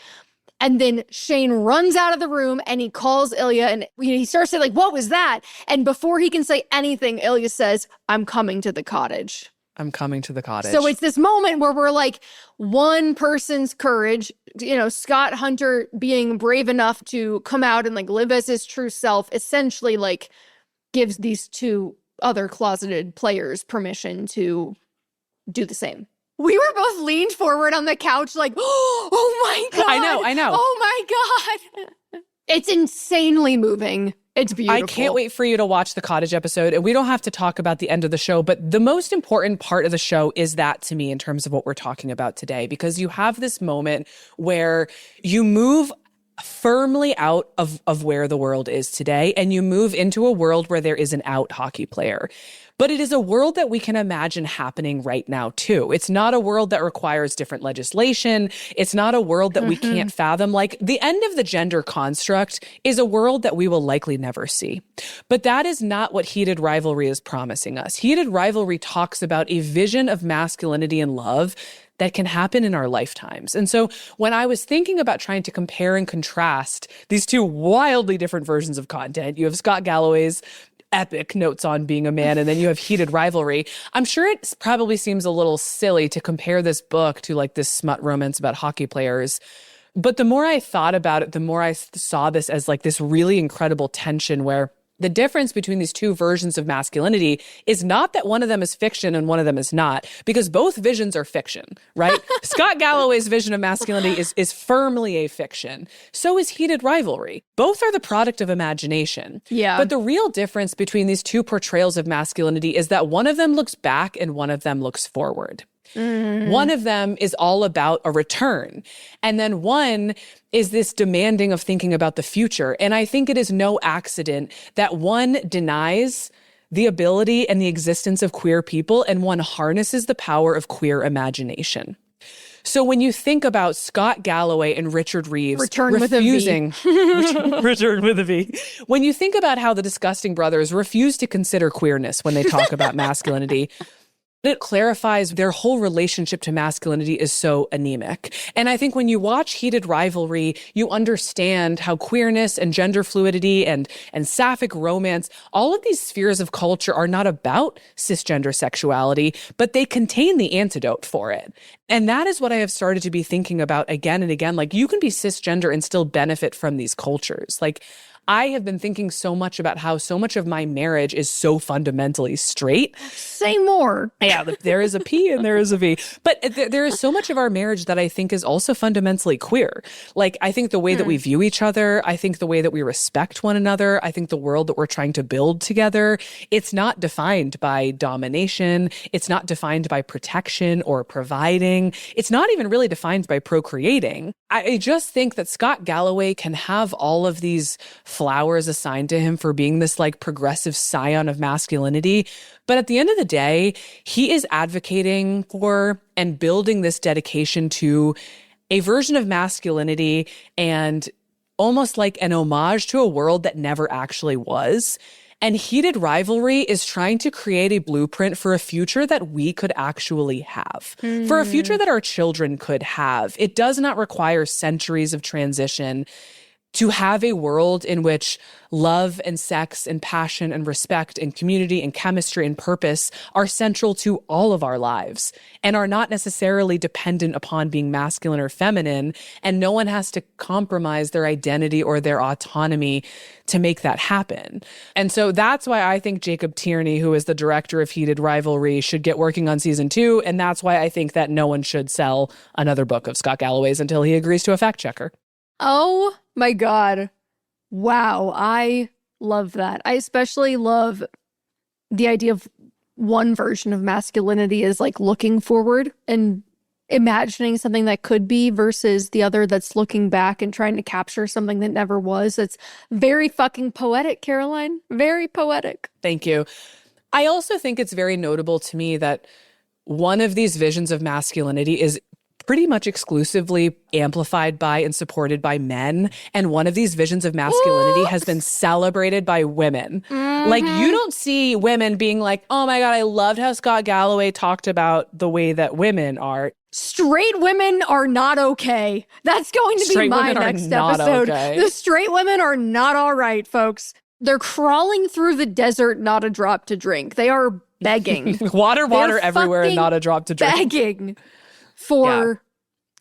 And then Shane runs out of the room and he calls Ilya and he starts saying like, what was that? And before he can say anything, Ilya says, I'm coming to the cottage. I'm coming to the cottage. So it's this moment where we're like, one person's courage, Scott Hunter being brave enough to come out and like live as his true self, essentially like gives these two other closeted players permission to do the same. We were both leaned forward on the couch like, oh my God. I know. Oh my God. It's insanely moving. It's beautiful. I can't wait for you to watch the cottage episode. And we don't have to talk about the end of the show, but the most important part of the show is that to me in terms of what we're talking about today, because you have this moment where you move firmly out of where the world is today and you move into a world where there is an out hockey player. But it is a world that we can imagine happening right now, too. It's not a world that requires different legislation. It's not a world that we can't fathom. Like, the end of the gender construct is a world that we will likely never see. But that is not what Heated Rivalry is promising us. Heated Rivalry talks about a vision of masculinity and love that can happen in our lifetimes. And so when I was thinking about trying to compare and contrast these two wildly different versions of content, you have Scott Galloway's epic notes on being a man, and then you have Heated Rivalry. I'm sure it probably seems a little silly to compare this book to like this smut romance about hockey players. But the more I thought about it, the more I saw this as like this really incredible tension where the difference between these two versions of masculinity is not that one of them is fiction and one of them is not, because both visions are fiction, right? Scott Galloway's vision of masculinity is firmly a fiction. So is Heated Rivalry. Both are the product of imagination. Yeah. But the real difference between these two portrayals of masculinity is that one of them looks back and one of them looks forward. Mm-hmm. One of them is all about a return. And then one is this demanding of thinking about the future. And I think it is no accident that one denies the ability and the existence of queer people and one harnesses the power of queer imagination. So when you think about Scott Galloway and Richard Reeves refusing, Return with a V. When you think about how the Disgusting Brothers refuse to consider queerness when they talk about masculinity, it clarifies their whole relationship to masculinity is so anemic. And I think when you watch Heated Rivalry, you understand how queerness and gender fluidity and sapphic romance, all of these spheres of culture are not about cisgender sexuality, but they contain the antidote for it. And that is what I have started to be thinking about again and again. Like, you can be cisgender and still benefit from these cultures. Like, I have been thinking so much about how so much of my marriage is so fundamentally straight. Say more. Yeah, there is a P and there is a V. But there is so much of our marriage that I think is also fundamentally queer. Like, I think the way that we view each other, I think the way that we respect one another, I think the world that we're trying to build together, it's not defined by domination. It's not defined by protection or providing. It's not even really defined by procreating. I just think that Scott Galloway can have all of these flowers assigned to him for being this like progressive scion of masculinity. But at the end of the day, he is advocating for and building this dedication to a version of masculinity and almost like an homage to a world that never actually was. And Heated Rivalry is trying to create a blueprint for a future that we could actually have, for a future that our children could have. It does not require centuries of transition to have a world in which love and sex and passion and respect and community and chemistry and purpose are central to all of our lives and are not necessarily dependent upon being masculine or feminine. And no one has to compromise their identity or their autonomy to make that happen. And so that's why I think Jacob Tierney, who is the director of Heated Rivalry, should get working on season 2. And that's why I think that no one should sell another book of Scott Galloway's until he agrees to a fact checker. Oh my God. Wow. I love that. I especially love the idea of one version of masculinity is like looking forward and imagining something that could be versus the other that's looking back and trying to capture something that never was. It's very fucking poetic, Caroline. Very poetic. Thank you. I also think it's very notable to me that one of these visions of masculinity is pretty much exclusively amplified by and supported by men. And one of these visions of masculinity has been celebrated by women. Mm-hmm. Like, you don't see women being like, oh my God, I loved how Scott Galloway talked about the way that women are. Straight women are not okay. That's going to be my next episode. Okay. The straight women are not all right, folks. They're crawling through the desert, not a drop to drink. They are begging. water everywhere and not a drop to drink. Begging for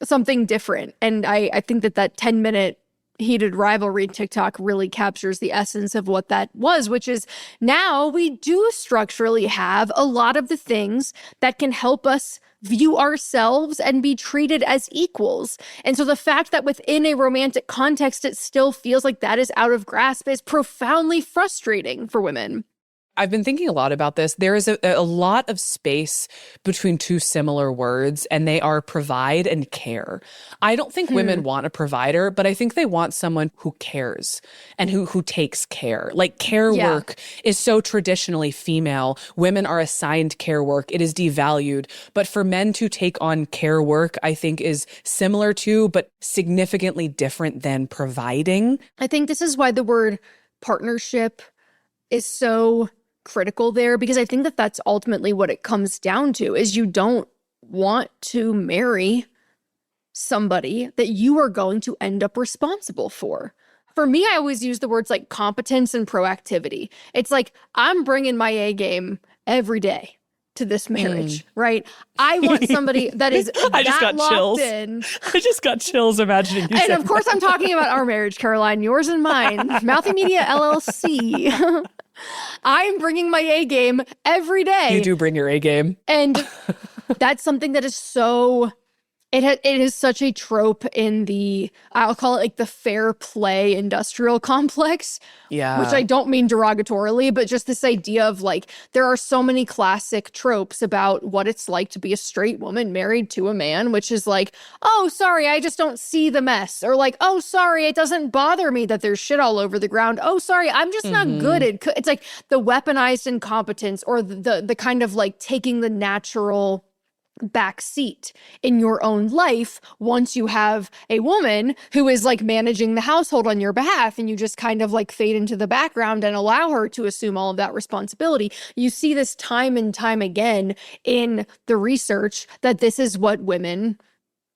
something different. And I think that 10-minute Heated Rivalry TikTok really captures the essence of what that was, which is now we do structurally have a lot of the things that can help us view ourselves and be treated as equals. And so the fact that within a romantic context, it still feels like that is out of grasp is profoundly frustrating for women. I've been thinking a lot about this. There is a lot of space between two similar words, and they are provide and care. I don't think women want a provider, but I think they want someone who cares and who takes care. Like, care work is so traditionally female. Women are assigned care work. It is devalued. But for men to take on care work, I think is similar to, but significantly different than providing. I think this is why the word partnership is so critical there, because I think that that's ultimately what it comes down to, is you don't want to marry somebody that you are going to end up responsible for. For me, I always use the words like competence and proactivity. It's like, I'm bringing my A game every day to this marriage, right? I want somebody that is I just got locked chills. in. I just got chills imagining you. And of course, I'm talking about our marriage, Caroline, yours and mine, Mouthy Media LLC. I'm bringing my A game every day. You do bring your A game. And that's something that is so... It is such a trope in the, I'll call it like the fair play industrial complex. Yeah. Which I don't mean derogatorily, but just this idea of like, there are so many classic tropes about what it's like to be a straight woman married to a man, which is like, oh, sorry, I just don't see the mess. Or like, oh, sorry, it doesn't bother me that there's shit all over the ground. Oh, sorry, I'm just not good at, it's like the weaponized incompetence, or the kind of like taking the natural back seat in your own life once you have a woman who is like managing the household on your behalf, and you just kind of like fade into the background and allow her to assume all of that responsibility. You see this time and time again in the research that this is what women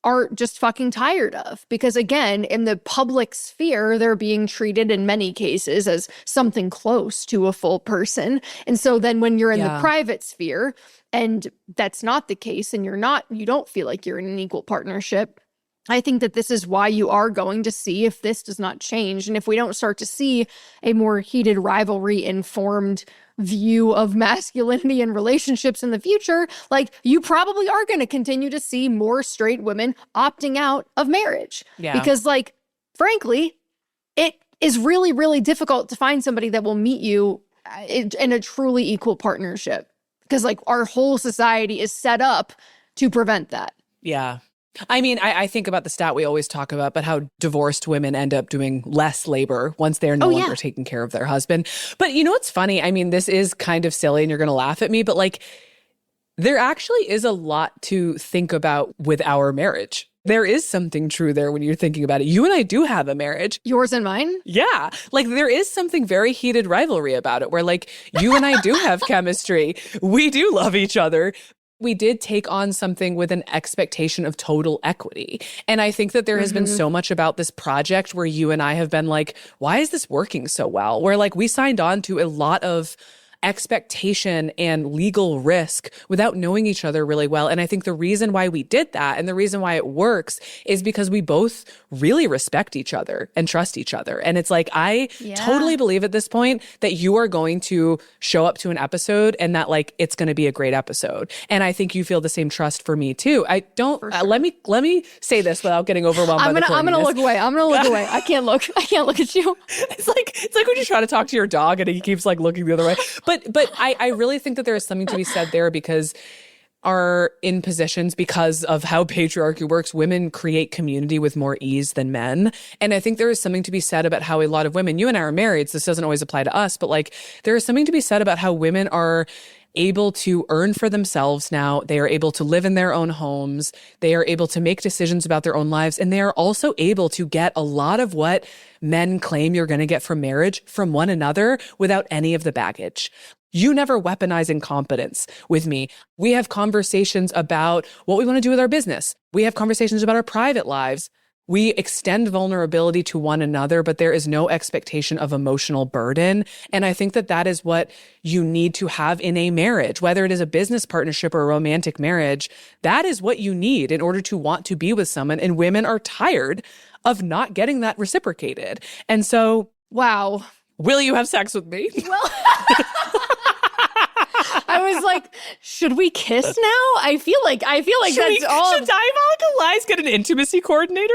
are just fucking tired of, because again, in the public sphere, they're being treated in many cases as something close to a full person. And so then when you're in the private sphere and that's not the case, and you don't feel like you're in an equal partnership, I think that this is why you are going to see, if this does not change, and if we don't start to see a more heated rivalry informed view of masculinity and relationships in the future, like, you probably are going to continue to see more straight women opting out of marriage. Yeah. Because, like, frankly, it is really, really difficult to find somebody that will meet you in a truly equal partnership. Because, like, our whole society is set up to prevent that. Yeah. I mean, I think about the stat we always talk about, but how divorced women end up doing less labor once they're no longer taking care of their husband. But you know what's funny? I mean, this is kind of silly and you're going to laugh at me, but like, there actually is a lot to think about with our marriage. There is something true there when you're thinking about it. You and I do have a marriage. Yours and mine? Yeah. Like, there is something very heated rivalry about it, where like, you and I do have chemistry. We do love each other. we did take on something with an expectation of total equity. And I think that there has been so much about this project where you and I have been like, why is this working so well? Where like we signed on to a lot of expectation and legal risk without knowing each other really well. And I think the reason why we did that and the reason why it works is because we both really respect each other and trust each other. And it's like, I totally believe at this point that you are going to show up to an episode and that like, it's going to be a great episode. And I think you feel the same trust for me too. I don't, let me say this without getting overwhelmed by the I'm going to look away. I'm going to look away. I can't look at you. It's like when you try to talk to your dog and he keeps like looking the other way. But I really think that there is something to be said there because are in positions because of how patriarchy works. Women create community with more ease than men. And I think there is something to be said about how a lot of women, you and I are married, so this doesn't always apply to us, but like there is something to be said about how women are able to earn for themselves now. They are able to live in their own homes. They are able to make decisions about their own lives. And they are also able to get a lot of what men claim you're going to get from marriage from one another without any of the baggage. You never weaponize incompetence with me. We have conversations about what we want to do with our business. We have conversations about our private lives. We extend vulnerability to one another, but there is no expectation of emotional burden. And I think that that is what you need to have in a marriage, whether it is a business partnership or a romantic marriage. That is what you need in order to want to be with someone. And women are tired of not getting that reciprocated. And so, wow. Will you have sex with me? Well, I was like, should we kiss now? I feel like that's all. Should Diabolical Lies get an intimacy coordinator?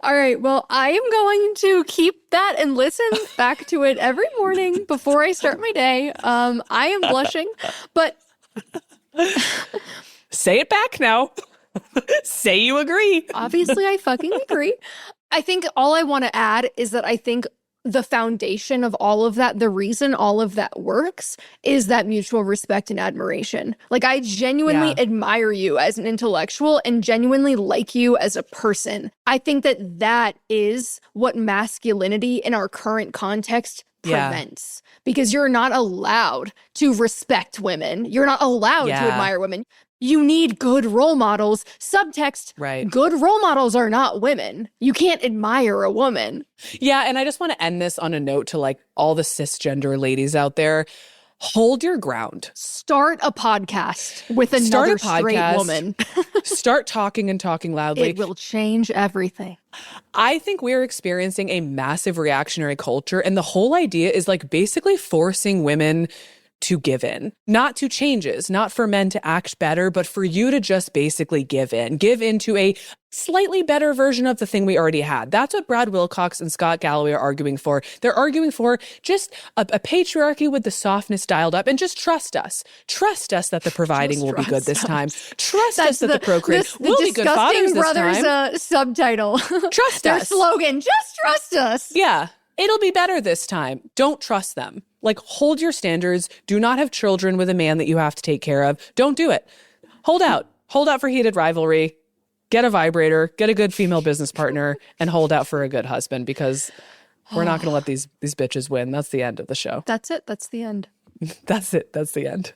All right. Well, I am going to keep that and listen back to it every morning before I start my day. I am blushing, but say it back now. Say you agree. Obviously, I fucking agree. I think all I want to add is that I think the foundation of all of that, the reason all of that works is that mutual respect and admiration. Like I genuinely admire you as an intellectual and genuinely like you as a person. I think that that is what masculinity in our current context prevents because you're not allowed to respect women. You're not allowed to admire women. You need good role models. Subtext, good role models are not women. You can't admire a woman. Yeah, and I just want to end this on a note to like all the cisgender ladies out there. Hold your ground. Start a podcast with another straight woman. Start talking and talking loudly. It will change everything. I think we're experiencing a massive reactionary culture, and the whole idea is like basically forcing women to give in, not to changes, not for men to act better, but for you to just basically give into a slightly better version of the thing we already had. That's what Brad Wilcox and Scott Galloway are arguing for. They're arguing for just a patriarchy with the softness dialed up, and just trust us. Trust us that the providing will be good this time. Trust us that the procreation will be good fathers this time. Disgusting Brothers subtitle. Trust Their us. slogan, just trust us. Yeah, it'll be better this time. Don't trust them. Like, hold your standards. Do not have children with a man that you have to take care of. Don't do it. Hold out. Hold out for heated rivalry. Get a vibrator. Get a good female business partner. And hold out for a good husband, because we're not going to let these bitches win. That's the end of the show. That's it. That's the end. That's it. That's the end.